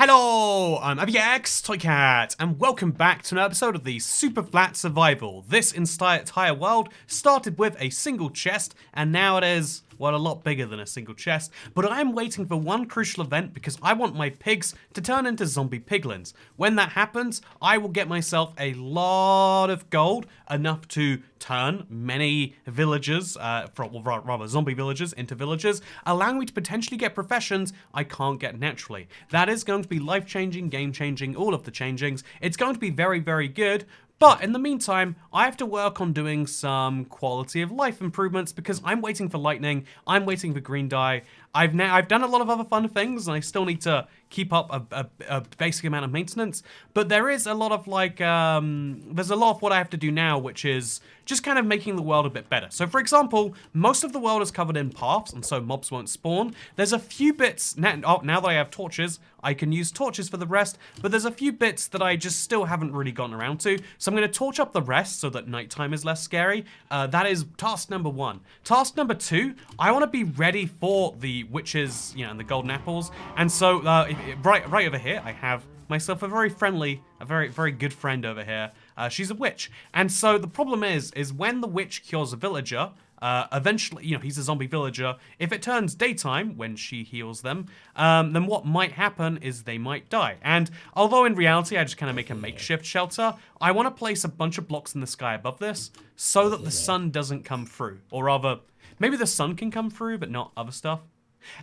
Hello, I'm ABX Toycat, and welcome back to an episode of the Superflat Survival. This entire world started with a single chest, and now it is, well, a lot bigger than a single chest. But I am waiting for one crucial event because I want my pigs to turn into zombie piglins. When that happens, I will get myself a lot of gold, enough to turn many villagers, rather zombie villagers, into villagers, allowing me to potentially get professions I can't get naturally. That is going to be life-changing, game-changing, all of the changings. It's going to be very, very good. But in the meantime, I have to work on doing some quality of life improvements because I'm waiting for lightning, I'm waiting for green dye. I've done a lot of other fun things and I still need to keep up a basic amount of maintenance. But there is a lot of there's a lot of what I have to do now, which is just kind of making the world a bit better. So for example, most of the world is covered in paths and so mobs won't spawn. There's a few bits, now that I have torches, I can use torches for the rest, but there's a few bits that I just still haven't really gotten around to. So I'm going to torch up the rest so that nighttime is less scary. That is task number 1. Task number 2, I want to be ready for the witches, and the golden apples. And so right over here, I have myself a very friendly, a very good friend over here. She's a witch. And so the problem is when the witch cures a villager, eventually, he's a zombie villager. If it turns daytime when she heals them, then what might happen is they might die. And although in reality I just kind of make a makeshift shelter, I want to place a bunch of blocks in the sky above this so that the sun doesn't come through. Or rather, maybe the sun can come through, but not other stuff.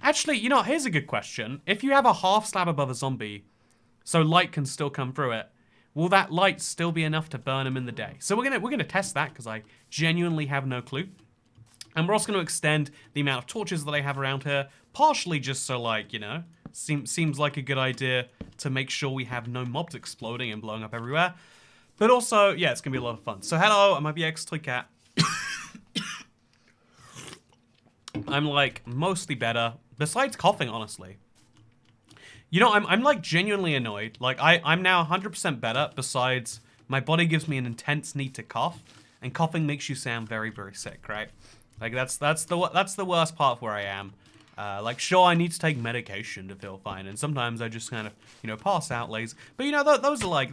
Actually, here's a good question. If you have a half slab above a zombie, so light can still come through it, will that light still be enough to burn him in the day? So we're gonna test that because I genuinely have no clue. And we're also going to extend the amount of torches that I have around here, partially just so, seems like a good idea to make sure we have no mobs exploding and blowing up everywhere. But also, yeah, it's going to be a lot of fun. So hello, I'm ABX Toycat. I'm, mostly better, besides coughing, honestly. I'm genuinely annoyed. I'm now 100% better, besides my body gives me an intense need to cough, and coughing makes you sound very, very sick, right? That's the worst part of where I am. Sure, I need to take medication to feel fine, and sometimes I just kind of, pass out lazy. But those are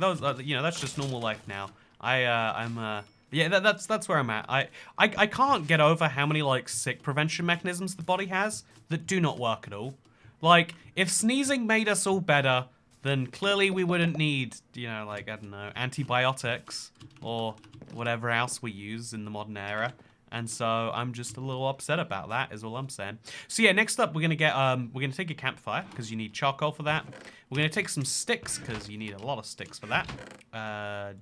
that's just normal life now. Yeah, that's where I'm at. I can't get over how many sick prevention mechanisms the body has that do not work at all. If sneezing made us all better, then clearly we wouldn't need, I don't know, antibiotics or whatever else we use in the modern era. And so I'm just a little upset about that, is all I'm saying. So yeah, next up we're gonna take a campfire because you need charcoal for that. We're gonna take some sticks because you need a lot of sticks for that.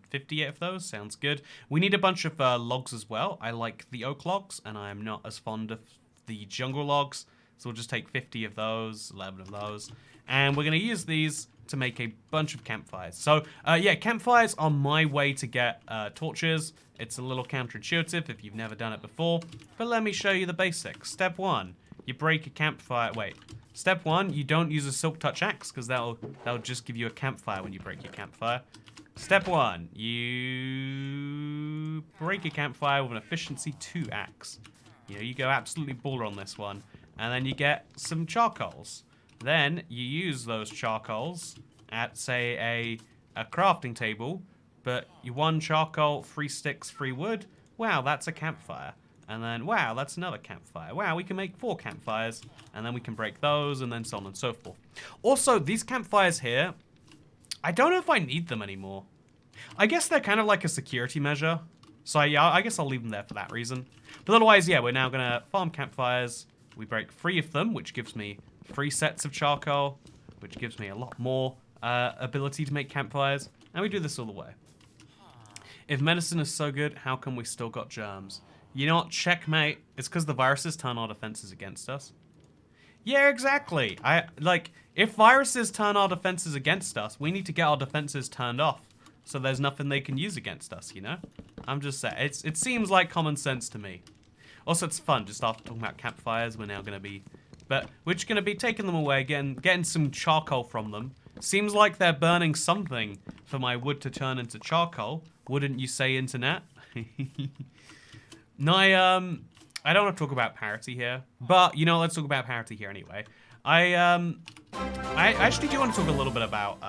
58 of those sounds good. We need a bunch of logs as well. I like the oak logs, and I am not as fond of the jungle logs. So we'll just take 50 of those, 11 of those, and we're gonna use these to make a bunch of campfires. So yeah, campfires are my way to get torches. It's a little counterintuitive if you've never done it before, but let me show you the basics. Step 1, you break a campfire. Wait, step 1, you don't use a silk touch axe because that'll just give you a campfire when you break your campfire. Step 1, you break a campfire with an efficiency 2 axe. You go absolutely baller on this one, and then you get some charcoals. Then you use those charcoals at, say, a crafting table, but you 1 charcoal, 3 sticks, 3 wood. Wow, that's a campfire. And then, wow, that's another campfire. Wow, we can make 4 campfires, and then we can break those, and then so on and so forth. Also, these campfires here, I don't know if I need them anymore. I guess they're kind of like a security measure. So yeah, I guess I'll leave them there for that reason. But otherwise, yeah, we're now gonna farm campfires. We break 3 of them, which gives me 3 sets of charcoal, which gives me a lot more ability to make campfires. And we do this all the way. If medicine is so good, how come we still got germs? You know what? Checkmate. It's because the viruses turn our defenses against us. Yeah, exactly. If viruses turn our defenses against us, we need to get our defenses turned off. So there's nothing they can use against us, I'm just saying. It seems like common sense to me. Also, it's fun. Just after talking about campfires, we're just going to be taking them away, getting some charcoal from them. Seems like they're burning something for my wood to turn into charcoal. Wouldn't you say, internet? No, I don't want to talk about parity here. But, let's talk about parity here anyway. I actually do want to talk a little bit about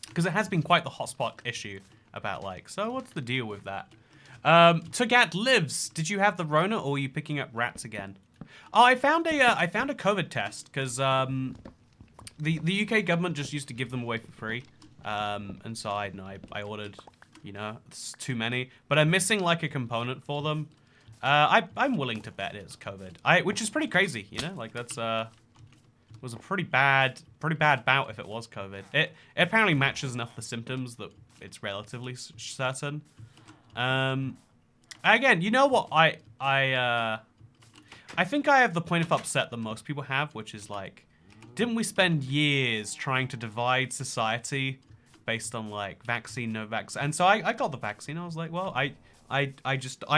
because it has been quite the hotspot issue about like, so what's the deal with that? Togat lives. Did you have the Rona or are you picking up rats again? Oh, I found a COVID test because the UK government just used to give them away for free, and so I ordered, you know, it's too many, but I'm missing like a component for them. I'm willing to bet it's COVID. Which is pretty crazy, you know, like that's was a pretty bad bout if it was COVID. It apparently matches enough the symptoms that it's relatively certain. Again, you know what I think I have the point of upset that most people have, which is like, didn't we spend years trying to divide society based on like vaccine, no vaccine? And so I got the vaccine. I was like, well, I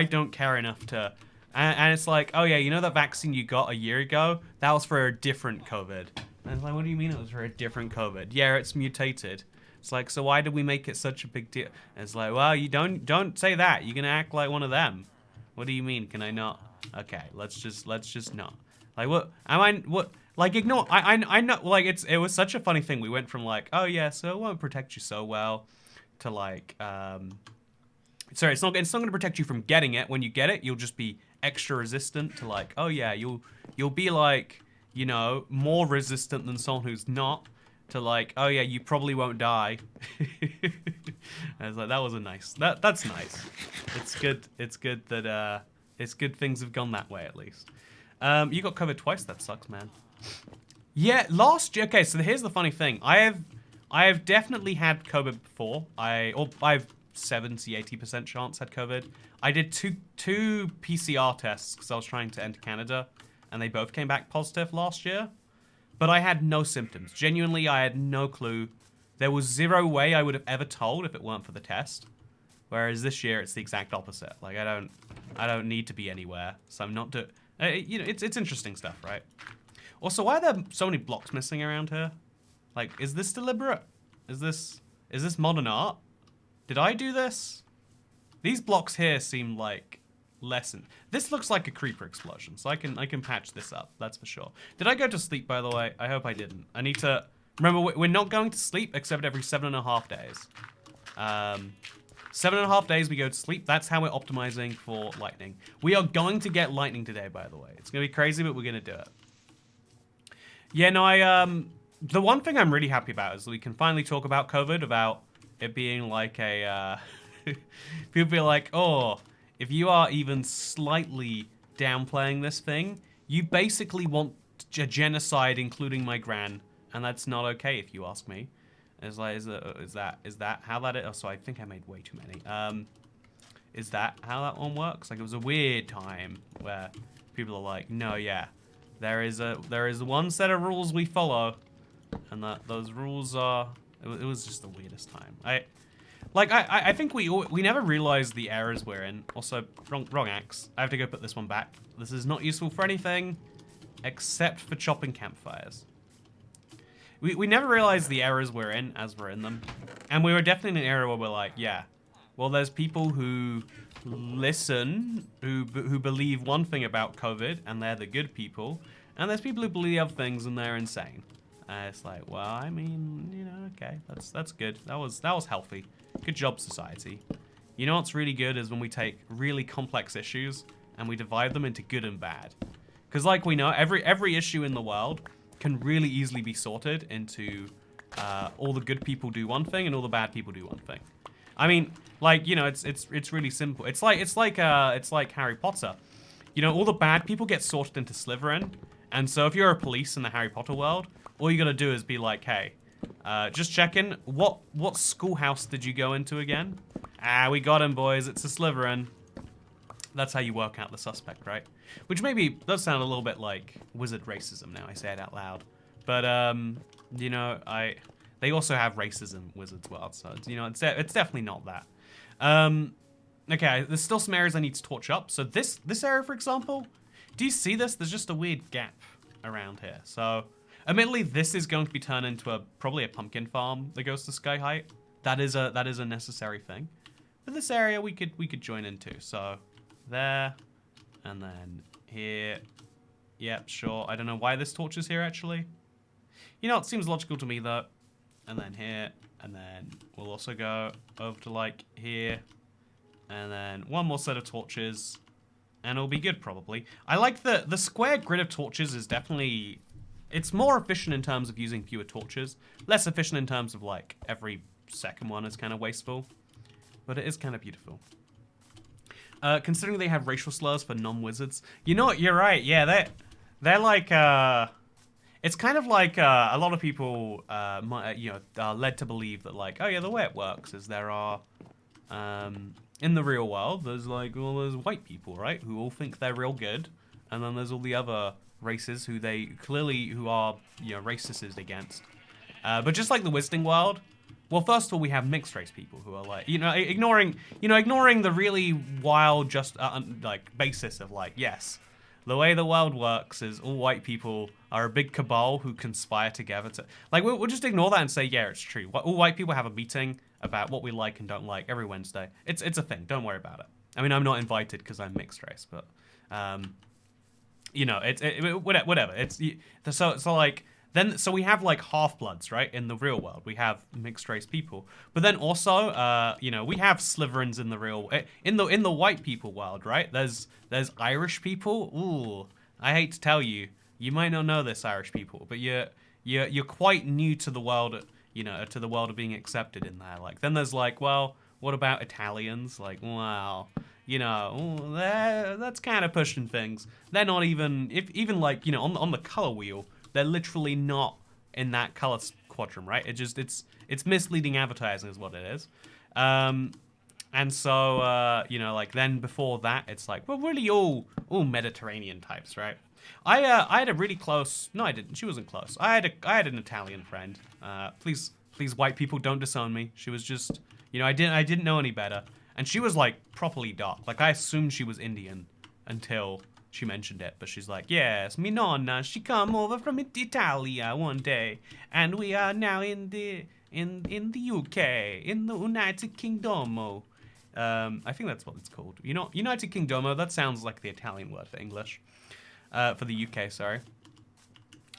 don't care enough to, and it's like, oh yeah, you know that vaccine you got a year ago? That was for a different COVID. And it's like, what do you mean it was for a different COVID? Yeah, it's mutated. It's like, so why did we make it such a big deal? And it's like, well, you don't say that. You're gonna act like one of them. What do you mean? Can I not? Okay, let's just not. Like, what am I? What? Like, ignore. I know. Like, it was such a funny thing. We went from like, oh yeah, so it won't protect you so well, to like, sorry, it's not going to protect you from getting it. When you get it, you'll just be extra resistant to like, oh yeah, you'll be like, you know, more resistant than someone who's not. To like, oh yeah, you probably won't die. I was like, that was a nice. That's nice. It's good. It's good that it's good things have gone that way at least. You got COVID twice. That sucks, man. Yeah, last year. Okay, so here's the funny thing. I have definitely had COVID before. I've 70-80% chance had COVID. I did two PCR tests because I was trying to enter Canada, and they both came back positive last year. But I had no symptoms. Genuinely, I had no clue. There was zero way I would have ever told if it weren't for the test. Whereas this year, it's the exact opposite. Like, I don't need to be anywhere, so I'm not doing. You know, it's interesting stuff, right? Also, why are there so many blocks missing around here? Like, is this deliberate? Is this modern art? Did I do this? These blocks here seem like lesson. This looks like a creeper explosion, so I can patch this up. That's for sure. Did I go to sleep, by the way? I hope I didn't. I need to remember we're not going to sleep except every 7.5 days. 7.5 days we go to sleep. That's how we're optimizing for lightning. We are going to get lightning today, by the way. It's gonna be crazy, but we're gonna do it. Yeah, no, the one thing I'm really happy about is that we can finally talk about COVID, about it being like a people be like, oh, if you are even slightly downplaying this thing, you basically want a genocide, including my gran, and that's not okay if you ask me. It's like, is that how that is? Oh, so I think I made way too many. Is that how that one works? Like, it was a weird time where people are like, no, yeah, there is one set of rules we follow, and those rules are. It was just the weirdest time. I think we never realized the errors we're in. Also, wrong axe. I have to go put this one back. This is not useful for anything except for chopping campfires. We never realized the errors we're in as we're in them. And we were definitely in an era where we're like, yeah, well, there's people who listen, who believe one thing about COVID, and they're the good people. And there's people who believe other things, and they're insane. It's like, well, I mean, you know, okay, that's good. That was healthy. Good job, society. You know what's really good is when we take really complex issues and we divide them into good and bad. Because like we know, every issue in the world can really easily be sorted into all the good people do one thing and all the bad people do one thing. I mean, like, you know, it's really simple. It's like Harry Potter. You know, all the bad people get sorted into Slytherin, and so if you're a police in the Harry Potter world, all you gotta do is be like, hey, just checking, what schoolhouse did you go into again? Ah, we got him, boys. It's a Slytherin. That's how you work out the suspect, right? Which maybe does sound a little bit like wizard racism now I say it out loud. But, you know, they also have racism wizards world, so, you know, it's definitely not that. Okay, there's still some areas I need to torch up. So this area, for example, do you see this? There's just a weird gap around here. So, admittedly, this is going to be turned into probably a pumpkin farm that goes to sky height. That is a necessary thing. But this area we could join into. So there, and then here, Yep, sure. I don't know why this torch is here, actually. You know, it seems logical to me, though. And then here, and then we'll also go over to, like, here. And then one more set of torches, and it'll be good, probably. I like the square grid of torches is definitely... It's more efficient in terms of using fewer torches. Less efficient in terms of, like, every second one is kind of wasteful. But it is kind of beautiful. Considering they have racial slurs for non-wizards. You know what, you're right. Yeah, they're like... It's kind of like a lot of people, are led to believe that, like, oh yeah, the way it works is there are... in the real world, there's like all those white people, right, who all think they're real good, and then there's all the other races who who are, racist against. But just like the Wizarding world, well, first of all, we have mixed race people who are like, ignoring the really wild, basis of like, yes, the way the world works is all white people are a big cabal who conspire together to, like, we'll just ignore that and say, yeah, it's true. All white people have a meeting about what we like and don't like every Wednesday. It's a thing. Don't worry about it. I mean, I'm not invited because I'm mixed race, but whatever. It's so like so we have like half-bloods, right? In the real world, we have mixed race people, but then also we have Slytherins in the real in the white people world, right? There's Irish people. Ooh, I hate to tell you, you might not know this, Irish people, but you're quite new to the world. To the world of being accepted in there. Like, then there's like, well, what about Italians? Like, wow, that's kind of pushing things. They're not even, on the color wheel, they're literally not in that color quadrant, right? It's misleading advertising is what it is. And so, then before that, it's like, well, really all Mediterranean types, right? I had a really close... No, I didn't. She wasn't close. I had an Italian friend. Please, white people, don't disown me. She was just... I didn't know any better. And she was, like, properly dark. Like, I assumed she was Indian until she mentioned it. But she's like, yes, mi nonna, she come over from Italia one day. And we are now in the UK, in the United Kingdom. I think that's what it's called. United Kingdom, that sounds like the Italian word for English. For the UK, sorry.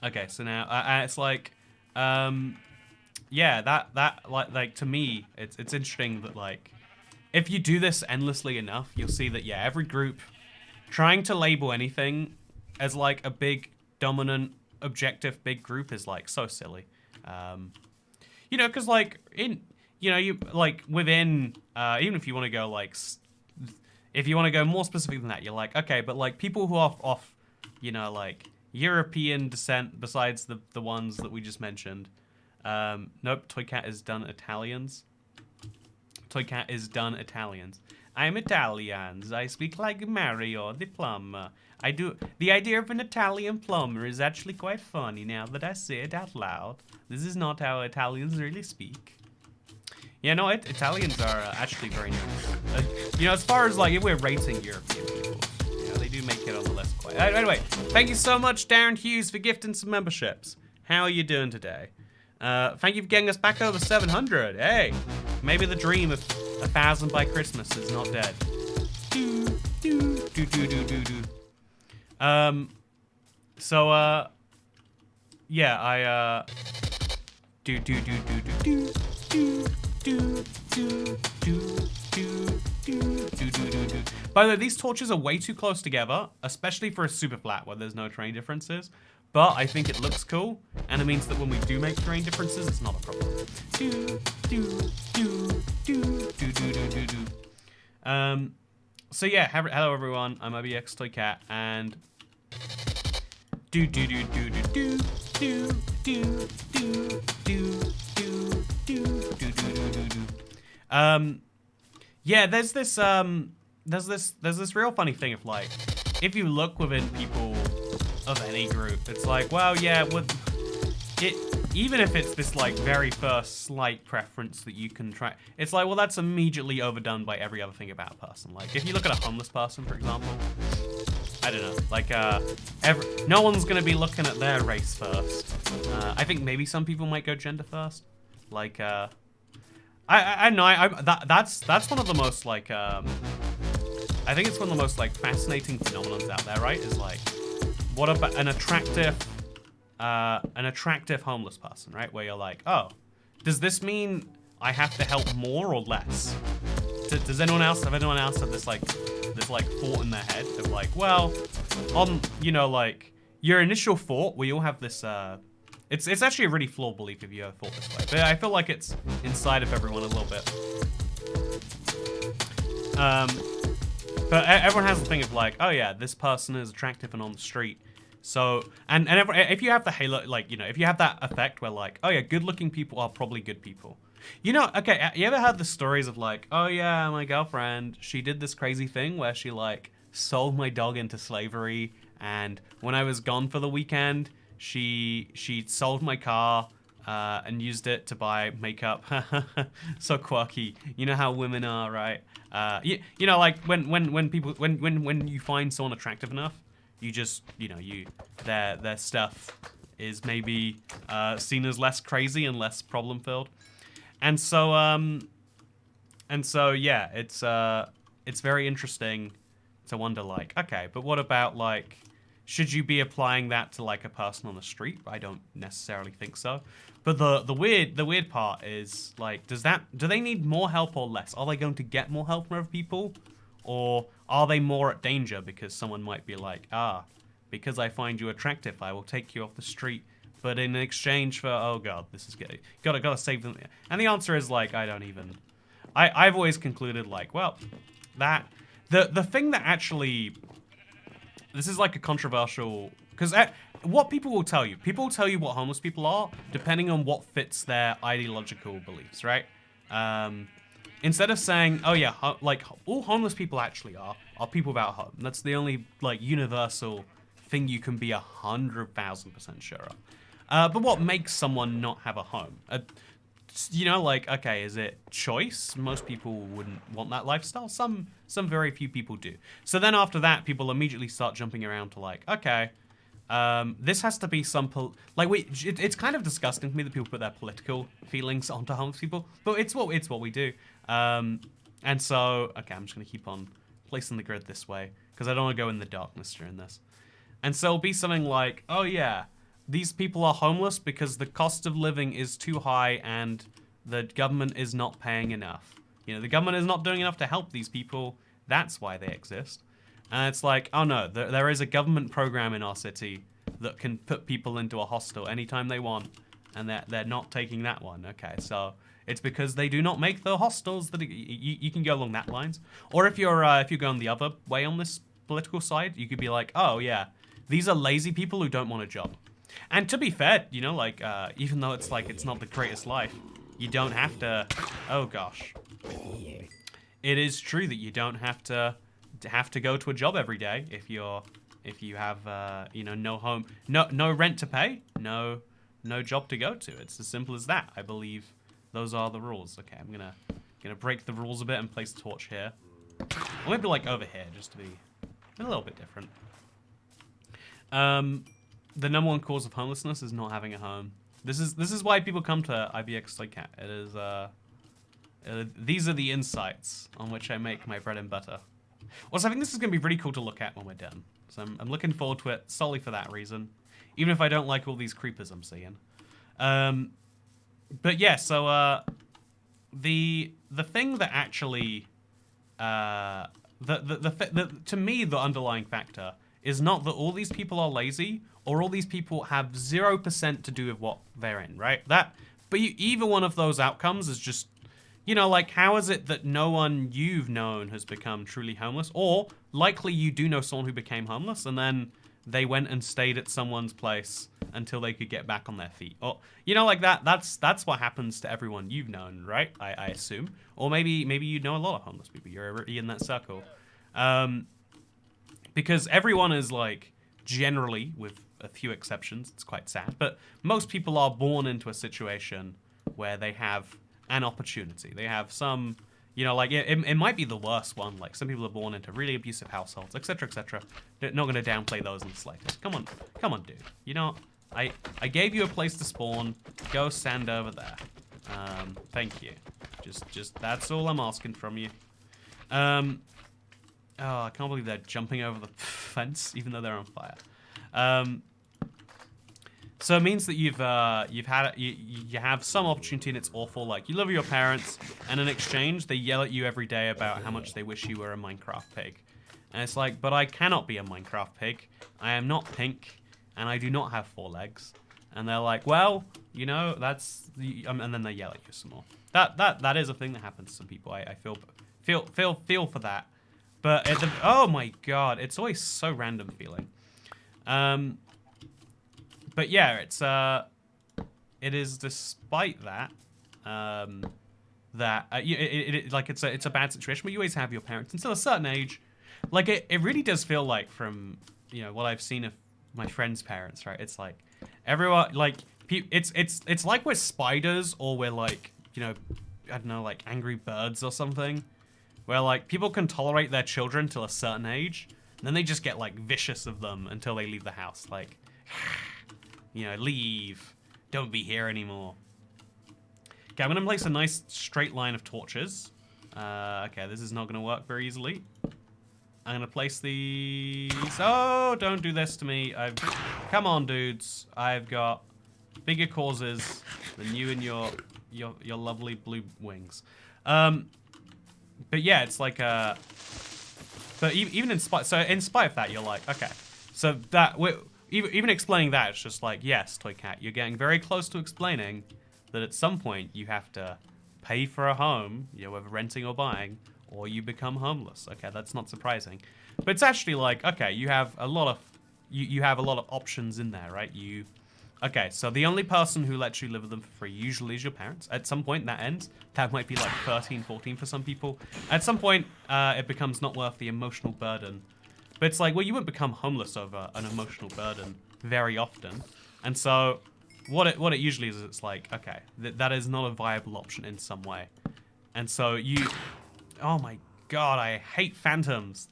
Okay, so now it's like, yeah, that like to me, it's interesting that like, if you do this endlessly enough, you'll see that yeah, every group trying to label anything as like a big dominant objective big group is like so silly. Because like you like within even if you want to go like if you want to go more specific than that, you're like okay, but like people who are off like European descent besides the ones that we just mentioned. Nope, Toycat is done Italians. Toycat is done Italians. I'm Italians. I speak like Mario, the plumber. The idea of an Italian plumber is actually quite funny now that I say it out loud. This is not how Italians really speak. Yeah, no, Italians are actually very nice. As far as like if we're rating European people, they do make it on the list quite. Anyway, thank you so much, Darren Hughes, for gifting some memberships. How are you doing today? Thank you for getting us back over 700. Hey, maybe the dream of 1,000 by Christmas is not dead. Yeah, I By the way, these torches are way too close together, especially for a super flat where there's no terrain differences. But I think it looks cool, and it means that when we do make terrain differences, it's not a problem. So yeah, hello everyone. I'm OBX Toycat, and yeah, there's this real funny thing of like, if you look within people of any group, it's like, well, yeah, even if it's this like very first slight preference that you can try, it's like, well, that's immediately overdone by every other thing about a person. Like if you look at a homeless person, for example, I don't know, like no one's gonna be looking at their race first. I think maybe some people might go gender first. Like I know that's one of the most like I think it's one of the most like fascinating phenomenons out there, right? Is like what about an attractive homeless person, right? Where you're like, oh, does this mean I have to help more or less? Does anyone else have this thought in their head of like, well, like your initial thought, we all have this, it's actually a really flawed belief if you ever thought this way, but I feel like it's inside of everyone a little bit. But everyone has the thing of like, oh yeah, this person is attractive and on the street. So, and if you have the halo, like, if you have that effect where like, oh yeah, good looking people are probably good people. Okay, you ever heard the stories of like, oh yeah, my girlfriend, she did this crazy thing where she like sold my dog into slavery, and when I was gone for the weekend, she sold my car and used it to buy makeup. So quirky. You know how women are, right? Like when you find someone attractive enough, you just, their stuff is maybe seen as less crazy and less problem filled. And so yeah, it's very interesting to wonder like, okay, but what about like, should you be applying that to like a person on the street? I don't necessarily think so. But the weird part is like, do they need more help or less? Are they going to get more help from other people? Or are they more at danger because someone might be like, because I find you attractive, I will take you off the street, but in exchange for, oh god, this is good. Gotta save them. And the answer is like, I've always concluded like, well, that the thing that actually, this is like a controversial, because what people will tell you what homeless people are depending on what fits their ideological beliefs, right? Instead of saying, oh yeah, like all homeless people actually are people without a home. That's the only like universal thing you can be 100,000% sure of. But what makes someone not have a home? Like, okay, is it choice? Most people wouldn't want that lifestyle. Some very few people do. So then after that, people immediately start jumping around to like, okay, this has to be it's kind of disgusting to me that people put their political feelings onto homeless people, but it's what we do. And so, okay, I'm just gonna keep on placing the grid this way because I don't want to go in the darkness during this. And so it'll be something like, oh yeah, these people are homeless because the cost of living is too high and the government is not paying enough. The government is not doing enough to help these people. That's why they exist. And it's like, oh no, there is a government program in our city that can put people into a hostel anytime they want, and they're not taking that one. Okay, so it's because they do not make the hostels that you can go along that lines. Or if you're going the other way on this political side, you could be like, oh yeah, these are lazy people who don't want a job. And to be fair, even though it's like it's not the greatest life, you don't have to. Oh gosh, it is true that you don't have to go to a job every day if you have no home, no rent to pay, no job to go to. It's as simple as that. I believe those are the rules. Okay, I'm gonna break the rules a bit and place the torch here. Or maybe like over here, just to be a little bit different. The number one cause of homelessness is not having a home. This is why people come to IBX Toy Cat. It is these are the insights on which I make my bread and butter. Also, I think this is going to be really cool to look at when we're done. So I'm looking forward to it solely for that reason, even if I don't like all these creepers I'm seeing. But yeah, so the thing that actually to me the underlying factor is not that all these people are lazy or all these people have 0% to do with what they're in, right? But either one of those outcomes is just, like, how is it that no one you've known has become truly homeless? Or likely you do know someone who became homeless and then they went and stayed at someone's place until they could get back on their feet. Or, like that. That's what happens to everyone you've known, right? I assume. Or maybe you know a lot of homeless people. You're already in that circle. Because everyone is like, generally, with a few exceptions, it's quite sad, but most people are born into a situation where they have an opportunity. They have some, like it might be the worst one. Like some people are born into really abusive households, etc., etc. Not going to downplay those in the slightest. Come on, dude. I gave you a place to spawn. Go stand over there. Thank you. Just that's all I'm asking from you. Oh, I can't believe they're jumping over the fence, even though they're on fire. So it means that you have some opportunity and it's awful. Like you live with your parents, and in exchange they yell at you every day about how much they wish you were a Minecraft pig. And it's like, but I cannot be a Minecraft pig. I am not pink, and I do not have 4 legs. And they're like, well, you know, that's the, and then they yell at you some more. That is a thing that happens to some people. I feel for that. But oh my god, it's always so random feeling. But yeah, it is despite that like it's a bad situation. But you always have your parents until a certain age. Like it really does feel like from what I've seen of my friends' parents, right? It's like everyone like it's like we're spiders or we're like I don't know, like angry birds or something, where like people can tolerate their children till a certain age, and then they just get like vicious of them until they leave the house. Like, leave, don't be here anymore. Okay, I'm gonna place a nice straight line of torches. Okay, this is not gonna work very easily. I'm gonna place these. Oh, don't do this to me. Come on, dudes. I've got bigger causes than you and your lovely blue wings. But yeah, it's like but even in spite of that, you're like, okay, so that even explaining that, it's just like, yes, Toy Cat, you're getting very close to explaining that at some point you have to pay for a home, whether renting or buying, or you become homeless. Okay, that's not surprising. But it's actually like, okay, you have a lot of you have a lot of options in there, right? Okay, so the only person who lets you live with them for free usually is your parents. At some point that ends. That might be like 13, 14 for some people. At some point, it becomes not worth the emotional burden. But it's like, well, you wouldn't become homeless over an emotional burden very often. And so what it usually is, it's like, okay, that is not a viable option in some way. And so oh my god, I hate phantoms.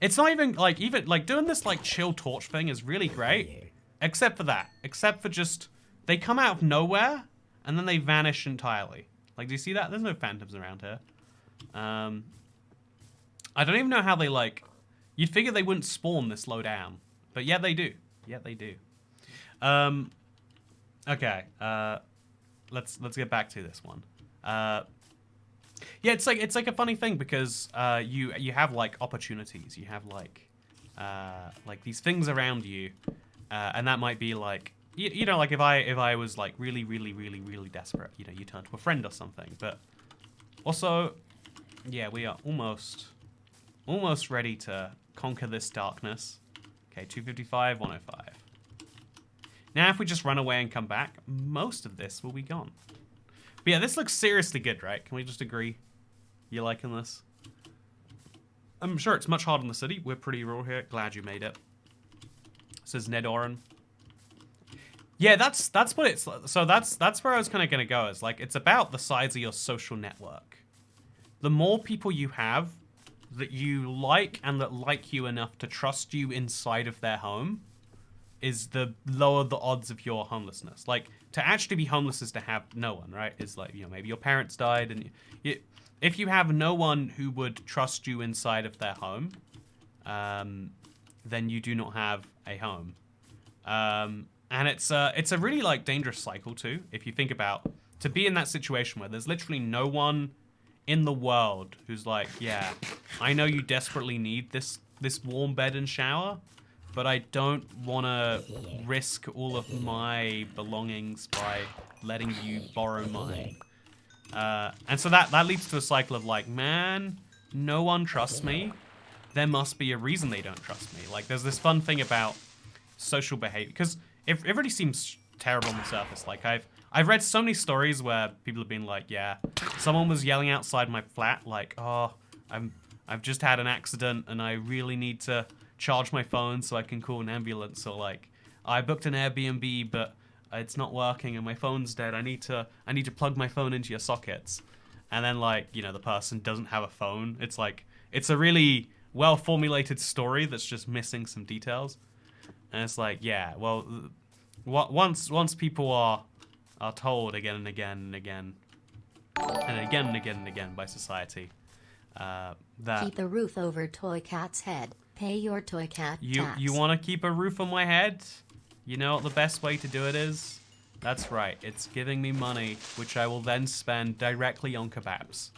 It's not even like doing this like chill torch thing is really great, except for that. Except for just they come out of nowhere and then they vanish entirely. Like, do you see that? There's no phantoms around here. I don't even know how they like. You'd figure they wouldn't spawn this low down, but yeah, they do. Yeah, they do. Okay. Let's get back to this one. Yeah, it's like a funny thing because you have like opportunities. You have like these things around you, and that might be like like if I was like really desperate, you turn to a friend or something. But also, yeah, we are almost ready to conquer this darkness. Okay, 255, 105. Now, if we just run away and come back, most of this will be gone. But yeah, this looks seriously good, right? Can we just agree? You liking this? I'm sure it's much harder in the city. We're pretty rural here. Glad you made it. Says Ned Oren. Yeah, that's what it's. So that's where I was kind of gonna go. Is like it's about the size of your social network. The more people you have that you like and that like you enough to trust you inside of their home, is the lower the odds of your homelessness. Like, to actually be homeless is to have no one, right? It's like, maybe your parents died and if you have no one who would trust you inside of their home, then you do not have a home. And it's a really like dangerous cycle too. If you think about, to be in that situation where there's literally no one in the world who's like, yeah, I know you desperately need this warm bed and shower, but I don't want to risk all of my belongings by letting you borrow mine. And so that leads to a cycle of like, man, no one trusts me. There must be a reason they don't trust me. Like, there's this fun thing about social behavior, because it really seems terrible on the surface. Like, I've read so many stories where people have been like, yeah, someone was yelling outside my flat, like, oh, I've just had an accident and I really need to charge my phone so I can call an ambulance, or like, I booked an Airbnb but it's not working and my phone's dead. I need to plug my phone into your sockets. And then like, the person doesn't have a phone. It's like, it's a really well formulated story that's just missing some details. And it's like, yeah, well, once people are told again and again and again and again and again and again by society that keep the roof over Toy Cat's head. Pay your toy cat tax. You want to keep a roof on my head? You know what the best way to do it is? That's right. It's giving me money, which I will then spend directly on kebabs.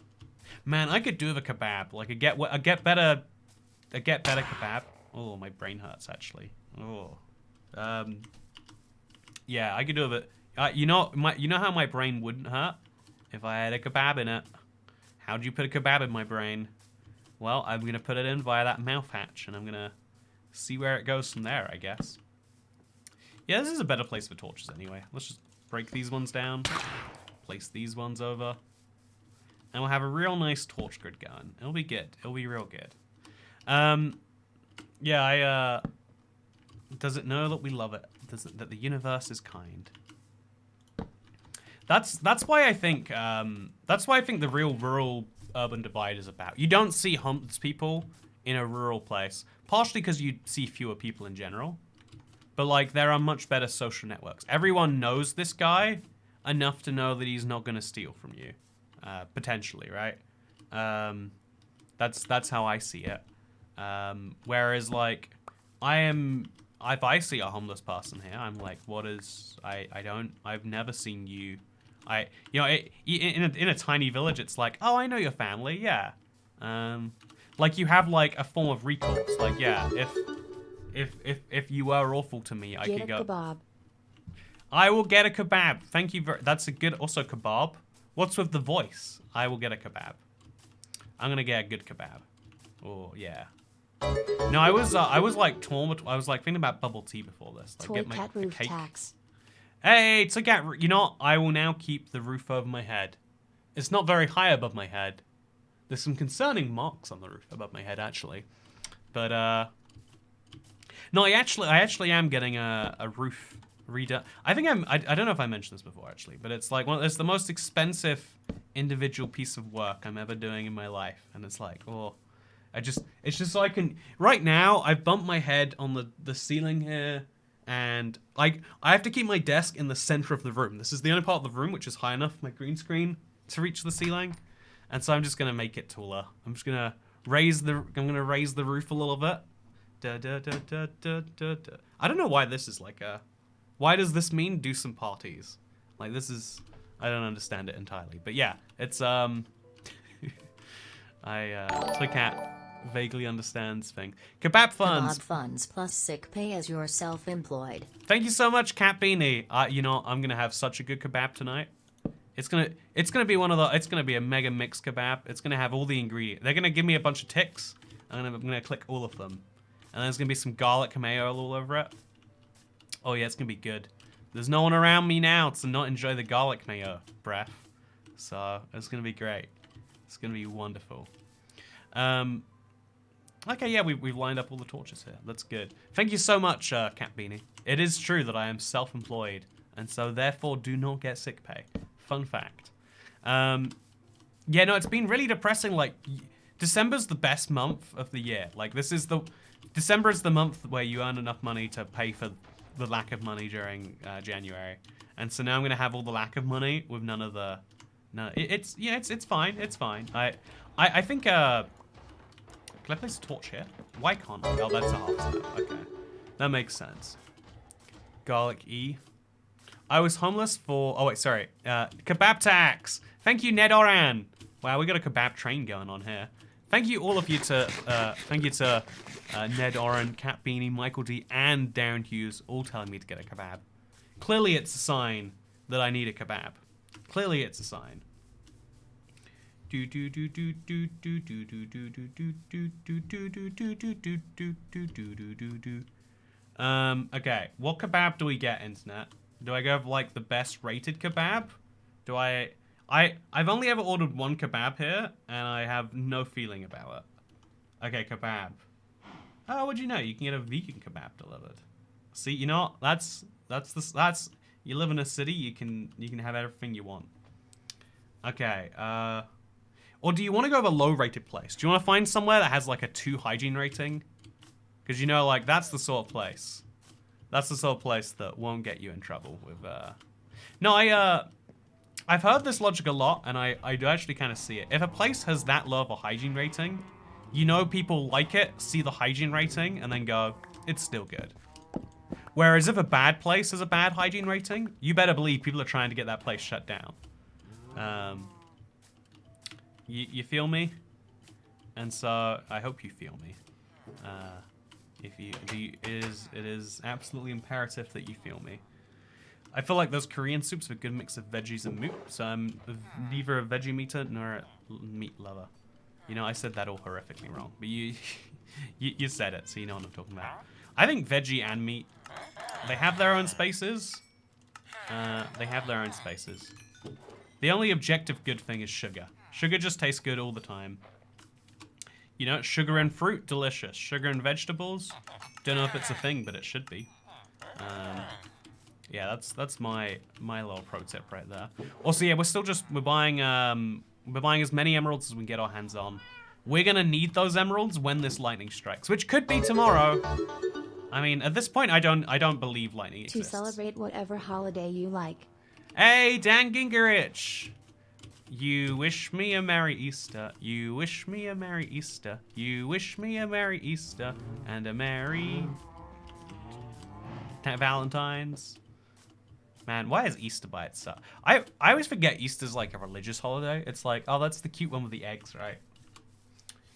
Man, I could do with a kebab. Like a get better kebab. Oh, my brain hurts actually. Oh. Yeah, I could do with it. You know how my brain wouldn't hurt if I had a kebab in it. How'd you put a kebab in my brain? Well, I'm gonna put it in via that mouth hatch, and I'm gonna see where it goes from there, I guess. Yeah, this is a better place for torches anyway. Let's just break these ones down, place these ones over, and we'll have a real nice torch grid going. It'll be good. It'll be real good. Yeah, does it know that we love it? That the universe is kind? That's why I think the real rural urban divide is about. You don't see homeless people in a rural place, partially because you see fewer people in general, but like there are much better social networks. Everyone knows this guy enough to know that he's not going to steal from you, potentially, right? That's how I see it. Whereas like if I see a homeless person here, I'm like, what is, I've never seen you. In a tiny village, it's like, oh, I know your family, yeah. Like you have like a form of recourse. Like, yeah, if you were awful to me, I could go. Get a kebab. I will get a kebab. Thank you that's a good, also kebab. What's with the voice? I will get a kebab. I'm gonna get a good kebab. Oh yeah. No, I was like I was like thinking about bubble tea before this. Like Toy get my cat roof cake. tax. Hey, Toy cat. You know what? I will now keep the roof over my head. It's not very high above my head. There's some concerning marks on the roof above my head, actually. But no, I actually am getting a roof redone. I think I don't know if I mentioned this before actually, but it's like it's the most expensive individual piece of work I'm ever doing in my life, and it's like, oh. It's just so I can, right now, I've bumped my head on the ceiling here, and like, I have to keep my desk in the center of the room. This is the only part of the room which is high enough for my green screen to reach the ceiling, and so I'm just gonna make it taller. I'm just gonna raise the roof a little bit. I don't know why this is like why does this mean do some parties? Like this is, I don't understand it entirely, but yeah, it's Toy cat vaguely understands thing. Kebab funds. Kebab funds plus sick pay as you're self-employed. Thank you so much, Cat Beanie. You know, I'm gonna have such a good kebab tonight. It's gonna be it's gonna be a mega mix kebab. It's gonna have all the ingredients. They're gonna give me a bunch of ticks, and I'm gonna click all of them. And there's gonna be some garlic mayo all over it. Oh yeah, it's gonna be good. There's no one around me now to not enjoy the garlic mayo breath. So it's gonna be great. It's gonna be wonderful. Okay, yeah, we've lined up all the torches here. That's good. Thank you so much, Cat Beanie. It is true that I am self-employed, and so therefore do not get sick pay. Fun fact. Yeah, no, it's been really depressing. Like, December's the best month of the year. Like, December is the month where you earn enough money to pay for the lack of money during January. And so now I'm gonna have all the lack of money with none of the. No, it's fine. It's fine. I think. Can I place a torch here? Why can't I? Oh, that's a half step. Okay, that makes sense. Garlic E. I was homeless for. Oh wait, sorry. Kebab tax. Thank you, Ned Oran. Wow, we got a kebab train going on here. Thank you, all of you to. Thank you to Ned Oran, Cat Beanie, Michael D, and Darren Hughes, all telling me to get a kebab. Clearly, it's a sign that I need a kebab. Clearly, it's a sign. Okay, what kebab do we get, internet? Do I go for like the best rated kebab? I've only ever ordered one kebab here, and I have no feeling about it. Okay, kebab. Oh, what'd you know? You can get a vegan kebab delivered. See, you know what? That's you live in a city, you can have everything you want. Okay, or do you want to go to a low-rated place? Do you want to find somewhere that has like a 2 hygiene rating? Because you know, like that's the sort of place. That's the sort of place that won't get you in trouble with. No, I've heard this logic a lot, and I do actually kind of see it. If a place has that low of a hygiene rating, you know people like it, see the hygiene rating, and then go, it's still good. Whereas if a bad place has a bad hygiene rating, you better believe people are trying to get that place shut down. You feel me? And so I hope you feel me. It is absolutely imperative that you feel me. I feel like those Korean soups are a good mix of veggies and meat, so I'm neither a veggie meater nor a meat lover. You know, I said that all horrifically wrong, but you said it, so you know what I'm talking about. I think veggie and meat, they have their own spaces. They have their own spaces. The only objective good thing is sugar. Sugar just tastes good all the time. You know, sugar and fruit, delicious. Sugar and vegetables, don't know if it's a thing, but it should be. Yeah, that's my little pro tip right there. Also, yeah, we're buying as many emeralds as we can get our hands on. We're gonna need those emeralds when this lightning strikes, which could be tomorrow. I mean, at this point, I don't believe lightning exists. To celebrate whatever holiday you like. Hey, Dan Gingerich! You wish me a Merry Easter. You wish me a Merry Easter. You wish me a Merry Easter and a Merry Valentine's. Man, why is Easter by itself? I always forget Easter's like a religious holiday. It's like, oh, that's the cute one with the eggs, right?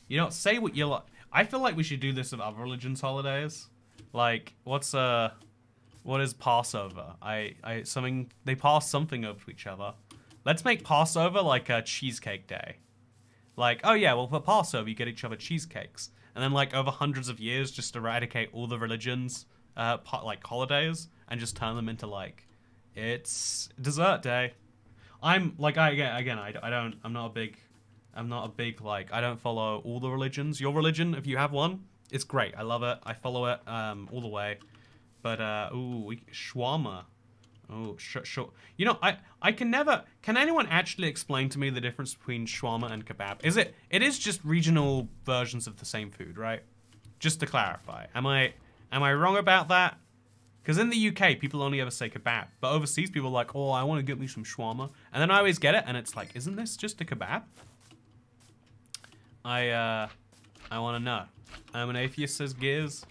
You know, say what you like. I feel like we should do this with other religions' holidays. Like, what is Passover? They pass something over to each other. Let's make Passover like a cheesecake day. Like, oh yeah, well for Passover you get each other cheesecakes. And then like over hundreds of years just eradicate all the religions, like holidays, and just turn them into like, it's dessert day. I'm like, I'm not a big like, I don't follow all the religions. Your religion, if you have one, it's great. I love it. I follow it all the way. But shawarma. Oh, sure. You know, I can never. Can anyone actually explain to me the difference between shawarma and kebab? It is just regional versions of the same food, right? Just to clarify, am I wrong about that? Because in the UK, people only ever say kebab, but overseas, people are like, oh, I want to get me some shawarma, and then I always get it, and it's like, isn't this just a kebab? I want to know. I'm an atheist, says Gears.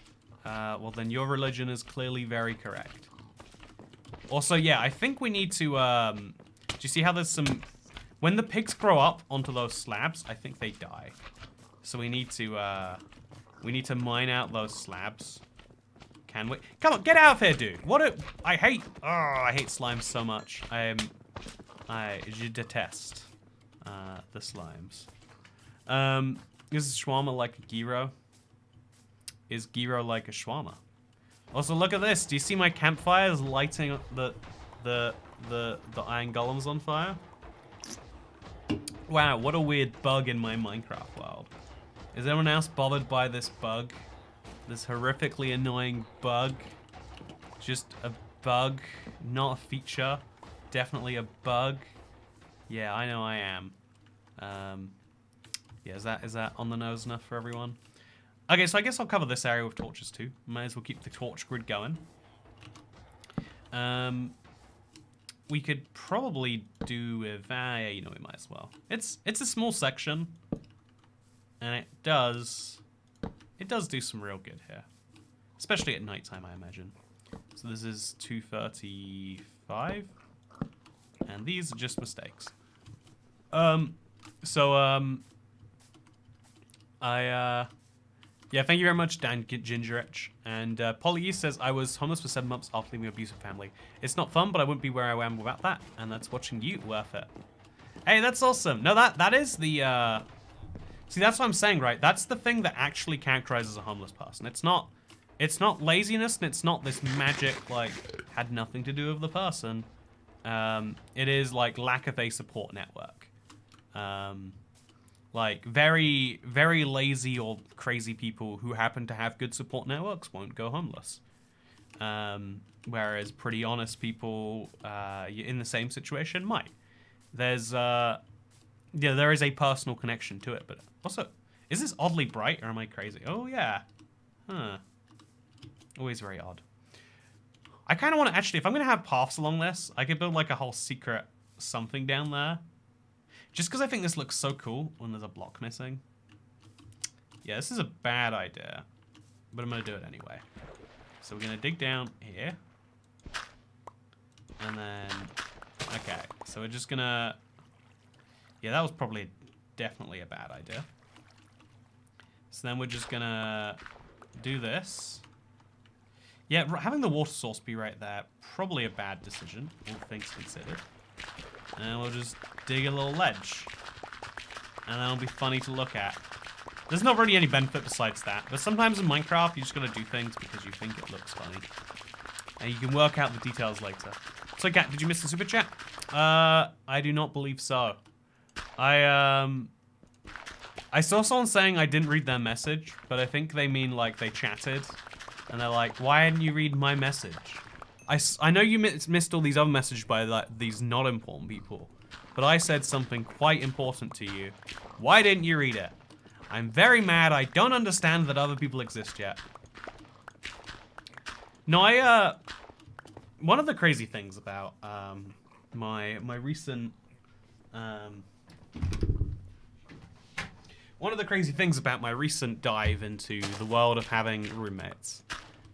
Well, then your religion is clearly very correct. Also, yeah, I think we need to, do you see how there's some, when the pigs grow up onto those slabs, I think they die. So we need to mine out those slabs. Can we? Come on, get out of here, dude. I hate slime so much. I detest, the slimes. Is shawarma like a gyro? Is gyro like a shawarma? Also, look at this. Do you see my campfires lighting up the iron golems on fire? Wow, what a weird bug in my Minecraft world. Is anyone else bothered by this bug? This horrifically annoying bug? Just a bug, not a feature. Definitely a bug. Yeah, I know I am. Yeah, is that on the nose enough for everyone? Okay, so I guess I'll cover this area with torches too. Might as well keep the torch grid going. We could probably do with, yeah, you know, we might as well. It's a small section, and it does do some real good here, especially at nighttime, I imagine. So this is 235, and these are just mistakes. Yeah, thank you very much, Dan Gingerich. And Polly says, I was homeless for 7 months after leaving an abusive family. It's not fun, but I wouldn't be where I am without that. And that's watching you worth it. Hey, that's awesome. No, that is the... See, that's what I'm saying, right? That's the thing that actually characterizes a homeless person. It's not laziness, and it's not this magic, like, had nothing to do with the person. It is, like, lack of a support network. Like, very, very lazy or crazy people who happen to have good support networks won't go homeless. Whereas pretty honest people in the same situation might. There's, yeah, there is a personal connection to it, but also, is this oddly bright or am I crazy? Oh, yeah. Huh. Always very odd. I kind of want to actually, if I'm going to have paths along this, I could build like a whole secret something down there. Just because I think this looks so cool when there's a block missing. Yeah, this is a bad idea, but I'm gonna do it anyway. So we're gonna dig down here. And then, okay, so we're just gonna, yeah, that was probably definitely a bad idea. So then we're just gonna do this. Yeah, having the water source be right there, probably a bad decision, all things considered. And we'll just dig a little ledge. And that'll be funny to look at. There's not really any benefit besides that, but sometimes in Minecraft, you just gotta do things because you think it looks funny. And you can work out the details later. So, Kat, did you miss the super chat? I do not believe so. I saw someone saying I didn't read their message, but I think they mean like they chatted. And they're like, why didn't you read my message? I know you missed all these other messages by like, these not important people, but I said something quite important to you. Why didn't you read it? I'm very mad. I don't understand that other people exist yet. No, one of the crazy things about my recent one of the crazy things about my recent dive into the world of having roommates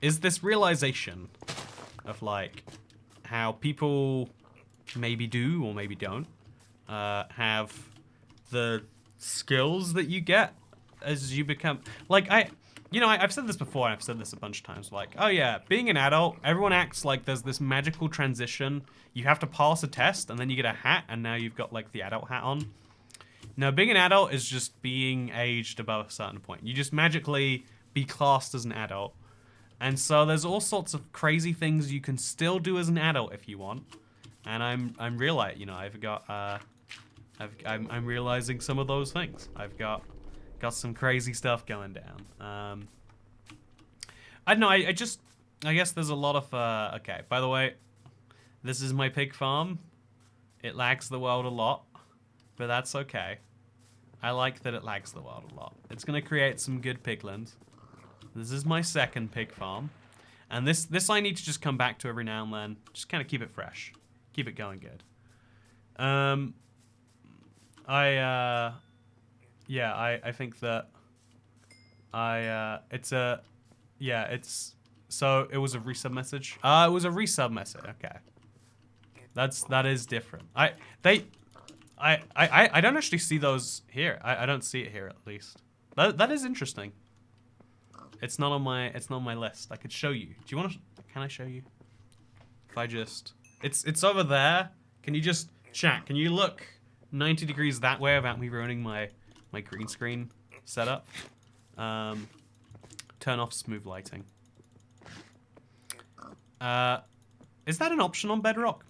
is this realization of like how people maybe do or maybe don't have the skills that you get as you become like I've said this before and I've said this a bunch of times, like, oh yeah, being an adult, everyone acts like there's this magical transition. You have to pass a test and then you get a hat and now you've got like the adult hat on. No, being an adult is just being aged above a certain point. You just magically be classed as an adult. And so there's all sorts of crazy things you can still do as an adult if you want. And I'm realizing, you know, I'm realizing some of those things. I've got some crazy stuff going down. I don't know, I guess there's a lot of, okay, by the way, this is my pig farm. It lags the world a lot, but that's okay. I like that it lags the world a lot. It's gonna create some good pigland. This is my second pig farm. And this I need to just come back to every now and then. Just kind of keep it fresh. Keep it going good. I think that so it was a resub message. It was a resub message. Okay. That is different. I don't actually see those here. I don't see it here at least. That is interesting. It's not on my list. I could show you. Do you want to? Can I show you? If I just, it's over there. Can you just chat? Can you look 90 degrees that way without me ruining my green screen setup? Turn off smooth lighting. Is that an option on Bedrock?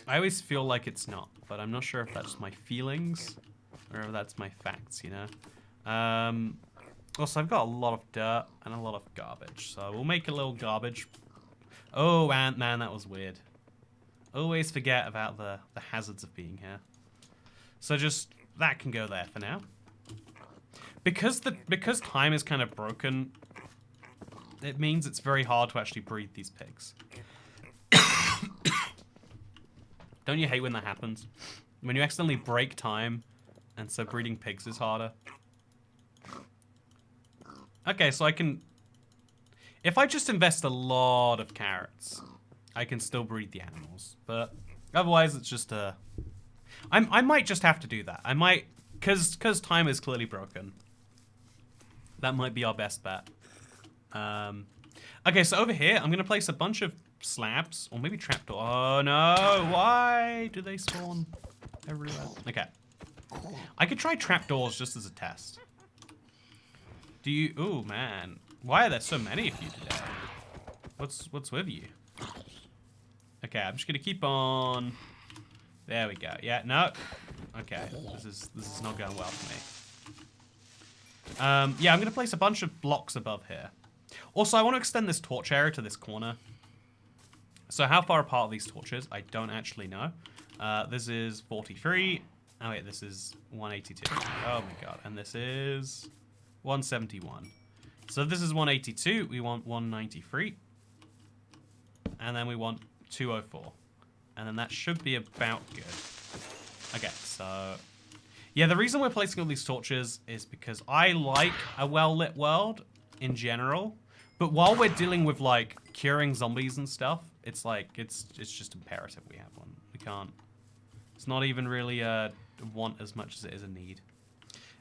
I always feel like it's not, but I'm not sure if that's my feelings or if that's my facts, you know? Also, I've got a lot of dirt and a lot of garbage, so we'll make a little garbage. Oh, Ant-Man, that was weird. Always forget about the hazards of being here. So just, that can go there for now. Because time is kind of broken, it means it's very hard to actually breed these pigs. Don't you hate when that happens? When you accidentally break time, and so breeding pigs is harder. Okay, so I can... If I just invest a lot of carrots, I can still breed the animals. But otherwise, it's just a... I might just have to do that. I might... Because time is clearly broken. That might be our best bet. Okay, so over here, I'm going to place a bunch of slabs, or maybe trapdoor. Oh no, why do they spawn everywhere? Okay. I could try trapdoors just as a test. Do you, ooh man. Why are there so many of you today? What's with you? Okay, I'm just gonna keep on. There we go. Yeah, no. Okay, this is not going well for me. Yeah, I'm gonna place a bunch of blocks above here. Also, I want to extend this torch area to this corner. So how far apart are these torches? I don't actually know. This is 43. Oh wait, this is 182. Oh my god. And this is 171. So if this is 182, we want 193. And then we want 204. And then that should be about good. Okay, so... Yeah, the reason we're placing all these torches is because I like a well-lit world in general. But while we're dealing with, like, curing zombies and stuff, it's like, it's just imperative we have one. We can't. It's not even really a want as much as it is a need.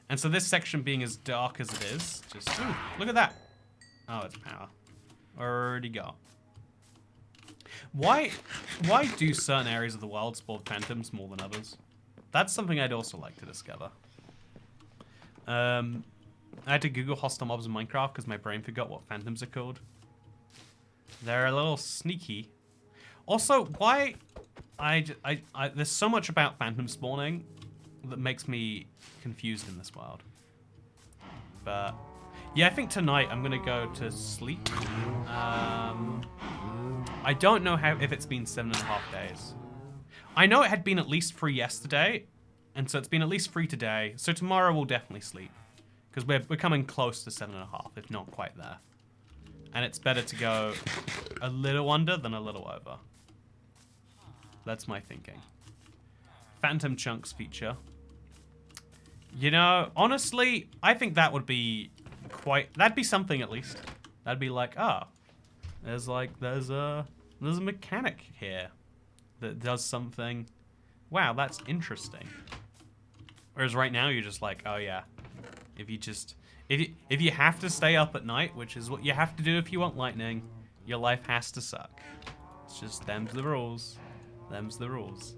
And so this section being as dark as it is, just, ooh, look at that. Oh, it's power. Already got. Why do certain areas of the world spawn phantoms more than others? That's something I'd also like to discover. I had to Google hostile mobs in Minecraft because my brain forgot what phantoms are called. They're a little sneaky. Also, why... there's so much about phantom spawning that makes me confused in this world. But... yeah, I think tonight I'm going to go to sleep. I don't know if it's been 7.5 days. I know it had been at least 3 yesterday, and so it's been at least 3 today. So tomorrow we'll definitely sleep. Because we're coming close to 7.5, if not quite there. And it's better to go a little under than a little over. That's my thinking. Phantom chunks feature. You know, honestly, I think that would be that'd be something at least. That'd be like, there's a mechanic here that does something. Wow, that's interesting. Whereas right now you're just like, oh yeah. If you have to stay up at night, which is what you have to do if you want lightning, your life has to suck. It's just them's the rules. Them's the rules.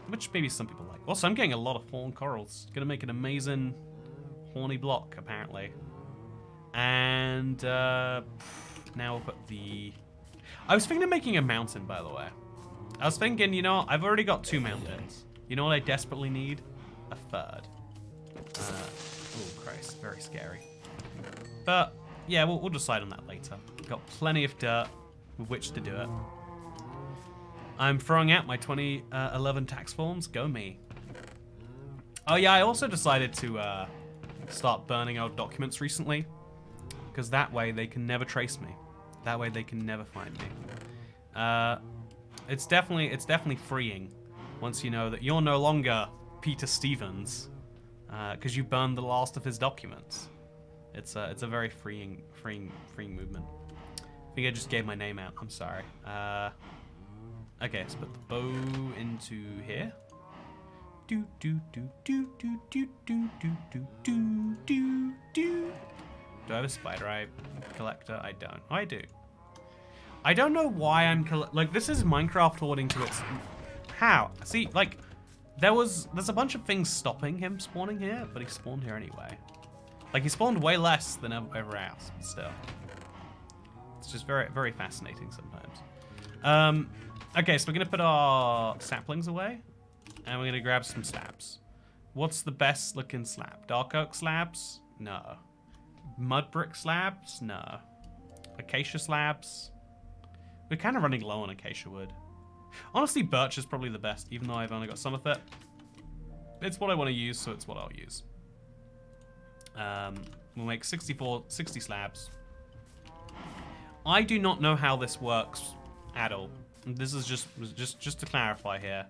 Which maybe some people like. Also, I'm getting a lot of horn corals. Gonna make an amazing horny block, apparently. And now we'll put the... I was thinking of making a mountain, by the way. I was thinking, you know, I've already got 2 mountains. You know what I desperately need? A third. Oh, Christ. Very scary. But, yeah, we'll decide on that later. Got plenty of dirt with which to do it. I'm throwing out my 2011 tax forms. Go me. Oh, yeah, I also decided to start burning old documents recently. Because that way they can never trace me. That way they can never find me. It's definitely freeing once you know that you're no longer Peter Stevens. Because you burned the last of his documents. It's a very freeing movement. I think I just gave my name out. I'm sorry. Okay, let's put the bow into here. Do do do do do do do do do do do do. Do I have a spider eye collector? I don't. Oh, I do. I don't know why I'm like, this is Minecraft hoarding to its... How? See, like, there's a bunch of things stopping him spawning here, but he spawned here anyway. Like, he spawned way less than everywhere else, but still. It's just very, very fascinating sometimes. Okay, so we're gonna put our saplings away, and we're gonna grab some slabs. What's the best looking slab? Dark oak slabs? No. Mud brick slabs? No. Acacia slabs? We're kind of running low on acacia wood. Honestly, birch is probably the best, even though I've only got some of it. It's what I want to use, so it's what I'll use. We'll make 60 slabs. I do not know how this works at all. This is just to clarify here.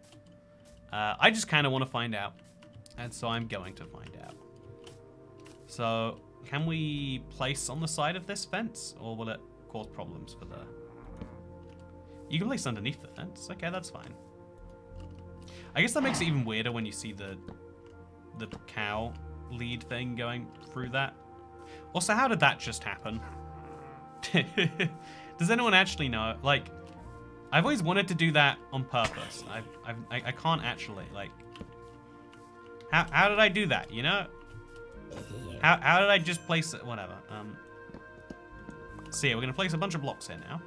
I just kind of want to find out, and so I'm going to find out. So, can we place on the side of this fence, or will it cause problems for the... You can place underneath the fence. Okay, that's fine. I guess that makes it even weirder when you see the cow lead thing going through that. Also, how did that just happen? Does anyone actually know? Like, I've always wanted to do that on purpose. I can't actually, like... How did I do that, you know? How did I just place it? Whatever. So yeah, we're going to place a bunch of blocks here now.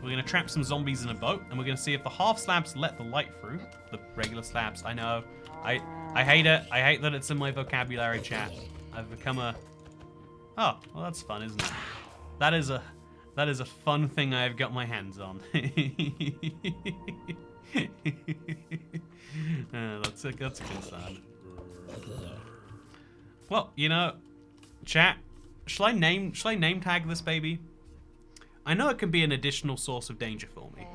We're going to trap some zombies in a boat, and we're going to see if the half slabs let the light through. The regular slabs, I know. I hate it. I hate that it's in my vocabulary, chat. I've become a... Oh, well that's fun, isn't it? That is a fun thing I've got my hands on. That's a concern. Well, you know, chat, shall I name tag this baby? I know it can be an additional source of danger for me.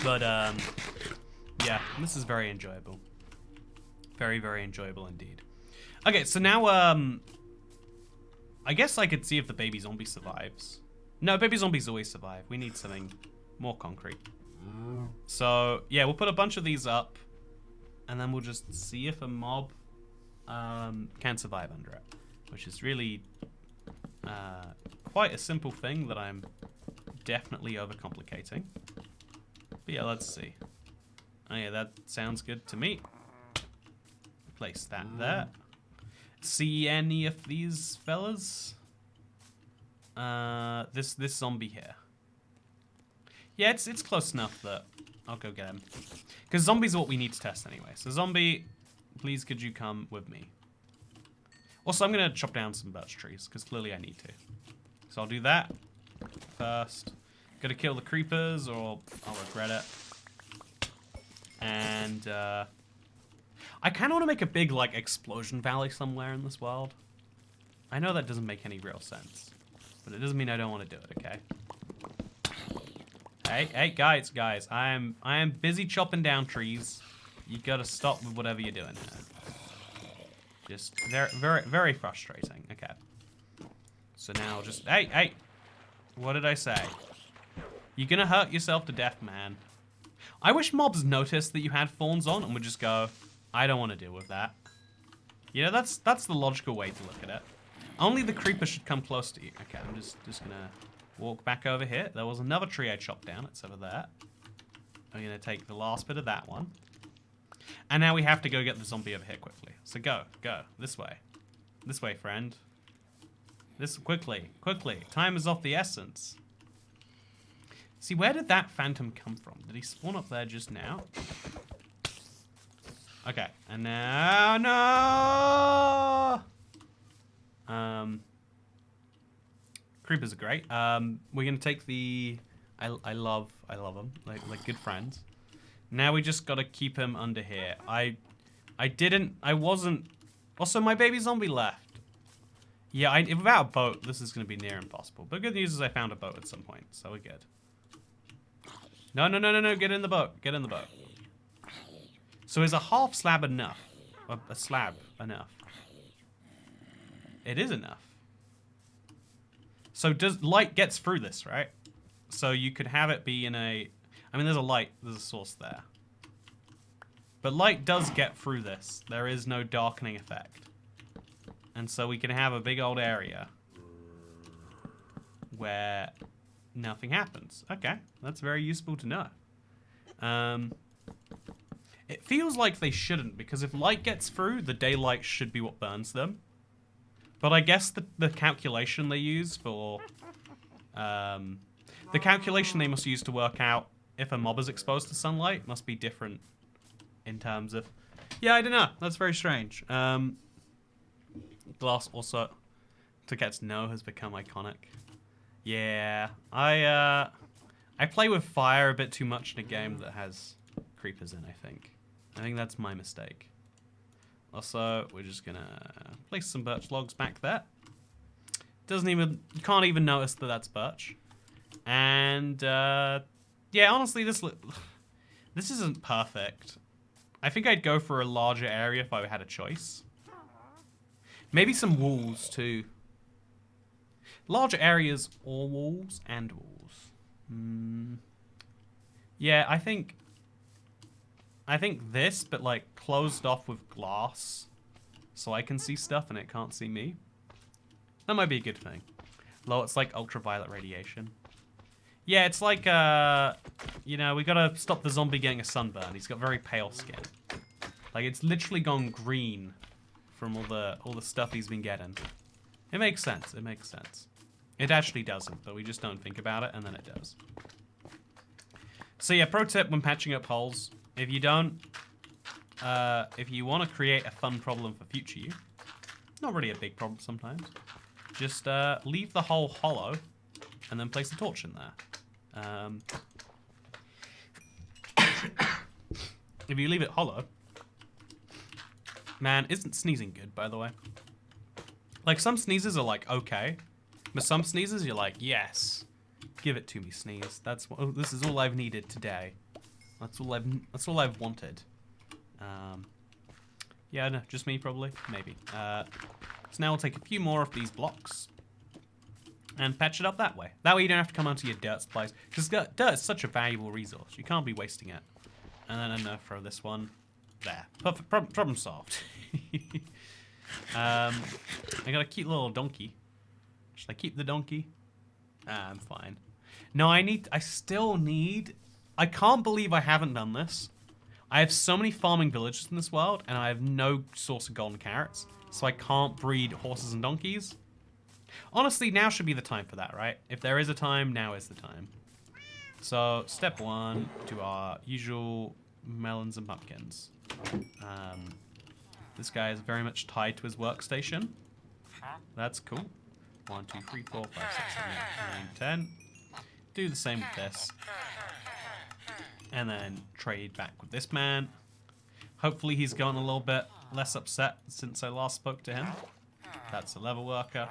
But Yeah, this is very enjoyable. Very, very enjoyable indeed. Okay, so now, I guess I could see if the baby zombie survives. No, baby zombies always survive. We need something more concrete. So, yeah, we'll put a bunch of these up. And then we'll just see if a mob can survive under it. Which is really quite a simple thing that I'm definitely overcomplicating. But yeah, let's see. Oh yeah, that sounds good to me. Place that there. See any of these fellas? This zombie here. Yeah, it's close enough that I'll go get him. Because zombies are what we need to test anyway. So zombie, please could you come with me? Also, I'm going to chop down some birch trees, because clearly I need to. So I'll do that first. Got to kill the creepers, or I'll regret it. And, I kind of want to make a big, like, explosion valley somewhere in this world. I know that doesn't make any real sense. But it doesn't mean I don't want to do it, okay? Hey, guys. I am busy chopping down trees. You gotta stop with whatever you're doing here. Just very frustrating. Okay. So now just hey. What did I say? You're gonna hurt yourself to death, man. I wish mobs noticed that you had thorns on and would just go, I don't want to deal with that. You know, that's the logical way to look at it. Only the creeper should come close to you. Okay, I'm just gonna walk back over here. There was another tree I chopped down. It's over there. I'm gonna take the last bit of that one. And now we have to go get the zombie over here quickly. So go. This way. This way, friend. Quickly. Time is of the essence. See, where did that phantom come from? Did he spawn up there just now? Okay, and now, no! Creepers are great. We're gonna take the, I love them, like good friends. Now we just gotta keep him under here. I wasn't, also my baby zombie left. Yeah, without a boat, this is gonna be near impossible. But good news is I found a boat at some point, so we're good. No, get in the boat, So is a half slab enough? A slab enough? It is enough. So light gets through this, right? So you could have it be in a, I mean, there's a source there. But light does get through this. There is no darkening effect. And so we can have a big old area where nothing happens. Okay, that's very useful to know. It feels like they shouldn't, because if light gets through, the daylight should be what burns them. But I guess the calculation they use for... the calculation they must use to work out if a mob is exposed to sunlight must be different in terms of... Yeah, I don't know. That's very strange. Glass also, to get to know, has become iconic. Yeah, I play with fire a bit too much in a game that has creepers in, I think. I think that's my mistake. Also, we're just gonna place some birch logs back there. You can't even notice that that's birch. And, yeah, honestly, this isn't perfect. I think I'd go for a larger area if I had a choice. Maybe some walls, too. Larger areas or walls and walls. Yeah, I think this, but like closed off with glass, so I can see stuff and it can't see me. That might be a good thing. Low, it's like ultraviolet radiation. Yeah, it's like you know, we gotta stop the zombie getting a sunburn. He's got very pale skin. Like it's literally gone green from all the stuff he's been getting. It makes sense. It makes sense. It actually doesn't, but we just don't think about it, and then it does. So yeah, pro tip when patching up holes, if you don't, if you want to create a fun problem for future you, not really a big problem sometimes, just leave the hole hollow, and then place a torch in there. If you leave it hollow, man, isn't sneezing good, by the way? Like, some sneezes are like, okay. But some sneezes, you're like, yes. Give it to me, sneeze. This is all I've needed today. That's all I've wanted. Yeah, no, just me probably, maybe. So now we'll take a few more of these blocks and patch it up that way. That way you don't have to come onto your dirt supplies, because dirt is such a valuable resource. You can't be wasting it. And then I'm gonna throw this one there. Perfect. Problem solved. I got a cute little donkey. Should I keep the donkey? I'm fine. No, I still need... I can't believe I haven't done this. I have so many farming villages in this world, and I have no source of golden carrots, so I can't breed horses and donkeys. Honestly, now should be the time for that, right? If there is a time, now is the time. So, step 1, to our usual melons and pumpkins. This guy is very much tied to his workstation. That's cool. 1, 2, 3, 4, 5, 6, 7, 8, 9, 10. Do the same with this. And then trade back with this man. Hopefully he's gotten a little bit less upset since I last spoke to him. That's a level worker.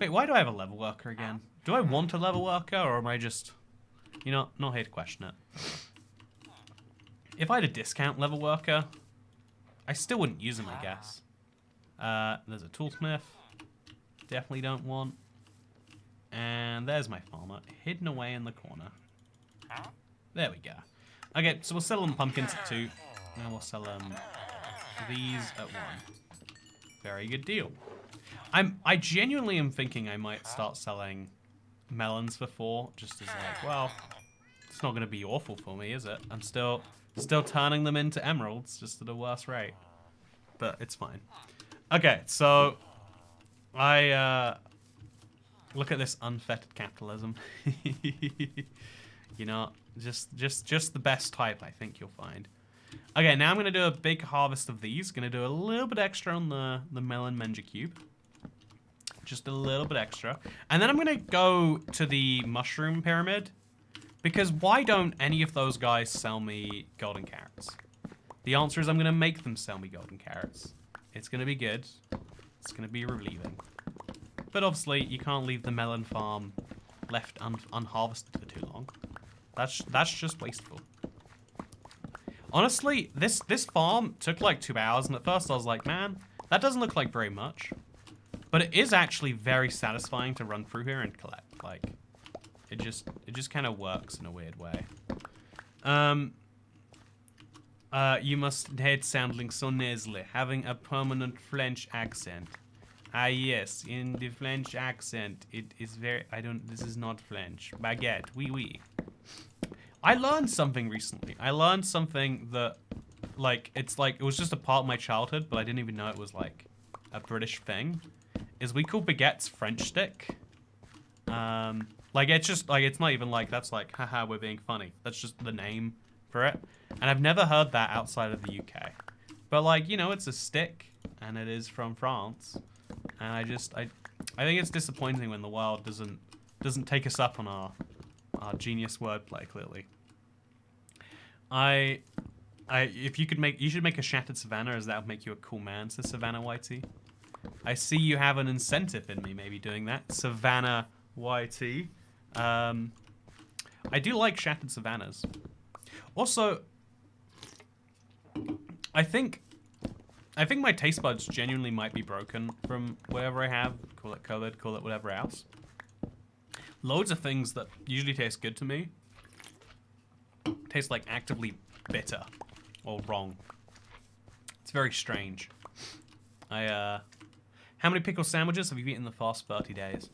Wait, why do I have a level worker again? Do I want a level worker, or am I just... You know, not here to question it. If I had a discount level worker, I still wouldn't use him, I guess. There's a toolsmith. Definitely don't want. And there's my farmer, hidden away in the corner. There we go. Okay, so we'll sell them pumpkins at 2. Now we'll sell them these at 1. Very good deal. I genuinely am thinking I might start selling melons for 4, just as like, well, it's not going to be awful for me, is it? I'm still turning them into emeralds, just at a worse rate. But it's fine. Okay, so I look at this unfettered capitalism. You know, just the best type, I think you'll find. Okay, now I'm going to do a big harvest of these. Going to do a little bit extra on the melon Menja cube. Just a little bit extra. And then I'm going to go to the mushroom pyramid. Because why don't any of those guys sell me golden carrots? The answer is I'm going to make them sell me golden carrots. It's going to be good. It's going to be relieving. But obviously, you can't leave the melon farm left unharvested for too long. That's just wasteful. Honestly, this farm took like 2 hours, and at first I was like, man, that doesn't look like very much. But it is actually very satisfying to run through here and collect. Like, it just kind of works in a weird way. You must hate sounding so nasally, having a permanent French accent. Ah yes, in the French accent, it is very, this is not French. Baguette, oui oui. I learned something recently. I learned something that, like, it was just a part of my childhood, but I didn't even know it was, like, a British thing. Is we call baguettes French stick. Like, it's just, like, it's not even like, that's like, haha, we're being funny. That's just the name for it. And I've never heard that outside of the UK. But, like, you know, it's a stick, and it is from France. And I think it's disappointing when the world doesn't take us up on our genius wordplay, clearly. If you should make a shattered savannah, as that would make you a cool man, says Savannah Whitey. I see you have an incentive in me, maybe doing that, Savannah Whitey. I do like shattered savannas. Also, I think my taste buds genuinely might be broken from wherever I have. Call it COVID, call it whatever else. Loads of things that usually taste good to me taste like actively bitter or wrong. It's very strange. How many pickle sandwiches have you eaten in the past 30 days?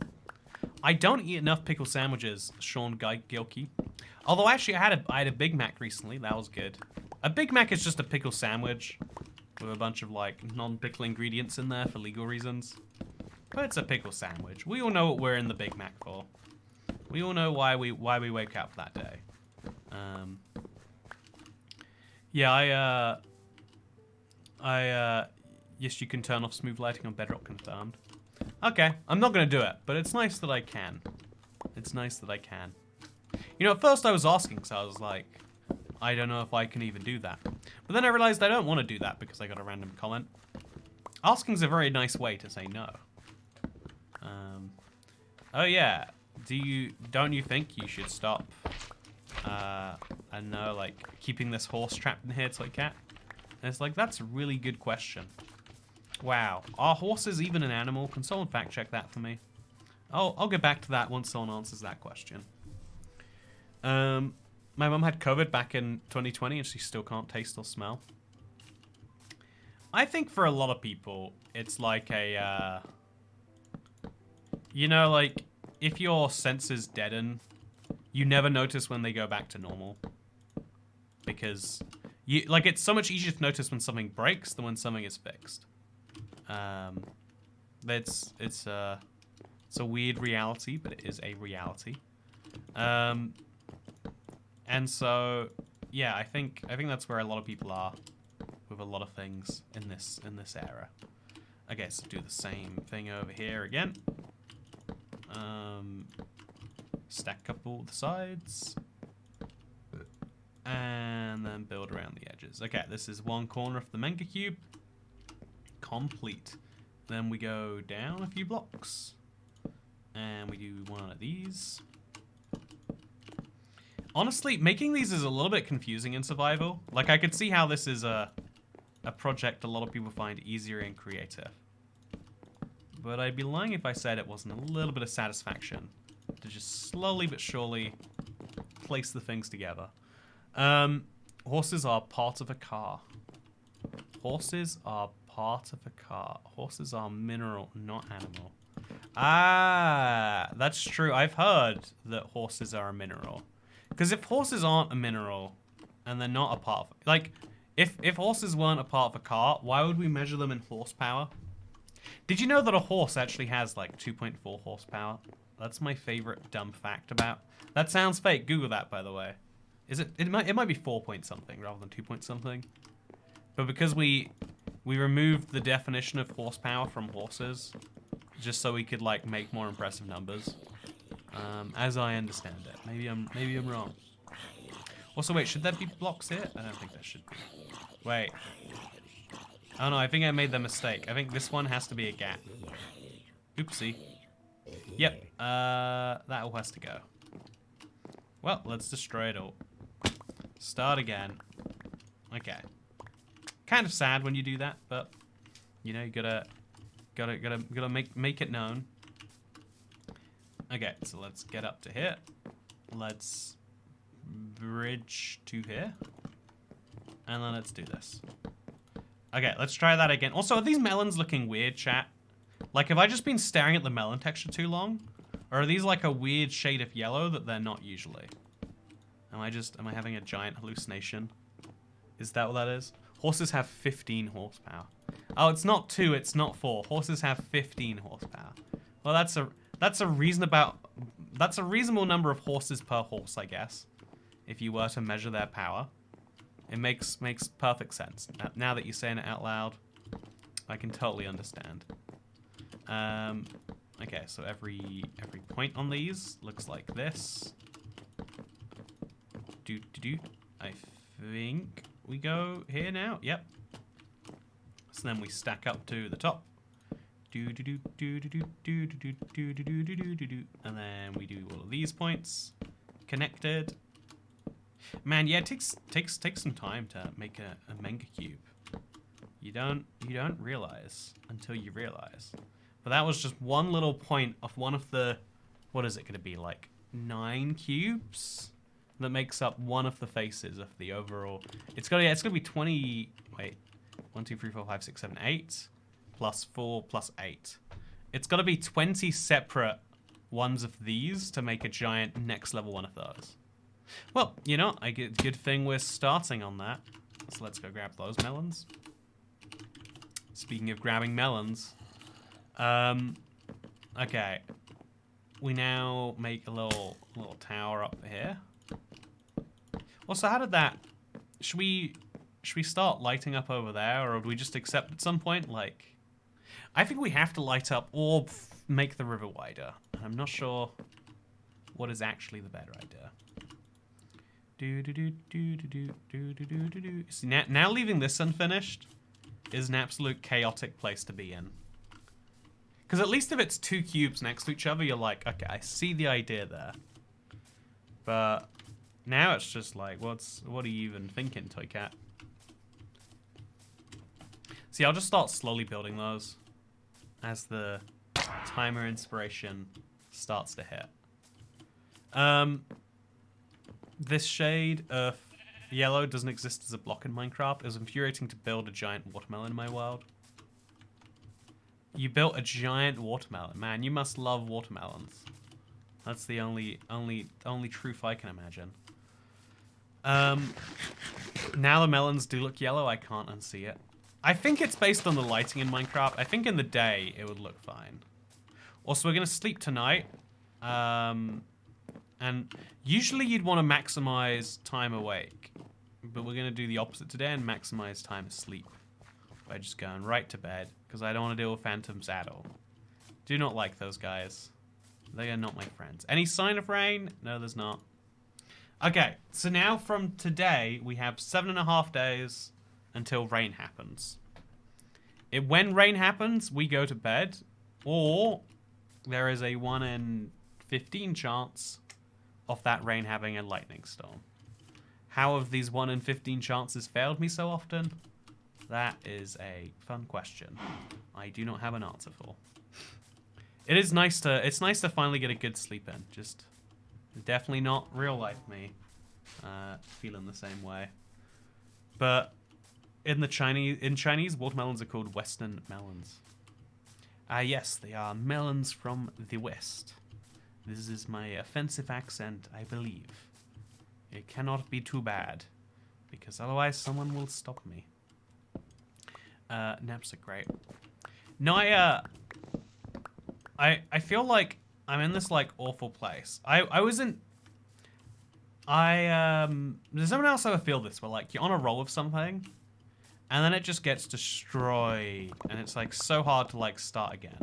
I don't eat enough pickle sandwiches, Sean Gilkey. Although actually I had a Big Mac recently. That was good. A Big Mac is just a pickle sandwich with a bunch of like non-pickle ingredients in there for legal reasons. But it's a pickle sandwich. We all know what we're in the Big Mac for. We all know why we wake up that day. Yeah, yes, you can turn off smooth lighting on Bedrock, confirmed. Okay, I'm not gonna do it, but it's nice that I can. It's nice that I can. You know, at first I was asking, so I was like, I don't know if I can even do that. But then I realized I don't want to do that because I got a random comment. Asking's a very nice way to say no. Oh yeah, don't you think you should stop, I and no, like, keeping this horse trapped in here, Toy Cat? And it's like, that's a really good question. Wow. Are horses even an animal? Can someone fact check that for me? I'll get back to that once someone answers that question. My mum had COVID back in 2020 and she still can't taste or smell. I think for a lot of people, it's like a, you know, like, if your senses deaden, you never notice when they go back to normal. Because, like, it's so much easier to notice when something breaks than when something is fixed. It's a weird reality, but it is a reality. And so, yeah, I think that's where a lot of people are with a lot of things in this era. Okay, so do the same thing over here again. Stack up all the sides. And then build around the edges. Okay, this is one corner of the manga cube. Complete. Then we go down a few blocks. And we do one of these. Honestly, making these is a little bit confusing in survival. Like, I could see how this is a project a lot of people find easier and creative. But I'd be lying if I said it wasn't a little bit of satisfaction to just slowly but surely place the things together. Horses are part of a car. Horses are part of a car. Horses are mineral, not animal. Ah, that's true. I've heard that horses are a mineral. Because if horses aren't a mineral and they're not a part of, like, if horses weren't a part of a car, why would we measure them in horsepower? Did you know that a horse actually has like 2.4 horsepower? That's my favorite dumb fact about. That sounds fake. Google that, by the way. Is it? It might be 4 point something rather than 2 point something. But because we removed the definition of horsepower from horses, just so we could like make more impressive numbers. As I understand it. Maybe I'm wrong. Also, wait, should there be blocks here? I don't think there should be. Wait. Oh no, I think I made the mistake. I think this one has to be a gap. Oopsie. Yep, that all has to go. Well, let's destroy it all. Start again. Okay. Kind of sad when you do that, but you know, you gotta make it known. Okay, so let's get up to here. Let's bridge to here. And then let's do this. Okay, let's try that again. Also, are these melons looking weird, chat? Like, have I just been staring at the melon texture too long? Or are these like a weird shade of yellow that they're not usually? Am I having a giant hallucination? Is that what that is? Horses have 15 horsepower. Oh, it's not 2, it's not 4. Horses have 15 horsepower. Well, that's a reasonable number of horses per horse, I guess. If you were to measure their power. It makes perfect sense. Now that you're saying it out loud, I can totally understand. Okay, so every point on these looks like this. I think we go here now. Yep. So then we stack up to the top. And then we do all of these points connected. Man, yeah, it takes some time to make a manga cube. You don't realize until you realize. But that was just one little point of one of the, what is it going to be, like 9 cubes that makes up one of the faces of the overall. It's gonna be 20. Wait, 1, 2, 3, 4, 5, 6, 7, 8 plus 4 plus 8. It's got to be 20 separate ones of these to make a giant next level one of those. Well, you know, good thing we're starting on that. So let's go grab those melons. Speaking of grabbing melons, okay, we now make a little tower up here. Also, how did that? Should we start lighting up over there, or would we just accept at some point? Like, I think we have to light up or make the river wider. I'm not sure what is actually the better idea. See, now leaving this unfinished is an absolute chaotic place to be in. Because at least if it's 2 cubes next to each other, you're like, okay, I see the idea there. But Now it's just like, what are you even thinking, Toy Cat? See, I'll just start slowly building those as the timer inspiration starts to hit. This shade, Earth Yellow, doesn't exist as a block in Minecraft. It was infuriating to build a giant watermelon in my world. You built a giant watermelon. Man, you must love watermelons. That's the only truth I can imagine. Now the melons do look yellow. I can't unsee it. I think it's based on the lighting in Minecraft. I think in the day it would look fine. Also, we're gonna sleep tonight. And usually you'd want to maximize time awake, but we're gonna do the opposite today and maximize time asleep by just going right to bed because I don't want to deal with phantoms at all. Do not like those guys. They are not my friends. Any sign of rain? No, there's not. Okay, so now from today we have 7.5 days until rain happens. When rain happens, we go to bed, or there is a 1 in 15 chance of that rain having a lightning storm. How have these 1 in 15 chances failed me so often? That is a fun question I do not have an answer for. It's nice to finally get a good sleep in. Just definitely not real life me feeling the same way. But in Chinese, watermelons are called Western melons. Yes, they are melons from the West. This is my offensive accent, I believe. It cannot be too bad, because otherwise someone will stop me. Naps are great. No, I feel like I'm in this like awful place. Does anyone else ever feel this where like you're on a roll of something and then it just gets destroyed and it's like so hard to like start again?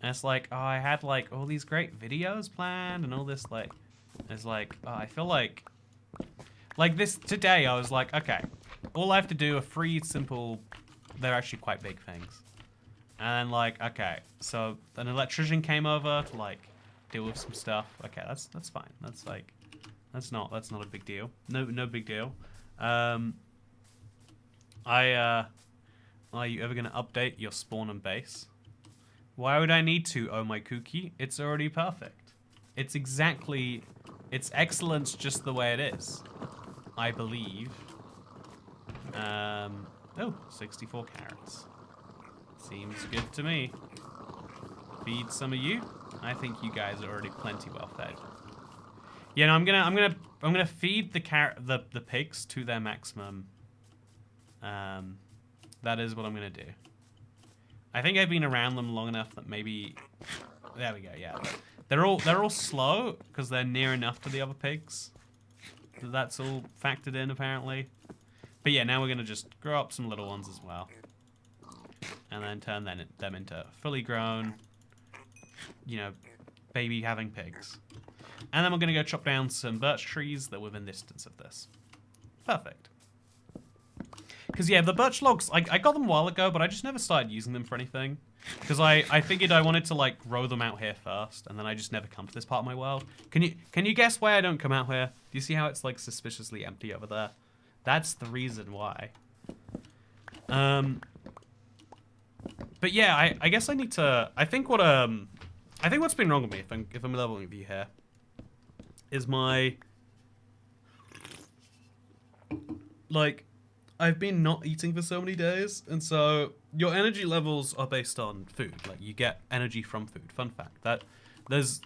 And it's like, oh, I had like all these great videos planned and all this like, it's like, oh, I feel like this today I was like, okay, all I have to do are 3 simple, they're actually quite big things. And then like, okay, so an electrician came over to like deal with some stuff. Okay, that's fine. That's like, that's not a big deal. No big deal. Are you ever gonna update your spawn and base? Why would I need to? Oh my cookie, it's already perfect. It's excellence just the way it is, I believe. Oh, 64 carrots. Seems good to me. Feed some of you. I think you guys are already plenty well fed. Yeah, no, I'm gonna feed the pigs to their maximum. That is what I'm gonna do. I think I've been around them long enough that maybe. There we go. Yeah, they're all slow because they're near enough to the other pigs. That's all factored in apparently. But yeah, now we're gonna just grow up some little ones as well, and then turn them into fully grown, you know, baby having pigs. And then we're gonna go chop down some birch trees that were within distance of this. Perfect. Because yeah, the birch logs, I got them a while ago, but I just never started using them for anything. Because I figured I wanted to like grow them out here first, and then I just never come to this part of my world. Can you guess why I don't come out here? Do you see how it's like suspiciously empty over there? That's the reason why. But yeah, I guess I need to. I think what's been wrong with me, if I'm leveling with you here, is my like. I've been not eating for so many days, and so your energy levels are based on food. Like, you get energy from food. Fun fact.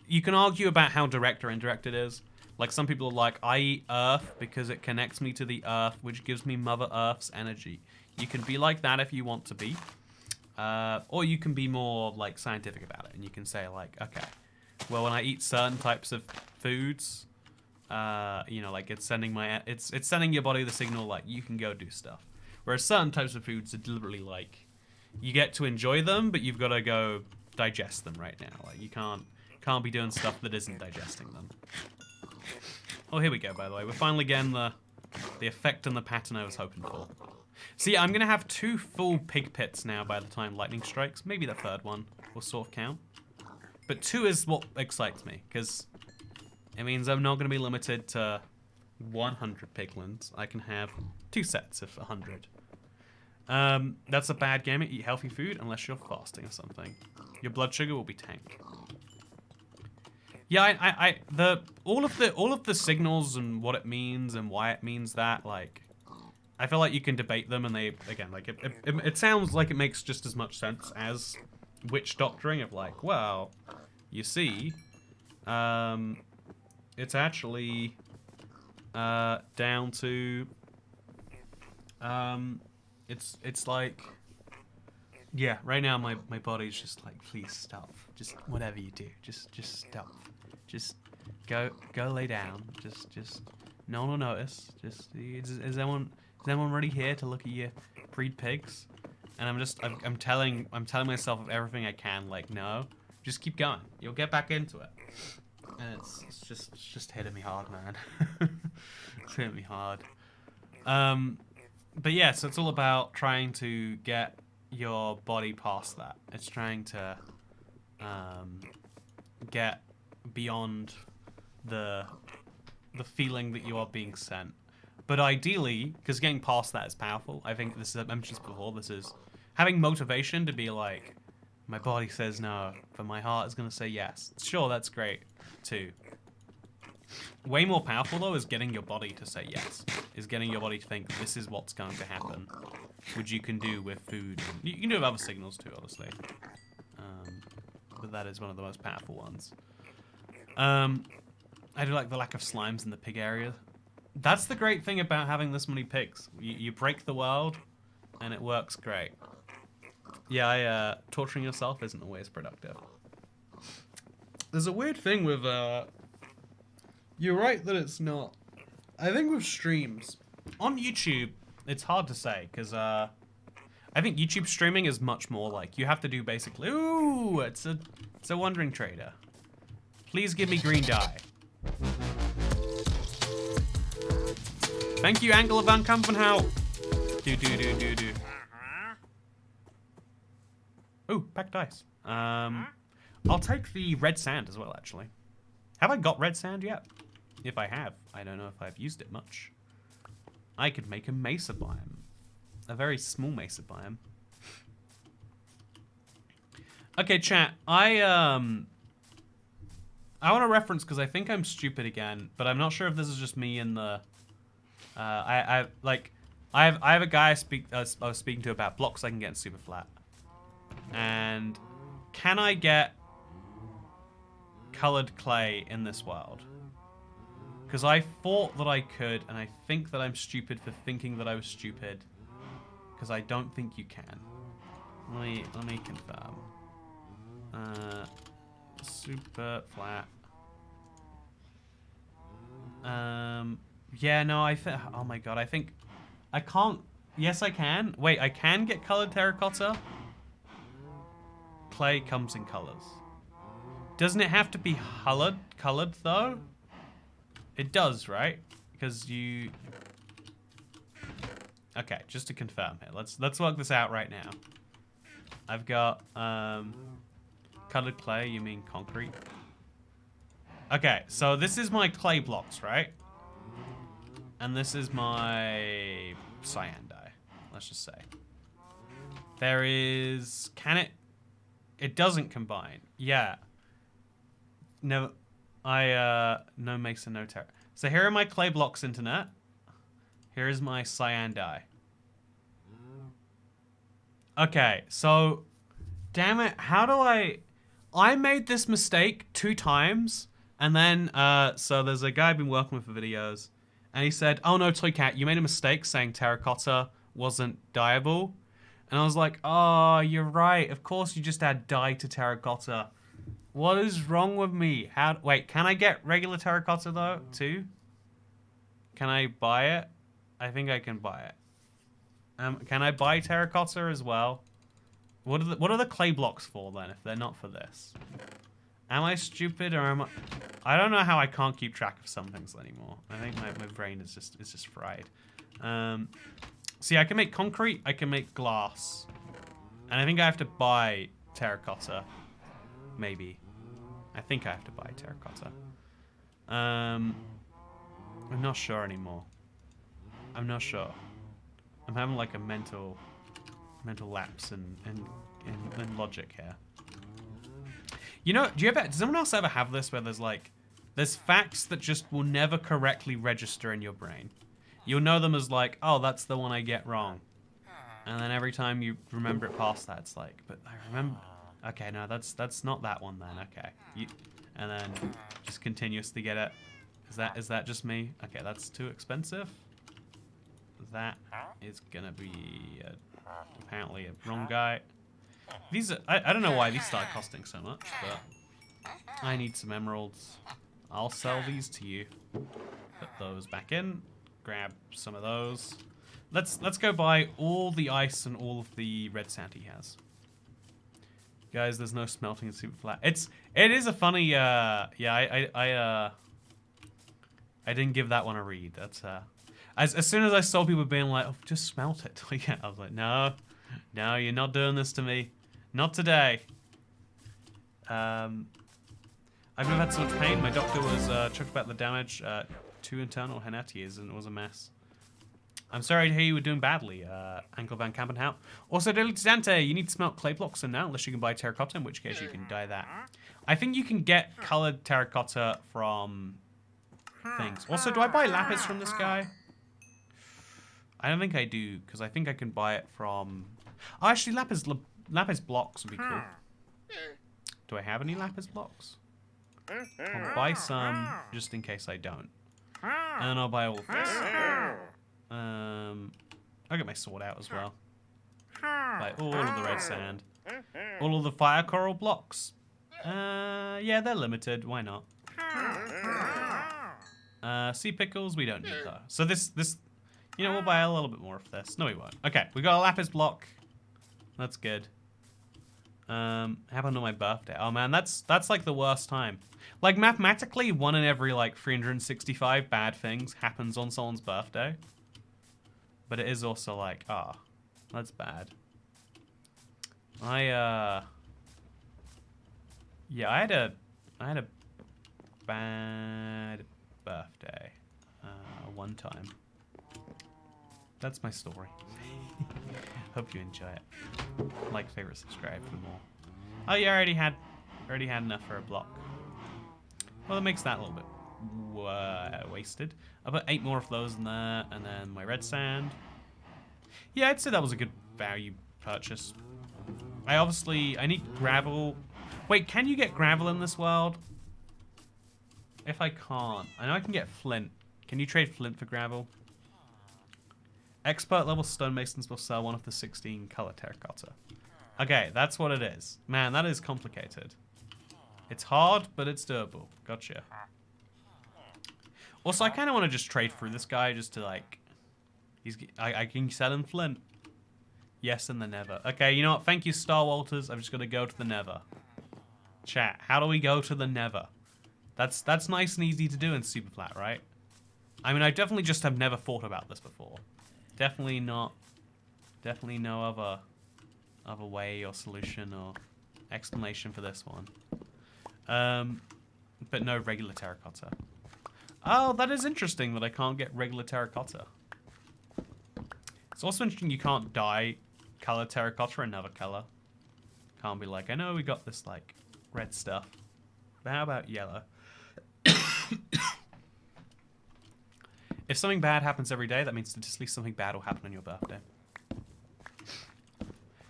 You can argue about how direct or indirect it is. Like, some people are like, I eat earth because it connects me to the earth, which gives me Mother Earth's energy. You can be like that if you want to be. Or you can be more, like, scientific about it, and you can say, like, okay, well, when I eat certain types of foods, you know, like it's sending your body the signal like you can go do stuff. Whereas certain types of foods are deliberately like you get to enjoy them, but you've got to go digest them right now. Like you can't be doing stuff that isn't digesting them. Oh, here we go. By the way, we're finally getting the effect and the pattern I was hoping for. So yeah, I'm gonna have 2 full pig pits now by the time lightning strikes. Maybe the 3rd one will sort of count, but 2 is what excites me because It means I'm not going to be limited to 100 piglins. I can have 2 sets of 100. That's a bad game. Eat healthy food unless you're fasting or something. Your blood sugar will be tanked. Yeah, all of the signals and what it means and why it means that, like, I feel like you can debate them, and they, again, like, it sounds like it makes just as much sense as witch doctoring of, like, well, you see, it's actually down to it's like, yeah, right now my body's just like, please stop, just whatever you do, just stop, just go lay down, just no one will notice, just is anyone really here to look at your breed pigs? And I'm telling myself of everything I can, like, no, just keep going, you'll get back into it. And it's just hitting me hard, man. It's hitting me hard. But yeah, so it's all about trying to get your body past that. It's trying to get beyond the feeling that you are being sent. But ideally, because getting past that is powerful, I think this is, I mentioned this before, this is having motivation to be like, my body says no, but my heart is going to say yes. Sure, that's great, too. Way more powerful, though, is getting your body to say yes. Is getting your body to think, this is what's going to happen. Which you can do with food. You can do with other signals, too, obviously. But that is one of the most powerful ones. I do like the lack of slimes in the pig area. That's the great thing about having this many pigs. You break the world, and it works great. Yeah, torturing yourself isn't always productive. There's a weird thing with, you're right that it's not. I think with streams, on YouTube, it's hard to say, because, I think YouTube streaming is much more like, you have to do basically, ooh, it's a wandering trader. Please give me green dye. Thank you, Angela van Kampenhout. Do. Ooh, packed dice. I'll take the red sand as well, actually. Have I got red sand yet? If I have, I don't know if I've used it much. I could make a mesa biome. A very small mesa biome. Okay, chat. I want to reference, because I think I'm stupid again, but I'm not sure if this is just me in the... I have a guy I was speaking to about blocks I can get in Superflat. And can I get colored clay in this world? Because I thought that I could, and I think that I'm stupid for thinking that I was stupid. Because I don't think you can. Let me confirm. Superflat. Yeah, no, I think. Oh my god, I think I can't. Yes, I can. Wait, I can get colored terracotta. Clay comes in colors. Doesn't it have to be colored though? It does, right? Because you... Okay, just to confirm here. Let's work this out right now. I've got colored clay, you mean concrete? Okay, so this is my clay blocks, right? And this is my cyan dye, let's just say. There is... Can it... It doesn't combine. Yeah. No, no mesa, no terra. So here are my clay blocks, internet. Here is my cyan dye. Okay, so... Damn it, how do I made this mistake 2 times, and then, so there's a guy I've been working with for videos, and he said, oh no, Toycat, you made a mistake saying terracotta wasn't dyeable. And I was like, oh, you're right. Of course you just add dye to terracotta. What is wrong with me? Wait, can I get regular terracotta though, too? Can I buy it? I think I can buy it. Can I buy terracotta as well? What are the clay blocks for then, if they're not for this? Am I stupid or am I... I don't know how I can't keep track of some things anymore. I think my brain is just fried. See, I can make concrete, I can make glass. And I think I have to buy terracotta. Maybe. I think I have to buy terracotta. I'm not sure anymore. I'm not sure. I'm having like a mental lapse in logic here. You know, does anyone else ever have this where there's facts that just will never correctly register in your brain? You'll know them as like, oh, that's the one I get wrong. And then every time you remember it past that, it's like, but I remember. Okay, no, that's not that one then. Okay, and then just continuously get it. Is that just me? Okay, that's too expensive. That is gonna be apparently a wrong guy. These are, I don't know why these start costing so much, but I need some emeralds. I'll sell these to you. Put those back in. Grab some of those. Let's go buy all the ice and all of the red sand he has. Guys, there's no smelting in Superflat. It is a funny yeah, I didn't give that one a read. That's as soon as I saw people being like, oh, just smelt it. Yeah, I was like, no, you're not doing this to me. Not today. I've never had so much pain. My doctor was checked about the damage. 2 internal hernias, and it was a mess. I'm sorry to hear you were doing badly, Ankle Van Kampenhout. Also, Daily Dante, you need to smelt clay blocks and now, unless you can buy terracotta, in which case you can dye that. I think you can get colored terracotta from things. Also, do I buy lapis from this guy? I don't think I do, because I think I can buy it from... Oh, actually, lapis blocks would be cool. Do I have any lapis blocks? I'll buy some, just in case I don't. And then I'll buy all of this. I'll get my sword out as well. Buy all of the red sand. All of the fire coral blocks. Yeah, they're limited. Why not? Sea pickles, we don't need though. So this, you know, we'll buy a little bit more of this. No, we won't. Okay, we got a lapis block. That's good. Happened on my birthday. Oh man, that's like the worst time. Like mathematically, 1 in every like 365 bad things happens on someone's birthday. But it is also like, that's bad. Yeah, I had a bad birthday one time. That's my story. Hope you enjoy it. Like, favorite, subscribe for more. Oh yeah, I already had enough for a block. Well, that makes that a little bit wasted. I'll put 8 more of those in there, and then my red sand. Yeah, I'd say that was a good value purchase. I need gravel. Wait, can you get gravel in this world? If I can't, I know I can get flint. Can you trade flint for gravel? Expert level stonemasons will sell 1 of the 16 color terracotta. Okay, that's what it is. Man, that is complicated. It's hard, but it's doable. Gotcha. Also, I kind of want to just trade through this guy just to like... I can sell him flint. Yes, and the Nether. Okay, you know what? Thank you, Star Walters. I'm just going to go to the Nether. Chat, how do we go to the Nether? That's nice and easy to do in Superflat, right? I mean, I definitely just have never thought about this before. Definitely not. Definitely no other way or solution or explanation for this one. But no regular terracotta. Oh, that is interesting that I can't get regular terracotta. It's also interesting you can't dye color terracotta another color. Can't be like, I know we got this like red stuff, but how about yellow? If something bad happens every day, that means statistically something bad will happen on your birthday.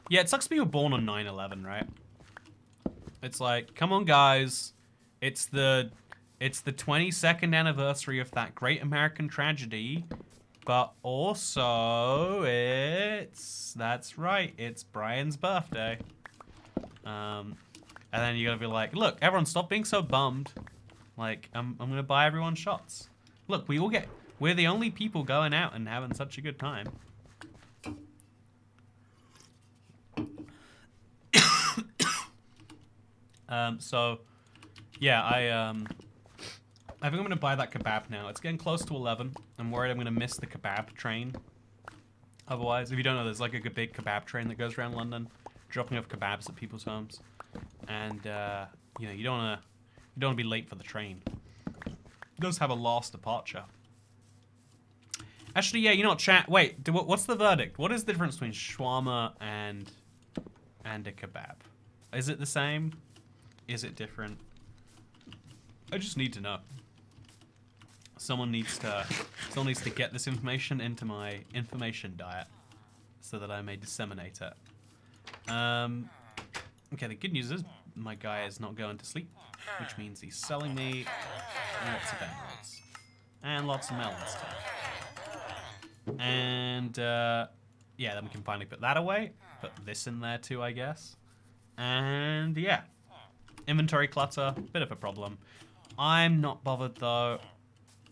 Yeah, it sucks being born on 9/11, right? It's like, come on, guys. It's the 22nd anniversary of that great American tragedy, but also that's right, it's Brian's birthday. And then you gotta be like, look, everyone, stop being so bummed. Like, I'm gonna buy everyone shots. Look, we're the only people going out and having such a good time. So, yeah, I think I'm gonna buy that kebab now. It's getting close to 11. I'm worried I'm gonna miss the kebab train. Otherwise, if you don't know, there's like a big kebab train that goes around London, dropping off kebabs at people's homes, and you know, you don't wanna be late for the train. does have a last departure. Actually, yeah, you know what, chat? Wait, what's the verdict? What is the difference between shawarma and a kebab? Is it the same? Is it different? I just need to know. Someone needs to get this information into my information diet so that I may disseminate it. Okay, the good news is my guy is not going to sleep, which means he's selling me lots of emeralds and lots of melons too. And yeah, then we can finally put that away. Put this in there too, I guess. And yeah, inventory clutter, bit of a problem. I'm not bothered though.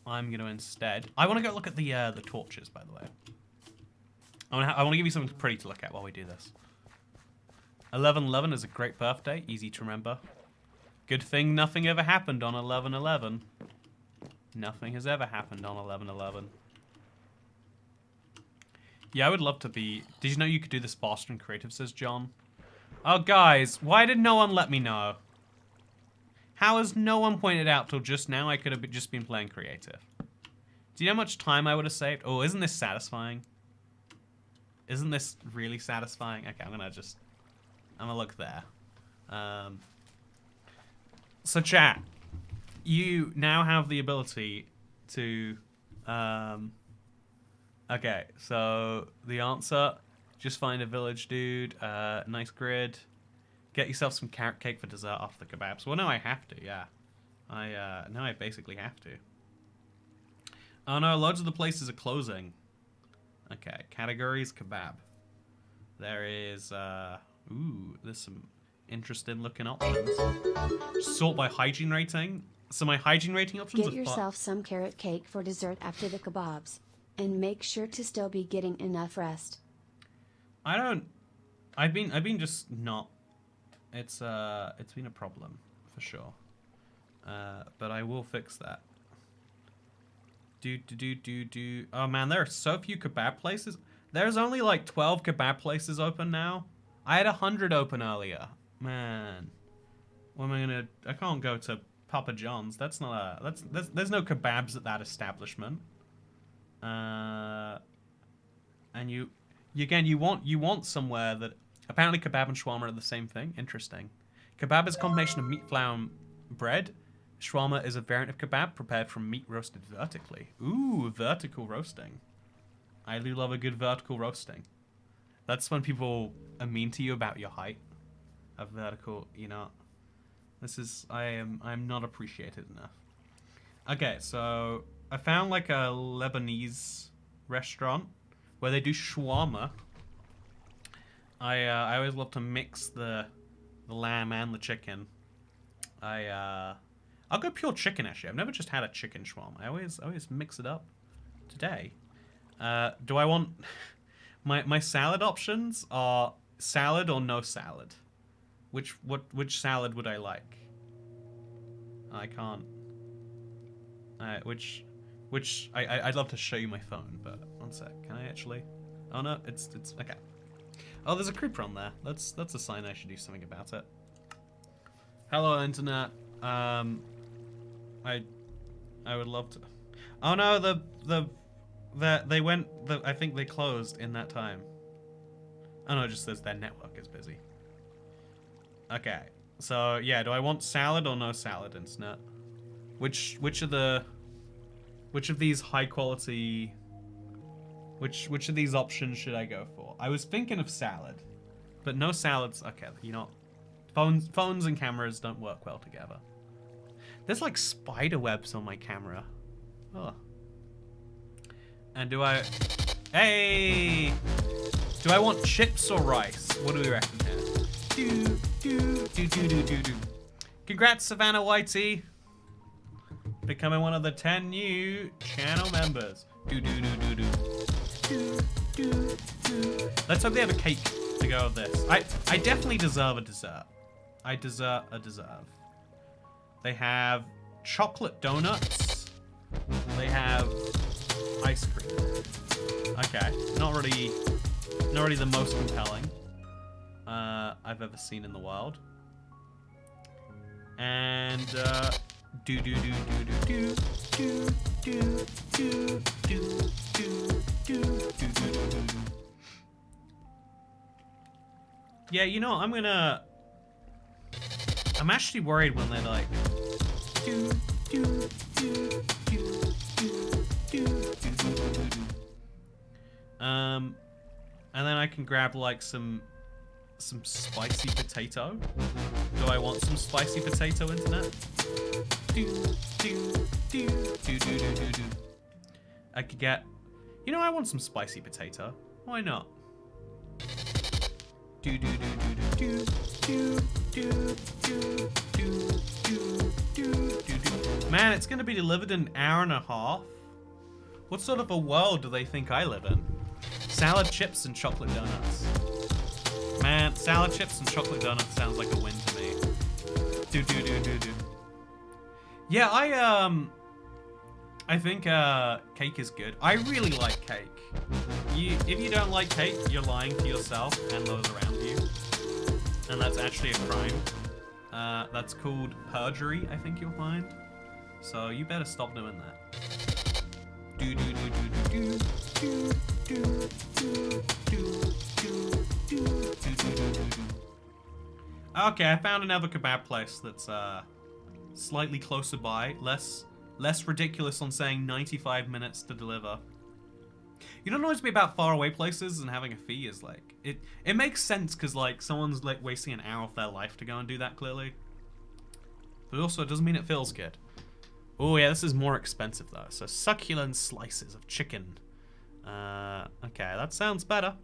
I'm gonna instead. I want to go look at the torches, by the way. I want to give you something pretty to look at while we do this. 11/11 is a great birthday, easy to remember. Good thing nothing ever happened on 11/11. Nothing has ever happened on 11/11. Yeah, I would love to be. Did you know you could do this faster in creative? Says John. Oh, guys, why did no one let me know? How has no one pointed out till just now I could have just been playing creative? Do you know how much time I would have saved? Oh, isn't this satisfying? Isn't this really satisfying? Okay, I'm gonna look there. So chat, you now have the ability to, okay, so the answer, just find a village dude, nice grid. Get yourself some carrot cake for dessert after the kebabs. Well, no, I have to, yeah. Now I basically have to. Oh no, loads of the places are closing. Okay, categories, kebab. There is, ooh, there's some interesting looking options. Sort by hygiene rating. So my hygiene rating options Get yourself some carrot cake for dessert after the kebabs. And make sure to still be getting enough rest. I've been just not. It's been a problem, for sure. But I will fix that. Oh man, there are so few kebab places. There's only like 12 kebab places open now. I had 100 open earlier. Man. What am I gonna... I can't go to Papa John's. That's not a... There's no kebabs at that establishment. And you want somewhere that... Apparently kebab and shawarma are the same thing. Interesting. Kebab is a combination of meat, flour, and bread. Shawarma is a variant of kebab prepared from meat roasted vertically. Ooh, vertical roasting. I do love a good vertical roasting. That's when people are mean to you about your height. A vertical, you know. I'm not appreciated enough. Okay, so I found like a Lebanese restaurant where they do shawarma. I always love to mix the lamb and the chicken. I'll go pure chicken actually. I've never just had a chicken shawarma. I always mix it up. Today, do I want my salad options are salad or no salad? Which salad would I like? I can't. I'd love to show you my phone, but one sec. Can I actually? Oh no, it's okay. Oh, there's a creeper on there. That's a sign I should do something about it. Hello, internet. I would love to. Oh no, I think they closed in that time. Oh no, it just says their network is busy. Okay, so yeah, do I want salad or no salad, internet? Which of these high quality? Which of these options should I go for? I was thinking of salad, but no salads. Okay, you know, phones and cameras don't work well together. There's like spider webs on my camera. Oh. And do I... Hey! Do I want chips or rice? What do we reckon here? Congrats, Savannah Whitey. Becoming one of the 10 new channel members. Let's hope they have a cake to go with this. I definitely deserve a dessert. I deserve a dessert. They have chocolate donuts. They have ice cream. Okay, not really the most compelling I've ever seen in the world. And Yeah, you know, I'm actually worried when they're like... And then I can grab like some spicy potato. Do I want some spicy potato, internet? I could get... You know, I want some spicy potato. Why not? Man, it's gonna be delivered in an hour and a half? What sort of a world do they think I live in? Salad, chips, and chocolate donuts. Man, salad, chips, and chocolate donuts sounds like a win to me. Yeah, I think cake is good. I really like cake. If you don't like cake, you're lying to yourself and those around you. And that's actually a crime. That's called perjury, I think you'll find. So you better stop doing that. Okay, I found another kebab place that's slightly closer by, less ridiculous on saying 95 minutes to deliver. You don't always be about far away places, and having a fee is like it makes sense because like someone's like wasting an hour of their life to go and do that clearly. But also it doesn't mean it feels good. Oh yeah, this is more expensive though. So succulent slices of chicken. Okay, that sounds better.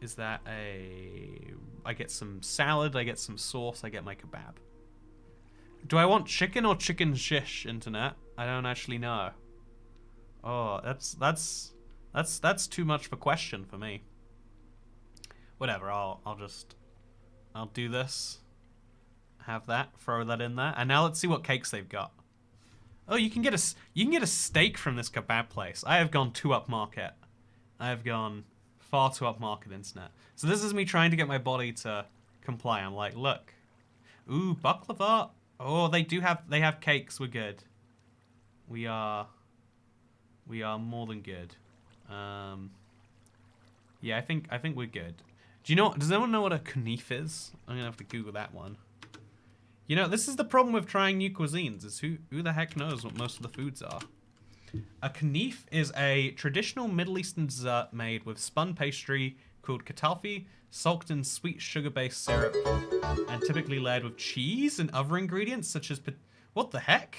Is that a... I get some salad, I get some sauce, I get my kebab. Do I want chicken or chicken shish, internet? I don't actually know. Oh, that's too much of a question for me. Whatever, I'll do this. Have that, throw that in there. And now let's see what cakes they've got. Oh, you can get a steak from this kebab place. I have gone too upmarket. I have gone far too upmarket, internet. So this is me trying to get my body to comply. I'm like, look. Ooh, baklava. Oh, they have cakes. We're good. We are more than good. Yeah, I think we're good. Do you know? Does anyone know what a knife is? I'm gonna have to Google that one. You know, this is the problem with trying new cuisines. Is who the heck knows what most of the foods are? A knife is a traditional Middle Eastern dessert made with spun pastry called katalfi, soaked in sweet sugar-based syrup, and typically layered with cheese and other ingredients such as... What the heck?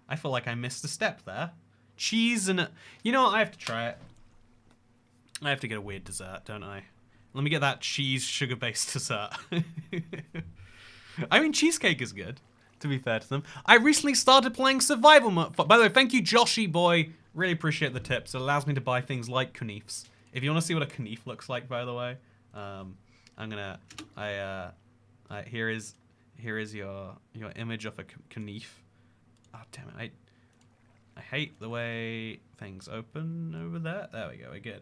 I feel like I missed a step there. Cheese and... You know what? I have to try it. I have to get a weird dessert, don't I? Let me get that cheese sugar-based dessert. I mean, cheesecake is good, to be fair to them. I recently started playing survival mode. By the way, thank you, Joshy boy. Really appreciate the tips. It allows me to buy things like knives. If you want to see what a knife looks like, by the way, here is your image of a knife. Oh damn it! I hate the way things open over there. There we go. We're good.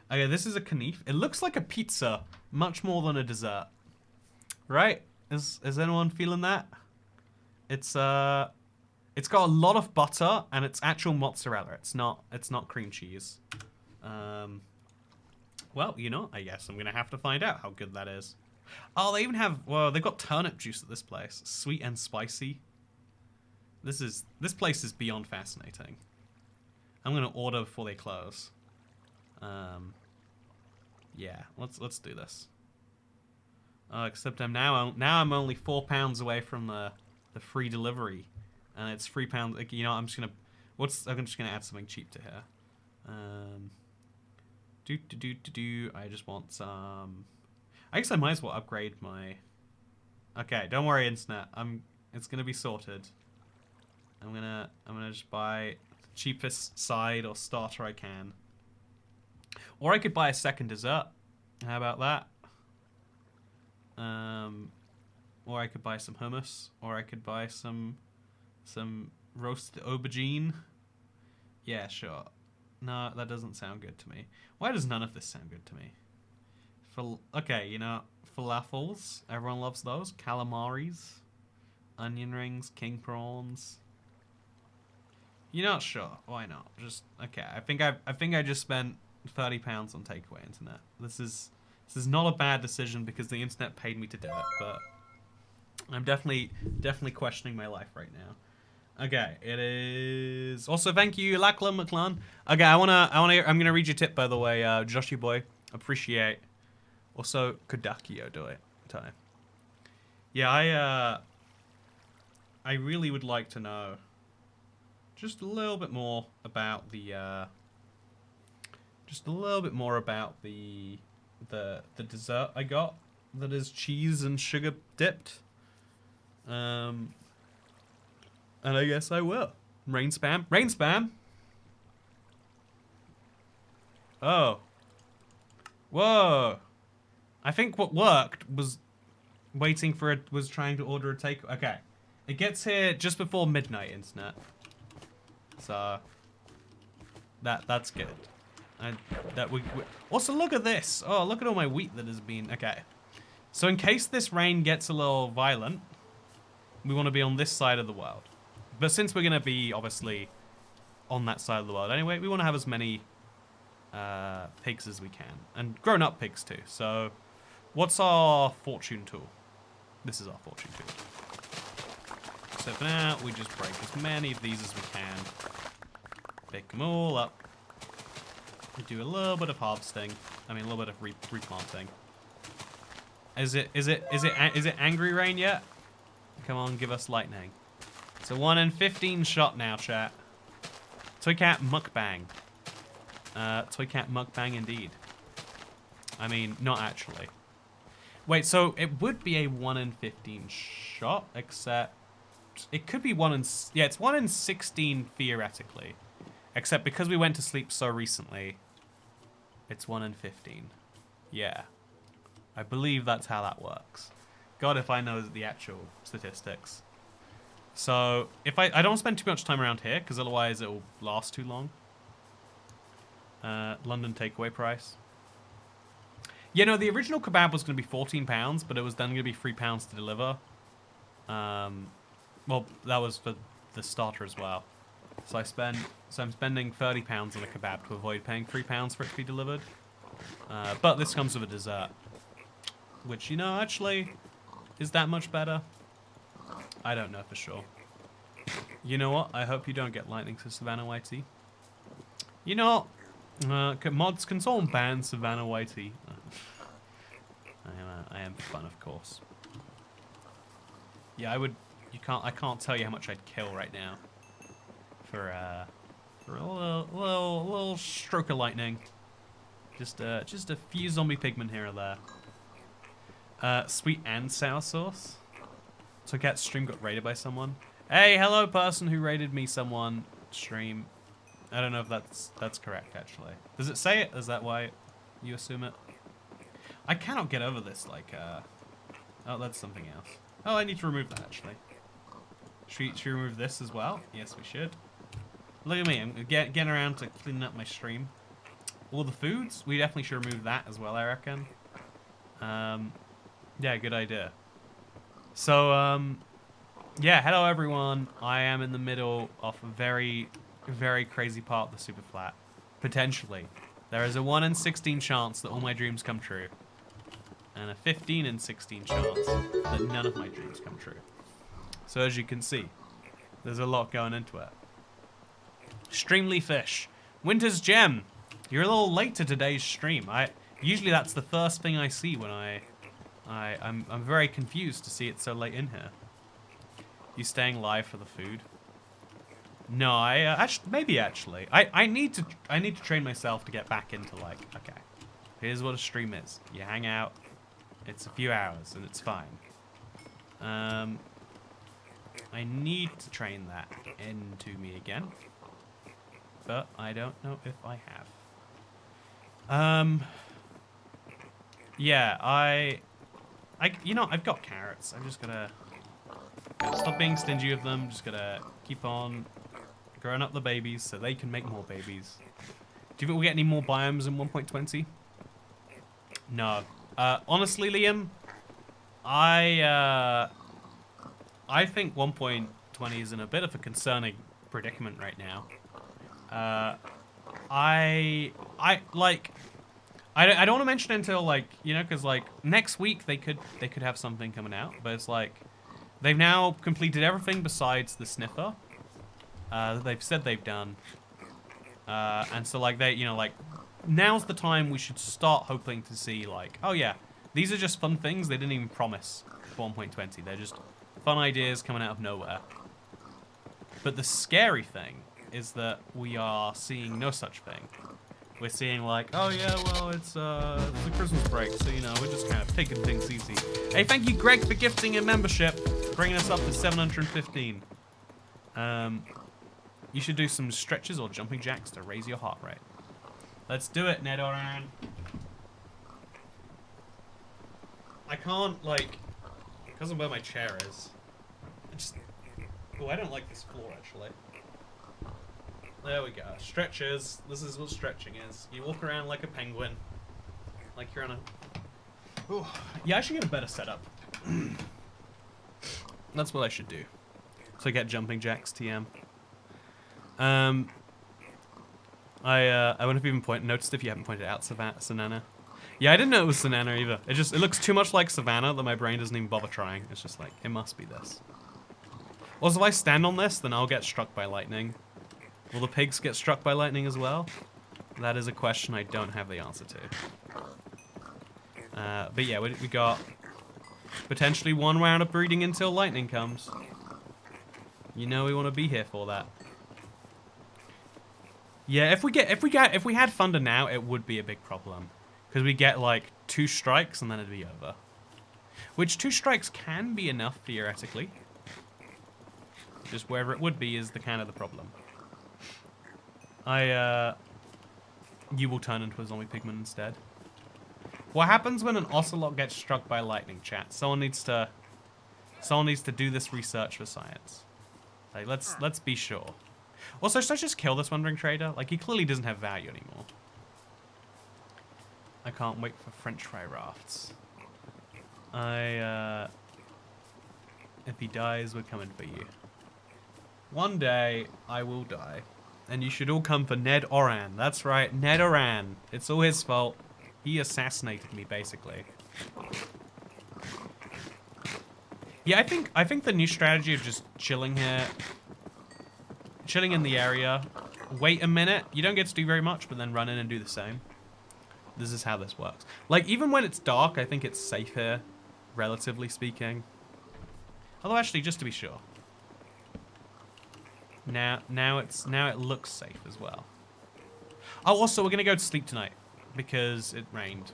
Okay, this is a knife. It looks like a pizza, much more than a dessert. Right? Is anyone feeling that? It's got a lot of butter and it's actual mozzarella. It's not cream cheese. Well, you know, I guess I'm gonna have to find out how good that is. Oh, they even have... Well, they've got turnip juice at this place. Sweet and spicy. This place is beyond fascinating. I'm gonna order before they close. Yeah, let's do this. Except I'm only £4 away from the free delivery, and it's £3. Like, you know, I'm just gonna add something cheap to here. I just want some. I guess I might as well upgrade my. Okay, don't worry, internet. It's gonna be sorted. I'm gonna just buy the cheapest side or starter I can. Or I could buy a second dessert. How about that? Or I could buy some hummus, or I could buy some roasted aubergine. Yeah, sure. No, that doesn't sound good to me. Why does none of this sound good to me? Okay, you know, falafels. Everyone loves those. Calamaris. Onion rings, king prawns. You're not sure? Why not? Just okay. I think I just spent £30 on takeaway internet. This is not a bad decision because the internet paid me to do it, but I'm definitely questioning my life right now. Okay, it is. Also, thank you, Lachlan McClan. Okay, I'm gonna read your tip by the way, Joshy boy. Appreciate. Also, Kodakio do it time. Yeah, I really would like to know just a little bit more about the the dessert I got that is cheese and sugar dipped. And I guess I will. Rain spam. Rain spam. Oh. Whoa. I think what worked was was trying to order a take. Okay. It gets here just before midnight, internet. So that's good. Also look at this. Oh, look at all my wheat that has been. Okay. So in case this rain gets a little violent, we want to be on this side of the world. But since we're going to be obviously on that side of the world anyway, we want to have as many pigs as we can, and grown-up pigs too. So what's our fortune tool? This is our fortune tool. So for now, we just break as many of these as we can. Pick them all up. We do a little bit of harvesting. I mean, a little bit of replanting. Is it angry rain yet? Come on, give us lightning. It's a 1 in 15 shot now, chat. Toy cat mukbang. Toy cat mukbang indeed. I mean, not actually. Wait, so it would be a 1 in 15 shot, except it could be 1 in... Yeah, it's 1 in 16 theoretically. Except because we went to sleep so recently, it's 1 in 15. Yeah. I believe that's how that works. God, if I know the actual statistics. So, if I don't spend too much time around here, because otherwise it will last too long. London takeaway price. Yeah, no, the original kebab was going to be £14, but it was then going to be £3 to deliver. Well, that was for the starter as well. So I'm spending £30 on a kebab to avoid paying £3 for it to be delivered. But this comes with a dessert, which, you know, actually is that much better? I don't know for sure. You know what? I hope you don't get lightning to Savannah Whitey. You know what? Mods, can someone ban Savannah Whitey? I am fun, of course. Yeah, I would. I can't tell you how much I'd kill right now for a little stroke of lightning. Just a few zombie pigmen here or there. Sweet and sour sauce. So Cat stream got raided by someone. Hey, hello, person who raided me. Someone stream. I don't know if that's correct actually. Does it say it? Is that why you assume it? I cannot get over this. Like, oh, that's something else. Oh, I need to remove that actually. Should we remove this as well? Yes, we should. Look at me. I'm getting around to cleaning up my stream. All the foods, we definitely should remove that as well, I reckon. Yeah, good idea. So, yeah, hello everyone. I am in the middle of a very, very crazy part of the Superflat. Potentially. There is a 1 in 16 chance that all my dreams come true. And a 15 in 16 chance that none of my dreams come true. So as you can see, there's a lot going into it. Streamly Fish. Winter's Gem. You're a little late to today's stream. Usually that's the first thing I see when I'm very confused to see it so late in here. You staying live for the food? No, maybe actually. I need to train myself to get back into like, okay, here's what a stream is. You hang out, it's a few hours and it's fine. I need to train that into me again, but I don't know if I have. Yeah, you know, I've got carrots. I'm just gonna stop being stingy with them. Just gonna keep on growing up the babies so they can make more babies. Do you think we'll get any more biomes in 1.20? No. Honestly, Liam, I I think 1.20 is in a bit of a concerning predicament right now. I don't want to mention it until, like, you know, because, like, next week they could have something coming out, but it's like they've now completed everything besides the sniffer that they've said they've done, and so, like, they, you know, like, now's the time we should start hoping to see, like, oh yeah, these are just fun things they didn't even promise for 1.20. They're just fun ideas coming out of nowhere. But the scary thing is that we are seeing no such thing. We're seeing, like, oh yeah, well, it's the Christmas break, so, you know, we're just kind of taking things easy. Hey, thank you, Greg, for gifting a membership, bringing us up to 715. You should do some stretches or jumping jacks to raise your heart rate. Let's do it, Ned Oran. I can't, like, because of where my chair is. Oh, I don't like this floor, actually. There we go. Stretches. This is what stretching is. You walk around like a penguin. Like you're on a... Ooh. Yeah, I should get a better setup. That's what I should do. So I get jumping jacks, TM. I wouldn't have even noticed if you haven't pointed out Savannah. Yeah, I didn't know it was Savannah either. It looks too much like Savannah that my brain doesn't even bother trying. It's just like, it must be this. Also, if I stand on this, then I'll get struck by lightning. Will the pigs get struck by lightning as well? That is a question I don't have the answer to. But yeah, we got potentially one round of breeding until lightning comes. You know we want to be here for that. Yeah, if we had thunder now, it would be a big problem. Because we get like 2 strikes and then it'd be over. Which 2 strikes can be enough, theoretically. Just wherever it would be is the kind of the problem. You will turn into a zombie pigman instead. What happens when an ocelot gets struck by lightning, chat? Someone needs to do this research for science. Like, let's be sure. Also, should I just kill this wandering trader? Like, he clearly doesn't have value anymore. I can't wait for French fry rafts. If he dies, we're coming for you. One day, I will die. And you should all come for Ned Oran. That's right, Ned Oran. It's all his fault. He assassinated me, basically. Yeah, I think the new strategy of just chilling here, chilling in the area, wait a minute. You don't get to do very much, but then run in and do the same. This is how this works. Like, even when it's dark, I think it's safe here, relatively speaking. Although, actually, just to be sure. Now it looks safe as well. Oh, also, we're gonna go to sleep tonight because it rained.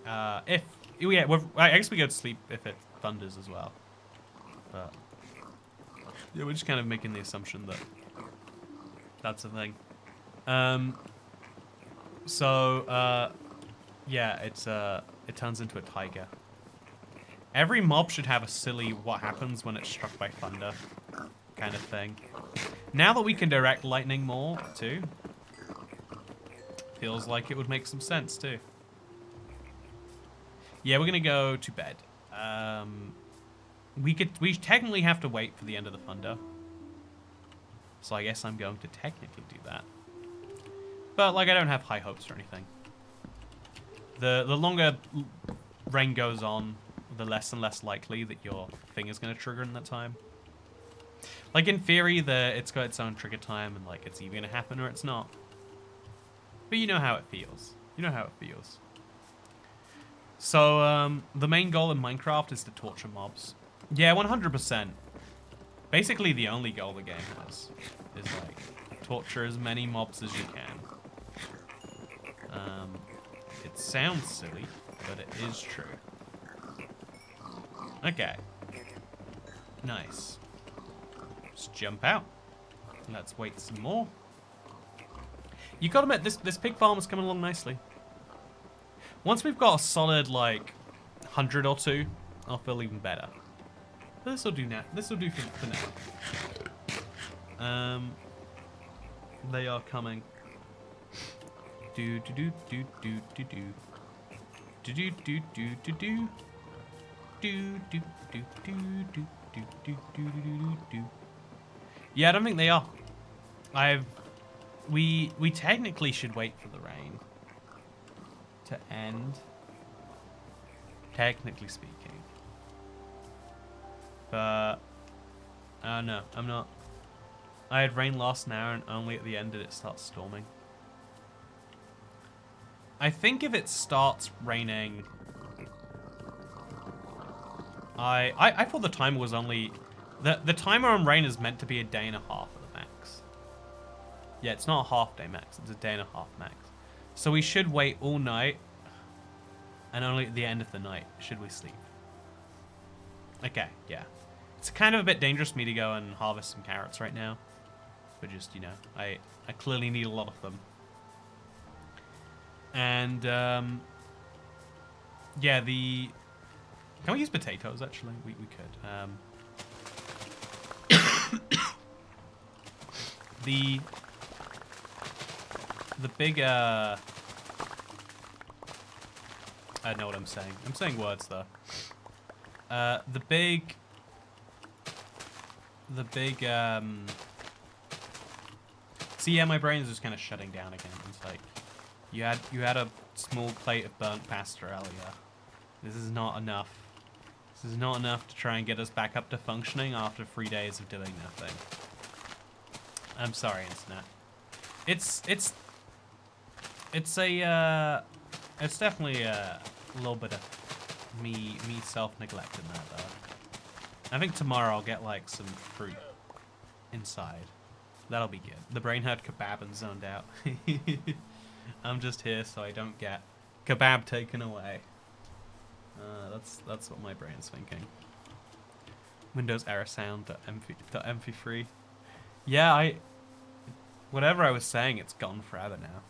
I guess we go to sleep if it thunders as well. But yeah, we're just kind of making the assumption that that's the thing. Yeah, it turns into a tiger. Every mob should have a silly what happens when it's struck by thunder kind of thing. Now that we can direct lightning more too, feels like it would make some sense too. Yeah, we're gonna go to bed. We technically have to wait for the end of the thunder, so I guess I'm going to technically do that. But like, I don't have high hopes or anything. The longer rain goes on, the less and less likely that your thing is going to trigger in that time. Like, in theory, it's got its own trigger time, and like, it's either going to happen or it's not. But you know how it feels. You know how it feels. So, the main goal in Minecraft is to torture mobs. Yeah, 100%. Basically, the only goal the game has is, like, torture as many mobs as you can. It sounds silly, but it is true. Okay. Nice. Just jump out. Let's wait some more. You gotta admit, this pig farm is coming along nicely. Once we've got a solid, like, 100 or 2, I'll feel even better. But this will do now. This will do for now. They are coming. Do do do do do do do do do do do do do Yeah, I don't think they are. We technically should wait for the rain to end. Technically speaking. But no, I'm not. I had rain last an hour and only at the end did it start storming. I think if it starts raining, I thought the timer was only the timer on rain is meant to be a day and a half at the max. Yeah, it's not a half day max, it's a day and a half max. So we should wait all night and only at the end of the night should we sleep. Okay, yeah. It's kind of a bit dangerous for me to go and harvest some carrots right now. But just, you know, I clearly need a lot of them. And, yeah, can we use potatoes, actually? We could. The big, I don't know what I'm saying. I'm saying words, though. The big, see, yeah, my brain is just kind of shutting down again. It's like, you had a small plate of burnt pasta earlier. This is not enough. This is not enough to try and get us back up to functioning after 3 days of doing nothing. I'm sorry, internet. It's definitely a little bit of me self-neglecting that, though. I think tomorrow I'll get like some fruit inside. That'll be good. The brain had kebab and zoned out. I'm just here so I don't get kebab taken away. That's what my brain's thinking. Windows error sound.mp3. Yeah, whatever I was saying, it's gone forever now.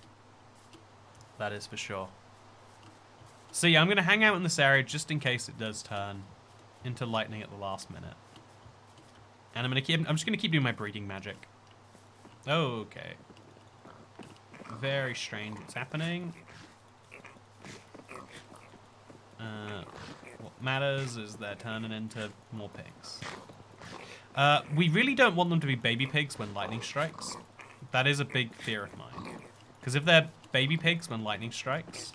That is for sure. So yeah, I'm gonna hang out in this area just in case it does turn into lightning at the last minute. And I'm just gonna keep doing my breeding magic. Okay. Very strange what's happening. What matters is they're turning into more pigs. We really don't want them to be baby pigs when lightning strikes. That is a big fear of mine. Because if they're baby pigs when lightning strikes,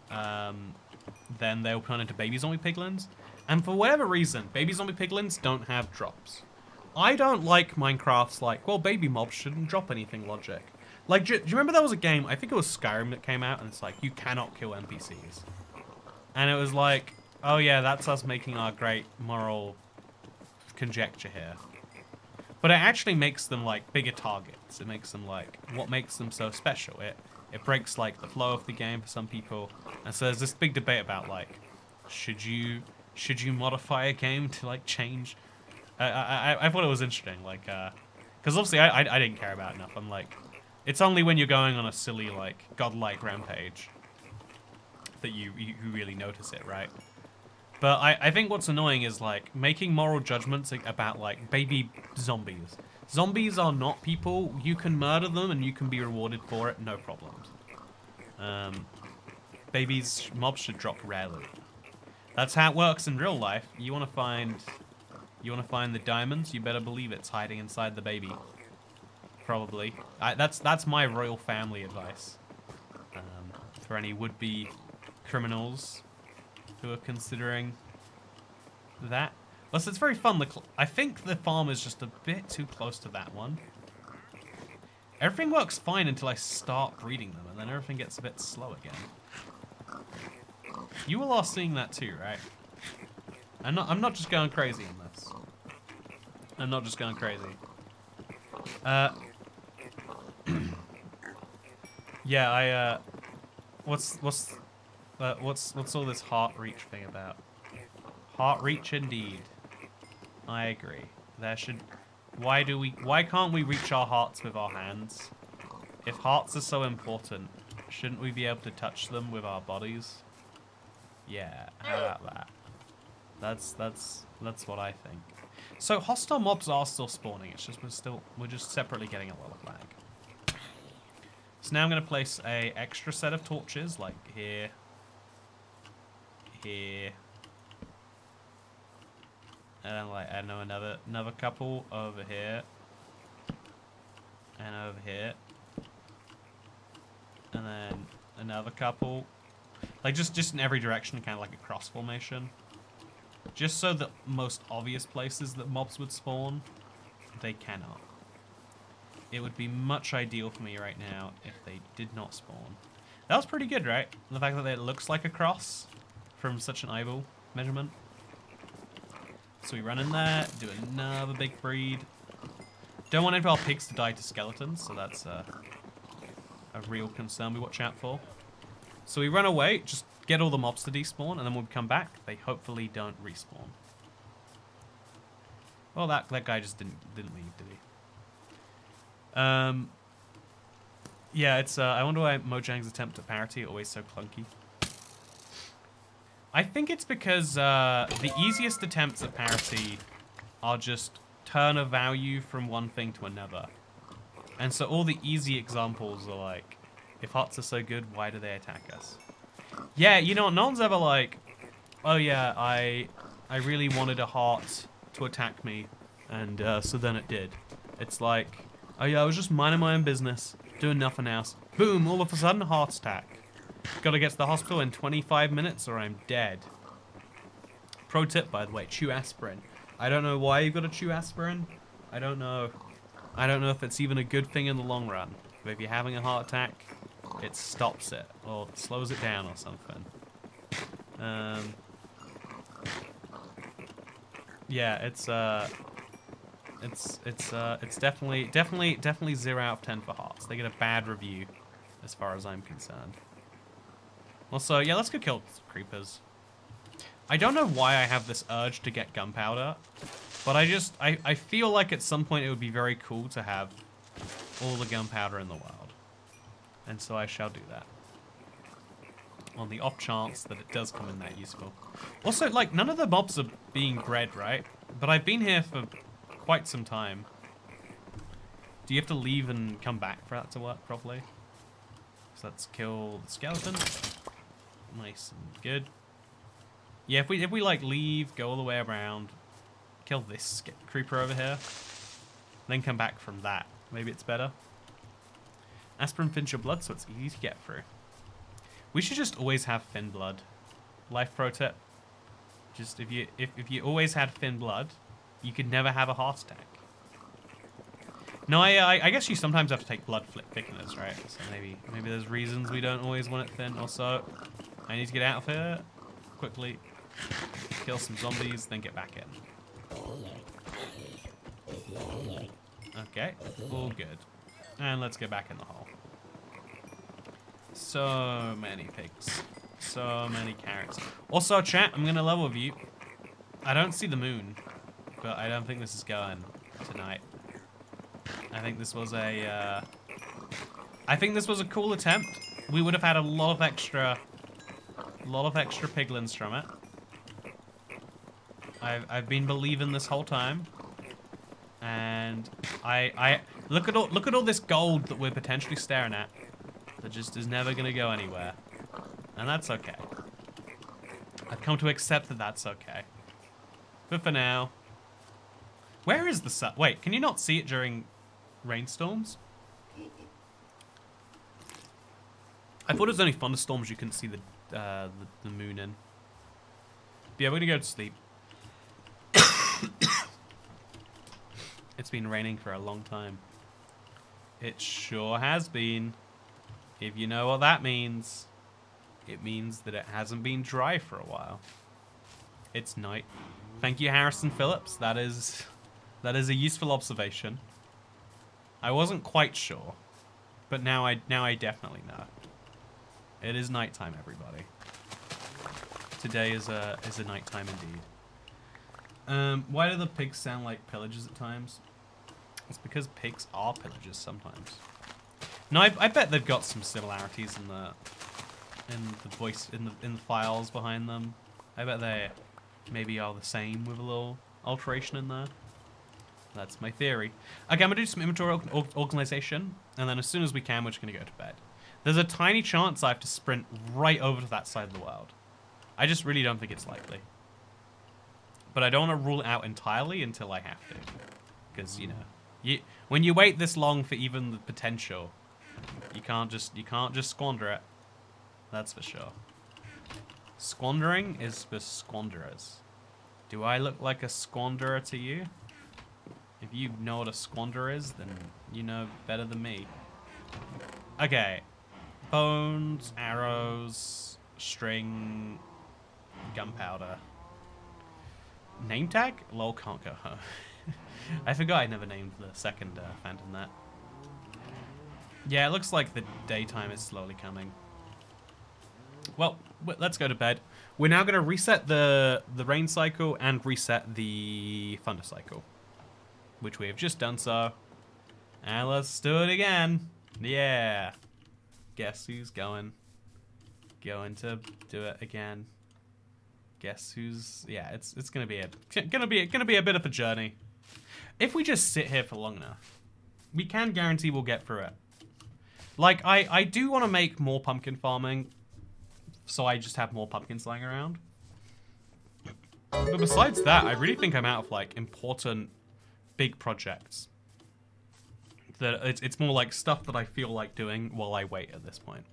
then they'll turn into baby zombie piglins. And for whatever reason, baby zombie piglins don't have drops. I don't like Minecraft's like, well, baby mobs shouldn't drop anything logic. Like, do you remember there was a game, I think it was Skyrim that came out, and it's like, you cannot kill NPCs. And it was like, oh yeah, that's us making our great moral conjecture here. But it actually makes them like bigger targets. It makes them like, what makes them so special? It breaks like the flow of the game for some people. And so there's this big debate about like, should you modify a game to like change? I thought it was interesting, like, because obviously I didn't care about it enough. I'm like, it's only when you're going on a silly like godlike rampage that you really notice it, right? But I think what's annoying is like making moral judgments about like baby zombies. Zombies are not people. You can murder them and you can be rewarded for it, no problems. Mobs should drop rarely. That's how it works in real life. You want to find the diamonds, you better believe it's hiding inside the baby. Probably. That's my royal family advice. For any would-be criminals who are considering that. Plus, it's very fun. I think the farm is just a bit too close to that one. Everything works fine until I start breeding them, and then everything gets a bit slow again. You all are seeing that too, right? I'm not just going crazy on this. I'm not just going crazy. Yeah, what's all this heart reach thing about? Heart reach indeed. I agree. Why can't we reach our hearts with our hands? If hearts are so important, shouldn't we be able to touch them with our bodies? Yeah, how about that? That's what I think. So hostile mobs are still spawning. It's just we're just separately getting a lot of lag. So now I'm gonna place a extra set of torches, like here, here, And then like I know another couple over here. And over here. And then another couple. Like just in every direction, kind of like a cross formation. Just so that most obvious places that mobs would spawn, they cannot. It would be much ideal for me right now if they did not spawn. That was pretty good, right? The fact that it looks like a cross from such an eyeball measurement. So we run in there, do another big breed. Don't want any of our pigs to die to skeletons, so that's a real concern we watch out for. So we run away, just get all the mobs to despawn, and then when we come back, they hopefully don't respawn. Well, that guy just didn't leave, did he? Yeah, it's I wonder why Mojang's attempt at parity are always so clunky. I think it's because the easiest attempts at parity are just turn a value from one thing to another. And so all the easy examples are like, if hearts are so good, why do they attack us? Yeah, you know, no one's ever like, oh yeah, I really wanted a heart to attack me, and so then it did. It's like, oh yeah, I was just minding my own business, doing nothing else. Boom, all of a sudden, heart attack. Gotta get to the hospital in 25 minutes or I'm dead. Pro tip, by the way, chew aspirin. I don't know why you've got to chew aspirin. I don't know. I don't know if it's even a good thing in the long run. But if you're having a heart attack, it stops it or slows it down or something. Yeah, it's definitely 0 out of 10 for hearts. They get a bad review, as far as I'm concerned. Also, yeah, let's go kill creepers. I don't know why I have this urge to get gunpowder, but I feel like at some point it would be very cool to have all the gunpowder in the world. And so I shall do that. On the off chance that it does come in that useful. Also, like, none of the mobs are being bred, right? But I've been here for quite some time. Do you have to leave and come back for that to work properly? So let's kill the skeleton. Nice and good. Yeah, if we like leave, go all the way around, kill this creeper over here, then come back from that. Maybe it's better. Aspirin thins your blood, so it's easy to get through. We should just always have thin blood. Life pro tip. Just if you always had thin blood, you could never have a heart attack. No, I guess you sometimes have to take blood thickeners, right? So maybe there's reasons we don't always want it thin. Also, I need to get out of here quickly, kill some zombies, then get back in. Okay, all good. And let's get back in the hole. So many pigs. So many carrots. Also, chat, I'm gonna level with you. I don't see the moon, but I don't think this is going tonight. I think this was a cool attempt. We would have had a lot of extra piglins from it. I've been believing this whole time, and I look at all this gold that we're potentially staring at that just is never gonna go anywhere, and that's okay. I've come to accept that that's okay. But for now, where is the sun? Wait, can you not see it during rainstorms? I thought it was only thunderstorms you couldn't see the moon in. But yeah, we're gonna go to sleep. It's been raining for a long time. It sure has been. If you know what that means, it means that it hasn't been dry for a while. It's night. Thank you, Harrison Phillips. That is a useful observation. I wasn't quite sure, but now I definitely know. It is nighttime, everybody. Today is a nighttime indeed. Why do the pigs sound like pillagers at times? It's because pigs are pillagers sometimes. No, I bet they've got some similarities in the voice in the files behind them. I bet they maybe are the same with a little alteration in there. That's my theory. Okay, I'm gonna do some inventory organization, and then as soon as we can, we're just gonna go to bed. There's a tiny chance I have to sprint right over to that side of the world. I just really don't think it's likely. but I don't want to rule it out entirely until I have to. Because, you know, when you wait this long for even the potential, you can't just squander it. That's for sure. Squandering is for squanderers. Do I look like a squanderer to you? If you know what a squander is, then you know better than me. Okay. Bones, arrows, string, gunpowder. Name tag? Lol, can't go home. I forgot I never named the second phantom that. Yeah, it looks like the daytime is slowly coming. Well, let's go to bed. We're now going to reset the rain cycle and reset the thunder cycle, which we have just done so. And let's do it again. Yeah. Guess who's going to do it again? Guess who's? Yeah, it's gonna be a bit of a journey. If we just sit here for long enough, we can guarantee we'll get through it. Like I do want to make more pumpkin farming, so I just have more pumpkins lying around. But besides that, I really think I'm out of like important big projects. That it's more like stuff that I feel like doing while I wait at this point.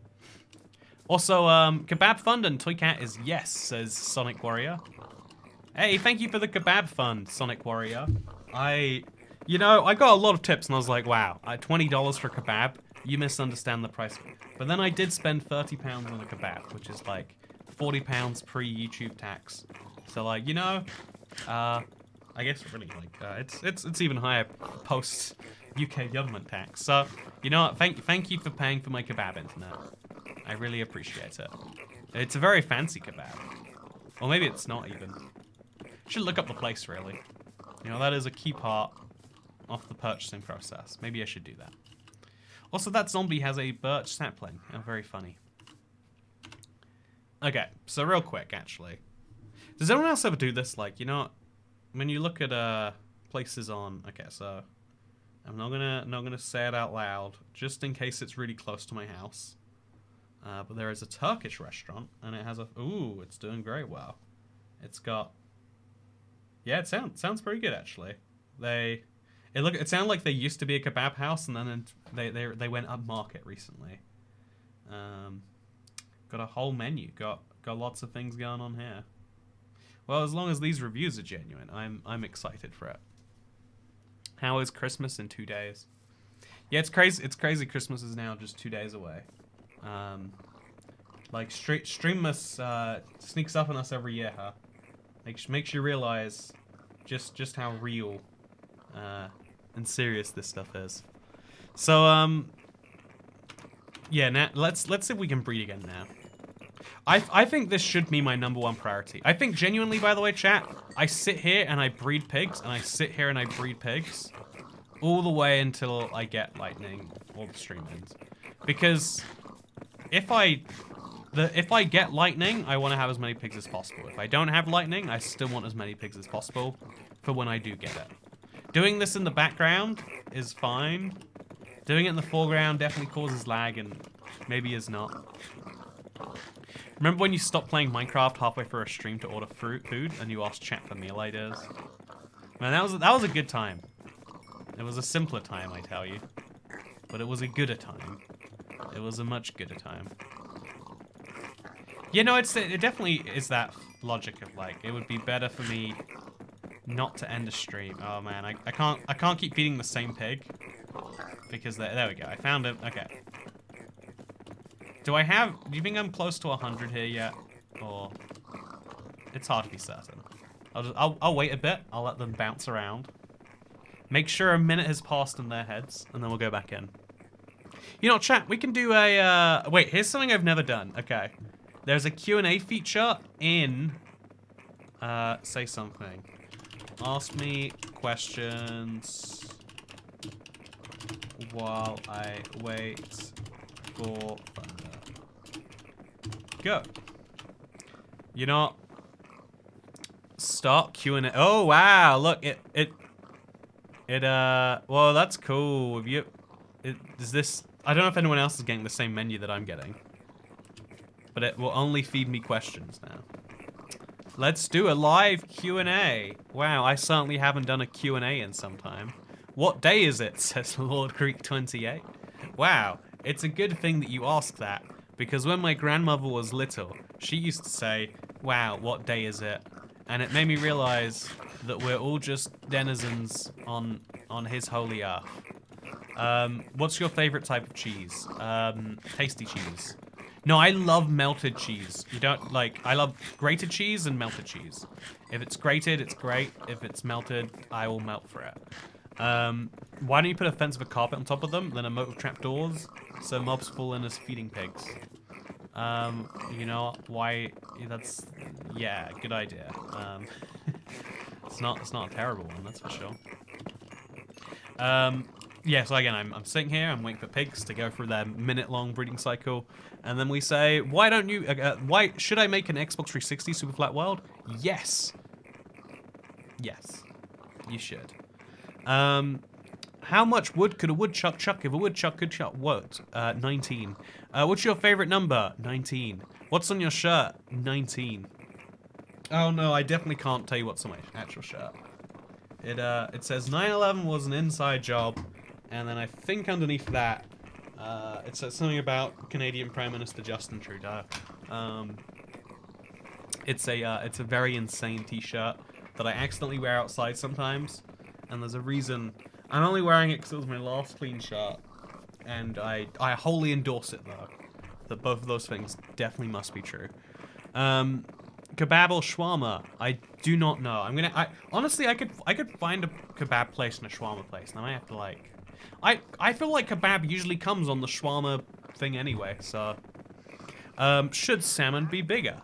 Also, Kebab Fund and Toy Cat is yes, says Sonic Warrior. Hey, thank you for the Kebab Fund, Sonic Warrior. You know, I got a lot of tips and I was like, wow, $20 for kebab? You misunderstand the price. But then I did spend £30 on a kebab, which is like £40 pre-YouTube tax. So like, you know, I guess really like it's even higher post UK government tax. So you know what? Thank you for paying for my kebab internet. I really appreciate it. It's a very fancy kebab, or maybe it's not even. Should look up the place really. You know, that is a key part of the purchasing process. Maybe I should do that. Also, that zombie has a birch sapling. Oh, very funny. Okay, so real quick, actually. Does anyone else ever do this? Like, you know, when you look at places on... Okay, so I'm not gonna say it out loud, just in case it's really close to my house. But there is a Turkish restaurant, and it has a... Ooh, it's doing very well. It's got... Yeah, it sounds pretty good, actually. It sounded like they used to be a kebab house, and then they went upmarket recently. Got a whole menu. Got lots of things going on here. Well, as long as these reviews are genuine, I'm excited for it. How is Christmas in 2 days? Yeah, it's crazy. It's crazy. Christmas is now just 2 days away. Like Streammas sneaks up on us every year, huh? Makes you realize just how real and serious this stuff is. So yeah, now let's see if we can breed again now. I think this should be my #1 priority. I think genuinely, by the way, chat, I sit here and I breed pigs, and I sit here and I breed pigs all the way until I get lightning or the stream ends. Because if I get lightning, I want to have as many pigs as possible. If I don't have lightning, I still want as many pigs as possible for when I do get it. Doing this in the background is fine. Doing it in the foreground definitely causes lag and maybe is not. Remember when you stopped playing Minecraft halfway through a stream to order food and you asked chat for meal ideas? Man, that was a good time. It was a simpler time, I tell you. But it was a gooder time. It was a much gooder time. You know, it definitely is that logic of like, it would be better for me not to end a stream. Oh man, I can't keep feeding the same pig. Because there we go, I found it. Okay. Do you think I'm close to 100 here yet? Or, it's hard to be certain. I'll wait a bit, I'll let them bounce around. Make sure a minute has passed in their heads, and then we'll go back in. You know, chat, we can do a, wait, here's something I've never done. Okay. There's a Q&A feature in, say something. Ask me questions while I wait for thunder. Go. You know, start Q&A. Oh, wow, look, well, that's cool. Does this, I don't know if anyone else is getting the same menu that I'm getting. But it will only feed me questions now. Let's do a live Q&A. Wow, I certainly haven't done a Q&A in some time. What day is it, says Lord Greek 28. Wow, it's a good thing that you ask that, because when my grandmother was little, she used to say, wow, what day is it? And it made me realize that we're all just denizens on his holy earth. What's your favorite type of cheese? Tasty cheese. No, I love melted cheese. You don't like, I love grated cheese and melted cheese. If it's grated, it's great. If it's melted, I will melt for it. Why don't you put a fence of a carpet on top of them, then a moat of trapdoors, so mobs fall in as feeding pigs? You know why? That's, yeah, good idea. It's not a terrible one, that's for sure. Yeah, so again, I'm sitting here, I'm waiting for pigs to go through their minute-long breeding cycle, and then we say, why don't you, why should I make an Xbox 360 Superflat world? Yes. Yes, you should. How much wood could a woodchuck chuck if a woodchuck could chuck what? 19. What's your favorite number? 19. What's on your shirt? 19. Oh no, I definitely can't tell you what's on my actual shirt. It says 9/11 was an inside job, and then I think underneath that, it says something about Canadian Prime Minister Justin Trudeau. It's a very insane T-shirt that I accidentally wear outside sometimes, and there's a reason. I'm only wearing it because it was my last clean shirt, and I wholly endorse it though. That both of those things definitely must be true. Kebab or shawarma? I do not know. Honestly, I could find a kebab place and a shawarma place, and I might have to like. I feel like kebab usually comes on the shawarma thing anyway. So, should salmon be bigger?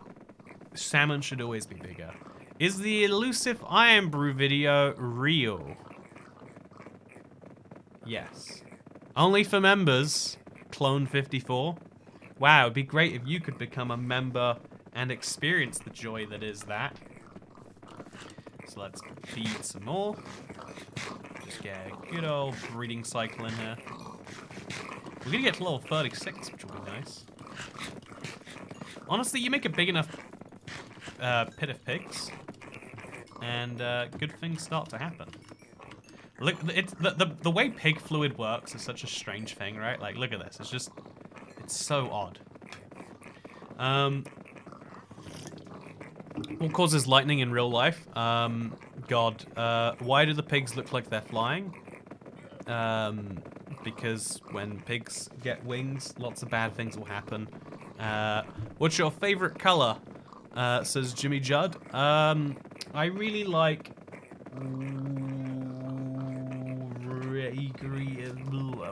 Salmon should always be bigger. Is the elusive Iron Brew video real? Yes. Only for members. Clone 54. Wow, it'd be great if you could become a member and experience the joy that is that. So let's feed some more. Just get a good old breeding cycle in here. We're gonna get to level 36, which will be nice. Honestly, you make a big enough pit of pigs, and good things start to happen. Look, it's the way pig fluid works is such a strange thing, right? Like, look at this. It's so odd. What causes lightning in real life? God, why do the pigs look like they're flying? Because when pigs get wings, lots of bad things will happen. What's your favorite color? Says Jimmy Judd. I really like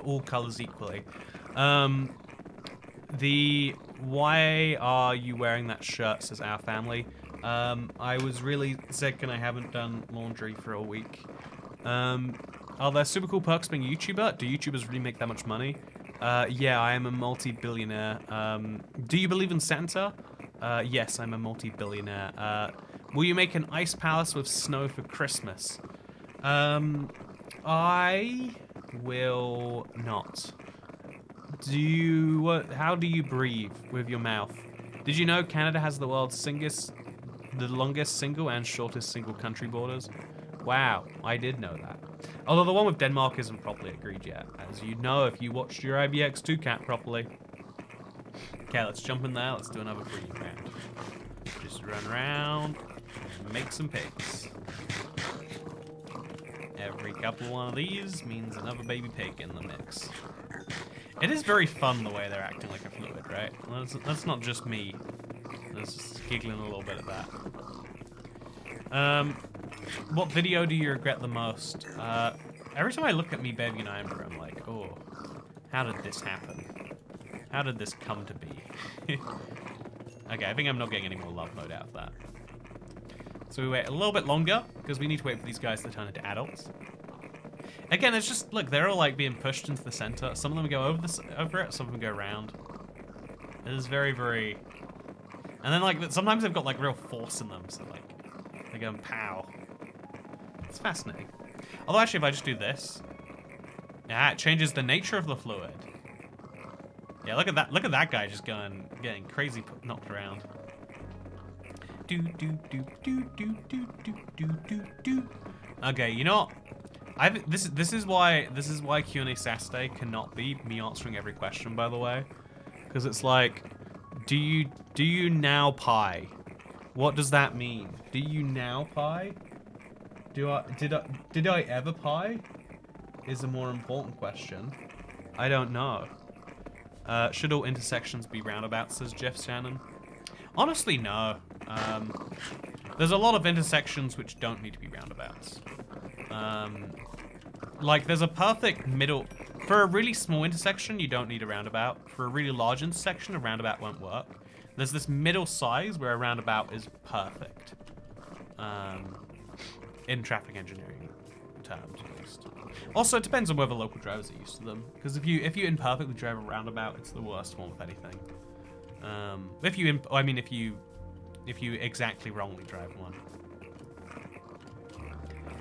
all colors equally. Why are you wearing that shirt, says our family. I was really sick and I haven't done laundry for a week. Are there super cool perks being a YouTuber? Do YouTubers really make that much money? Yeah, I am a multi-billionaire. Do you believe in Santa? Yes, I'm a multi-billionaire. Will you make an ice palace with snow for Christmas? I will not. How do you breathe with your mouth? Did you know Canada has the world's the longest single and shortest single country borders? Wow, I did know that. Although the one with Denmark isn't properly agreed yet, as you know if you watched your IBX2 cat properly. Okay, let's jump in there. Let's do another breeding round. Just run around and make some pigs. Every couple one of these means another baby pig in the mix. It is very fun the way they're acting like a fluid, right? That's not just me. That's just giggling a little bit at that. What video do you regret the most? Every time I look at me baby and Iron Brew, I'm like, oh, how did this happen? How did this come to be? Okay, I think I'm not getting any more love mode out of that. So we wait a little bit longer, because we need to wait for these guys to turn into adults. Again, it's just, look, they're all like being pushed into the center. Some of them go over it, some of them go around. It is very, very... And then, like, sometimes they've got, like, real force in them, so, like, they go and pow. It's fascinating. Although, actually, if I just do this... Yeah, it changes the nature of the fluid. Yeah, look at that guy just getting crazy knocked around. Okay, you know what? This is why Q&A Saturday cannot be me answering every question, by the way, because it's like, do you now pie? What does that mean? Do you now pie? Did I ever pie? Is a more important question. I don't know. Should all intersections be roundabouts, says Jeff Shannon? Honestly, no. There's a lot of intersections which don't need to be roundabouts. Like, there's a perfect middle... For a really small intersection, you don't need a roundabout. For a really large intersection, a roundabout won't work. There's this middle size where a roundabout is perfect. In traffic engineering terms, at least. Also, it depends on whether local drivers are used to them. Because if you imperfectly drive a roundabout, it's the worst form of anything. If you exactly wrongly drive one.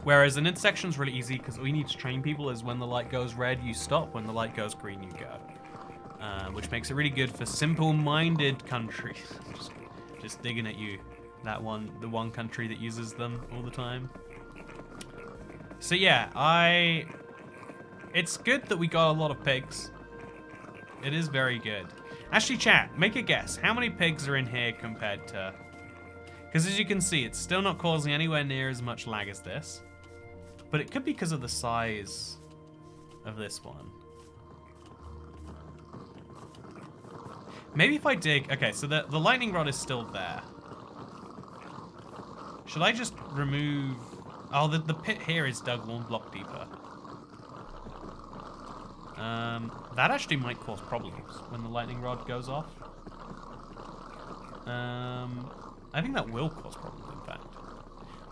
Whereas an intersection's really easy because all you need to train people is when the light goes red, you stop. When the light goes green, you go. Which makes it really good for simple-minded countries. just digging at you. The one country that uses them all the time. So yeah, it's good that we got a lot of pigs. It is very good. Actually, chat, make a guess. How many pigs are in here compared to... Because as you can see, it's still not causing anywhere near as much lag as this. But it could be because of the size of this one. Maybe if I dig... Okay, so the lightning rod is still there. Should I just remove... Oh, the pit here is dug 1 block deeper. That actually might cause problems when the lightning rod goes off. I think that will cause problems, in fact.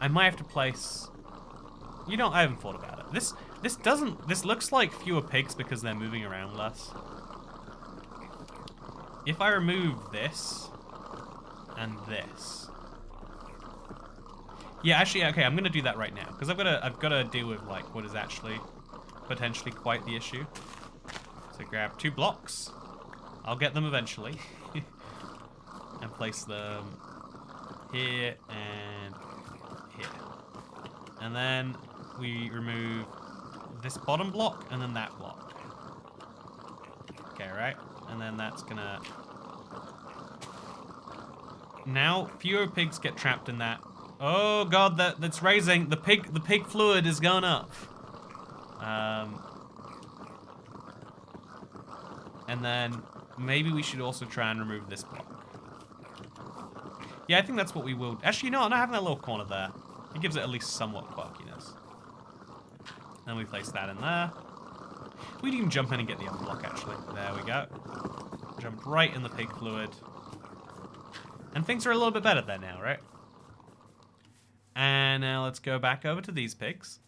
I might have to place... You know, I haven't thought about it. This looks like fewer pigs because they're moving around less. If I remove this and this... Yeah, actually, okay, I'm gonna do that right now because I've got to deal with like what is actually potentially quite the issue. So grab 2 blocks. I'll get them eventually, and place them here and here, and then we remove this bottom block and then that block. Okay, right, and then that's gonna. Now fewer pigs get trapped in that. Oh god, that's raising. The pig fluid has gone up. And then maybe we should also try and remove this block. Yeah, I think that's what we will. Actually, no, not having that little corner there. It gives it at least somewhat quirkiness. Then we place that in there. We can even jump in and get the other block, actually. There we go. Jump right in the pig fluid. And things are a little bit better there now, right? And now let's go back over to these pigs.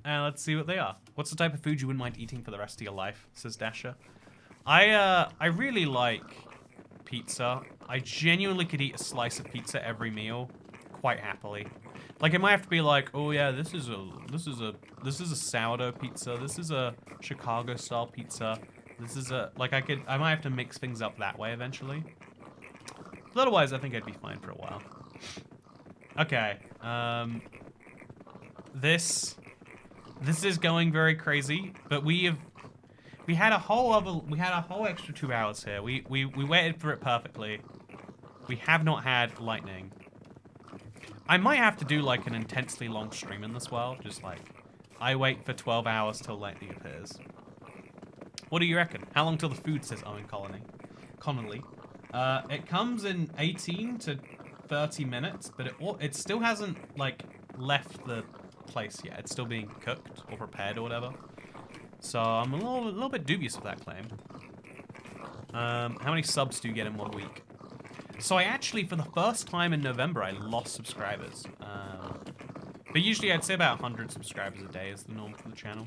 And let's see what they are. What's the type of food you wouldn't mind eating for the rest of your life, says Dasher. I really like pizza. I genuinely could eat a slice of pizza every meal quite happily. Like, it might have to be like, oh yeah, this is a sourdough pizza. This is a Chicago style pizza. This is a, like, I might have to mix things up that way eventually. But otherwise, I think I'd be fine for a while. Okay, this is going very crazy, but we had a whole extra 2 hours here. We waited for it perfectly. We have not had lightning. I might have to do like an intensely long stream in this world, just like I wait for 12 hours till lightning appears. What do you reckon? How long till the food, says Owen Connolly. It comes in 18 to 30 minutes, but it still hasn't like left the place yet. It's still being cooked or prepared or whatever. So I'm a little bit dubious of that claim. How many subs do you get in 1 week? So I actually, for the first time in November, I lost subscribers. But usually I'd say about 100 subscribers a day is the norm for the channel,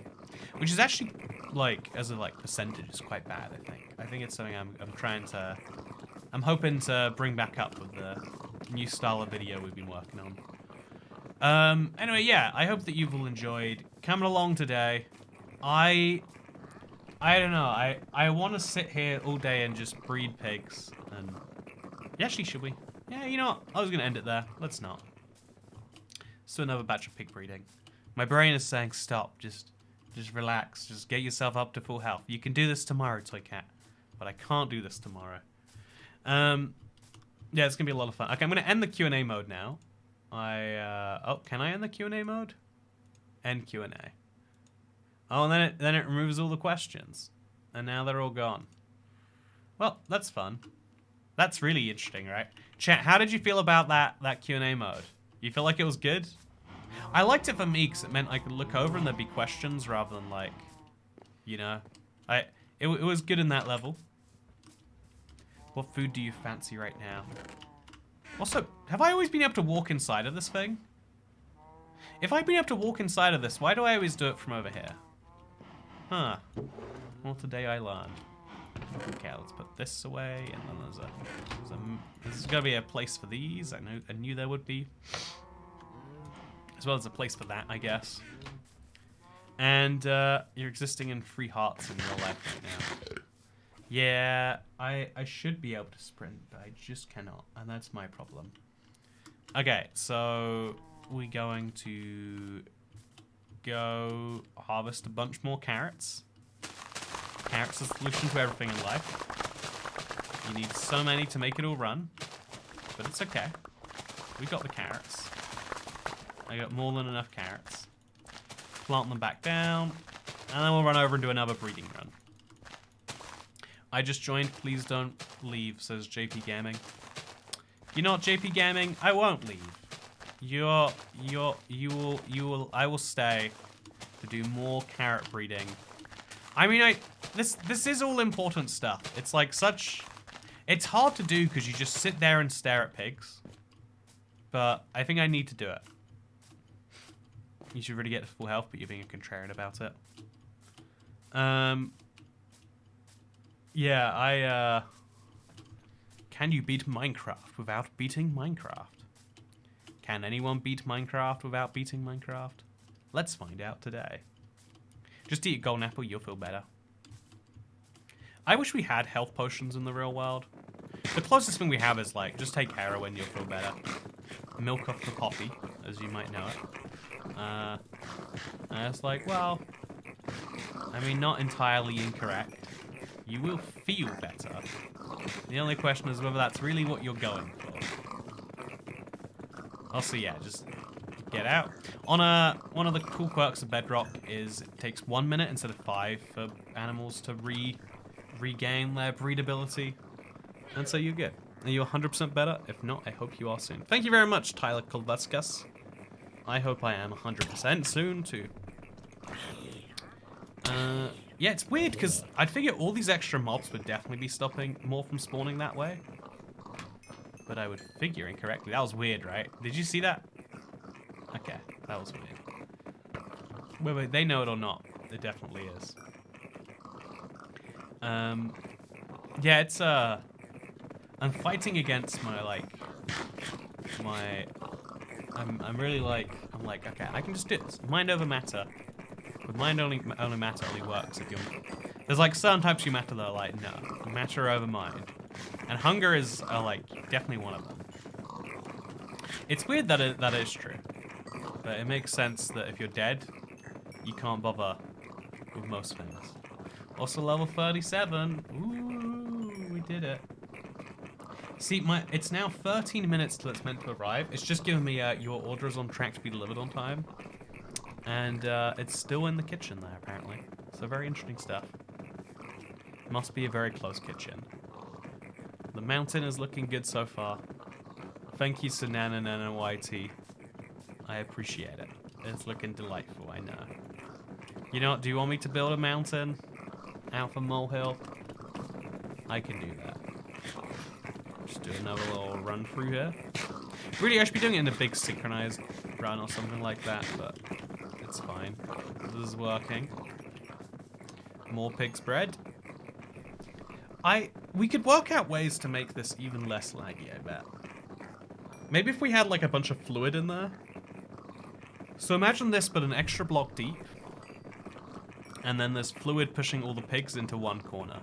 which is actually like as a percentage is quite bad. I think it's something I'm hoping to bring back up with the new style of video we've been working on. Anyway, yeah, I hope that you've all enjoyed coming along today. I don't know. I want to sit here all day and just breed pigs. And actually, should we? Yeah, you know what? I was going to end it there. Let's not. Let's do another batch of pig breeding. My brain is saying stop. Just relax. Just get yourself up to full health. You can do this tomorrow, Toy Cat. But I can't do this tomorrow. Yeah, it's going to be a lot of fun. Okay, I'm going to end the Q&A mode now. Oh, can I end the Q&A mode? End Q&A. Oh, and then it removes all the questions. And now they're all gone. Well, that's fun. That's really interesting, right? Chat, how did you feel about that Q&A mode? You feel like it was good? I liked it for me because it meant I could look over and there'd be questions rather than like, you know. It was good in that level. What food do you fancy right now? Also, have I always been able to walk inside of this thing? If I've been able to walk inside of this, why do I always do it from over here? Huh. Well, today I learned. Okay, let's put this away, and then there's gonna be a place for these. I knew there would be, as well as a place for that, I guess. And you're existing in 3 hearts in real life right now. Yeah, I should be able to sprint, but I just cannot, and that's my problem. Okay, so we're going to go harvest a bunch more carrots. Carrots are the solution to everything in life. You need so many to make it all run, but it's okay. We got the carrots. I got more than enough carrots. Plant them back down, and then we'll run over and do another breeding run. I just joined. Please don't leave, says JP Gaming. You know what, JP Gaming? I won't leave. I will stay to do more carrot breeding. I mean, this is all important stuff. It's like it's hard to do because you just sit there and stare at pigs. But I think I need to do it. You should really get to full health, but you're being a contrarian about it. Yeah, can you beat Minecraft without beating Minecraft? Can anyone beat Minecraft without beating Minecraft? Let's find out today. Just eat a golden apple, you'll feel better. I wish we had health potions in the real world. The closest thing we have is like, just take heroin, you'll feel better. Milk off the poppy, as you might know it. And it's like, well, I mean, not entirely incorrect. You will feel better. The only question is whether that's really what you're going for. Also, yeah, just get out. One of the cool quirks of Bedrock is it takes 1 minute instead of 5 for animals to regain their breedability. And so you're good. Are you 100% better? If not, I hope you are soon. Thank you very much, Tyler Kulvetskas. I hope I am 100% soon, too. Yeah, it's weird, because I'd figure all these extra mobs would definitely be stopping more from spawning that way. But I would figure incorrectly. That was weird, right? Did you see that? Okay, that was weird. Wait, they know it or not. It definitely is. Yeah, it's, I'm fighting against my, like, I'm really like, okay, I can just do this. Mind over matter. But mind only matter only works if you're... There's like certain types of matter that are like, no, matter over mind. And hunger is like definitely one of them. It's weird that that is true. But it makes sense that if you're dead, you can't bother with most things. Also level 37. Ooh, we did it. See, it's now 13 minutes till it's meant to arrive. It's just giving me your order is on track to be delivered on time. And it's still in the kitchen there, apparently. So very interesting stuff. Must be a very close kitchen. The mountain is looking good so far. Thank you, SananaNanaYT. I appreciate it. It's looking delightful, I know. You know what, do you want me to build a mountain out from Molehill? I can do that. Just do another little run through here. Really, I should be doing it in a big synchronized run or something like that, but it's fine. This is working. More pig's bread. We could work out ways to make this even less laggy, I bet. Maybe if we had like a bunch of fluid in there. So imagine this, but an extra block deep. And then there's fluid pushing all the pigs into one corner.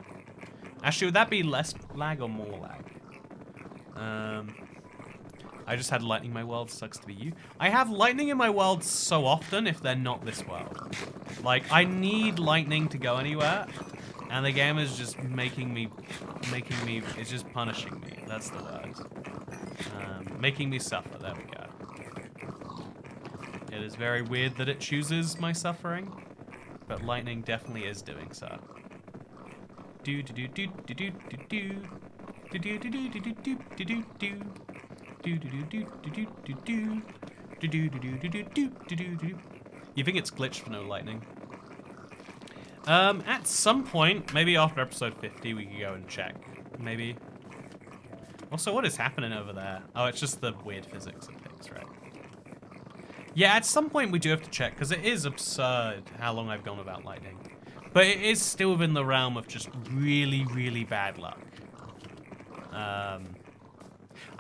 Actually, would that be less lag or more lag? I just had lightning in my world. Sucks to be you. I have lightning in my world so often if they're not this world. Like, I need lightning to go anywhere. And the game is just making me, it's just punishing me. That's the word. Making me suffer. There we go. It is very weird that it chooses my suffering, but lightning definitely is doing so. Do do do do do do do do do do do do do do do do do. You think it's glitched for no lightning? At some point, maybe after episode 50, we could go and check. Maybe. Also, what is happening over there? Oh, it's just the weird physics of things, right? Yeah, at some point we do have to check, because it is absurd how long I've gone without lightning. But it is still within the realm of just really, really bad luck. I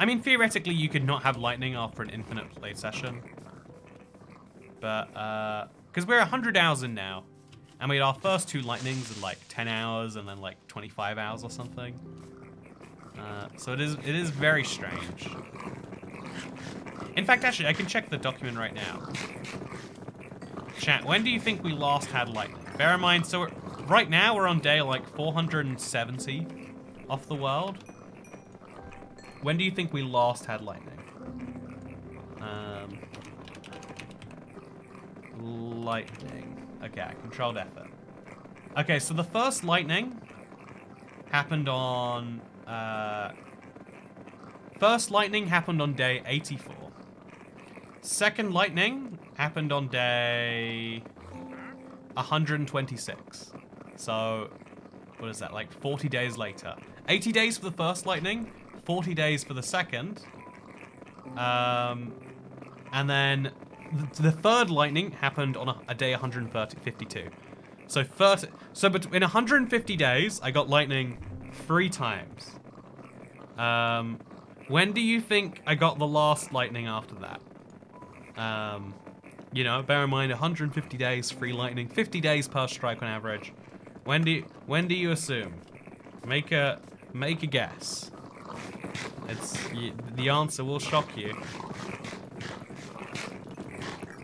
mean, theoretically, you could not have lightning after an infinite play session. But, because we're 100 hours in now. And we had our first 2 lightnings in like 10 hours and then like 25 hours or something. So it is very strange. In fact, actually, I can check the document right now. Chat, when do you think we last had lightning? Bear in mind, so right now we're on day like 470 off the world. When do you think we last had lightning? Lightning. Okay, controlled effort. Okay, so the first lightning happened on... first lightning happened on day 84. Second lightning happened on day 126. So, what is that, like 40 days later? 80 days for the first lightning, 40 days for the second. And then the third lightning happened on a day 152. So in 150 days, I got lightning 3 times. When do you think I got the last lightning after that? You know, bear in mind 150 days, 3 lightning, 50 days per strike on average. When do you assume? Make a guess. The answer will shock you.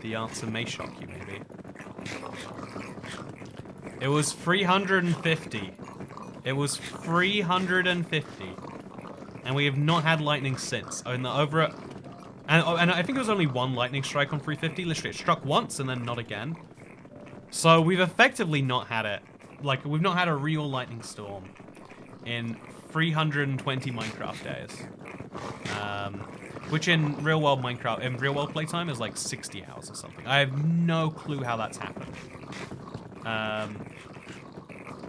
The answer may shock you, maybe. It was 350. It was 350. And we have not had lightning since. And I think it was only 1 lightning strike on 350. Literally, it struck once and then not again. So we've effectively not had it. Like, we've not had a real lightning storm in 320 Minecraft days. Which in real world playtime is like 60 hours or something. I have no clue how that's happened.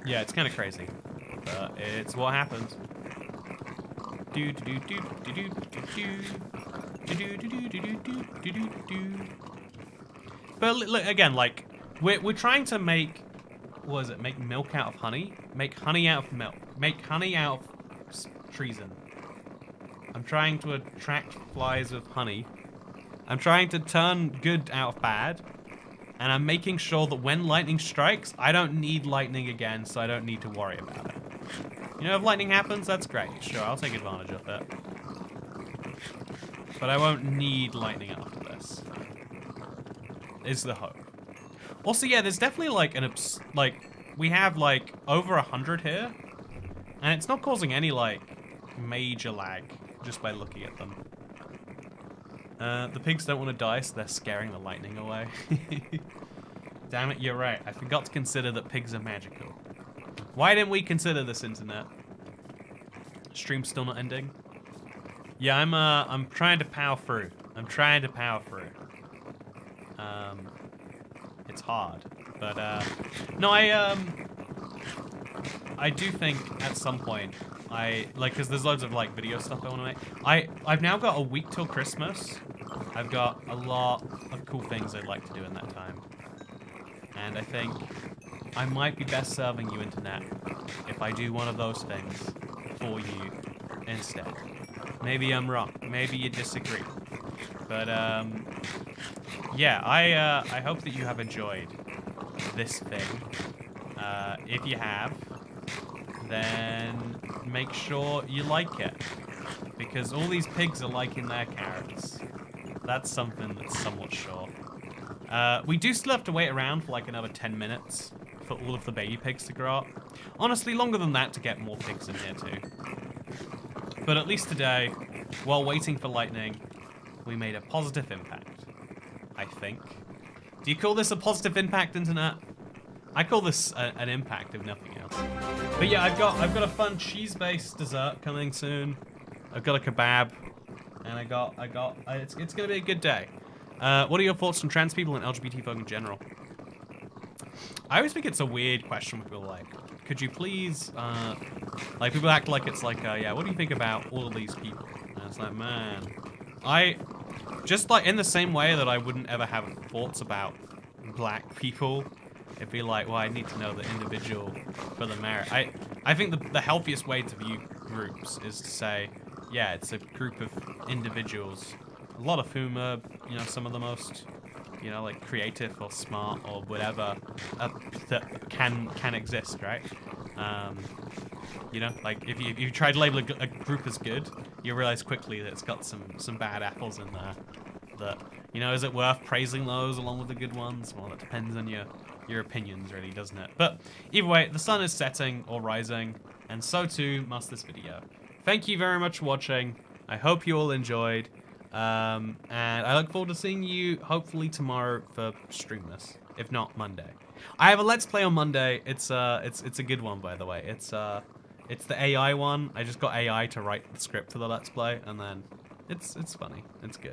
Yeah, it's kind of crazy, but it's what happens. But look, again, like we're trying to make, what is it? Make milk out of honey? Make honey out of milk? Make honey out of treason? I'm trying to attract flies with honey. I'm trying to turn good out of bad. And I'm making sure that when lightning strikes, I don't need lightning again, so I don't need to worry about it. You know, if lightning happens, that's great. Sure, I'll take advantage of it. But I won't need lightning after this. Is the hope. Also, yeah, there's definitely like we have like over 100 here. And it's not causing any like major lag just by looking at them. The pigs don't want to die, so they're scaring the lightning away. Damn it, you're right. I forgot to consider that pigs are magical. Why didn't we consider this, internet? Stream's still not ending? Yeah, I'm trying to power through. I'm trying to power through. It's hard, but no, I do think at some point because there's loads of like video stuff I want to make. I've now got a week till Christmas. I've got a lot of cool things I'd like to do in that time. And I think I might be best serving you, internet, if I do one of those things for you instead. Maybe I'm wrong. Maybe you disagree. But yeah, I hope that you have enjoyed this thing. If you have, then make sure you like it. Because all these pigs are liking their carrots. That's something that's somewhat sure. We do still have to wait around for like another 10 minutes for all of the baby pigs to grow up. Honestly, longer than that to get more pigs in here too. But at least today, while waiting for lightning, we made a positive impact. I think. Do you call this a positive impact, internet? I call this an impact, if nothing else. But yeah, I've got a fun cheese-based dessert coming soon. I've got a kebab, and it's gonna be a good day. What are your thoughts on trans people and LGBT folk in general? I always think it's a weird question when people are like, could you please, like people act like it's like, yeah, what do you think about all of these people? And it's like, man, just like in the same way that I wouldn't ever have thoughts about black people, it'd be like, well, I need to know the individual for the merit. I think the healthiest way to view groups is to say, yeah, it's a group of individuals, a lot of whom are, you know, some of the most, you know, like creative or smart or whatever that can exist, right? You know, like if you try to label a group as good, you realize quickly that it's got some bad apples in there. That, you know, is it worth praising those along with the good ones? Well, it depends on your opinions, really, doesn't it? But either way, the sun is setting or rising, and so too must this video. Thank you very much for watching. I hope you all enjoyed. And I look forward to seeing you hopefully tomorrow for Streamless, if not Monday. I have a Let's Play on Monday. It's a good one, by the way. It's the AI one. I just got AI to write the script for the Let's Play, and then it's funny. It's good.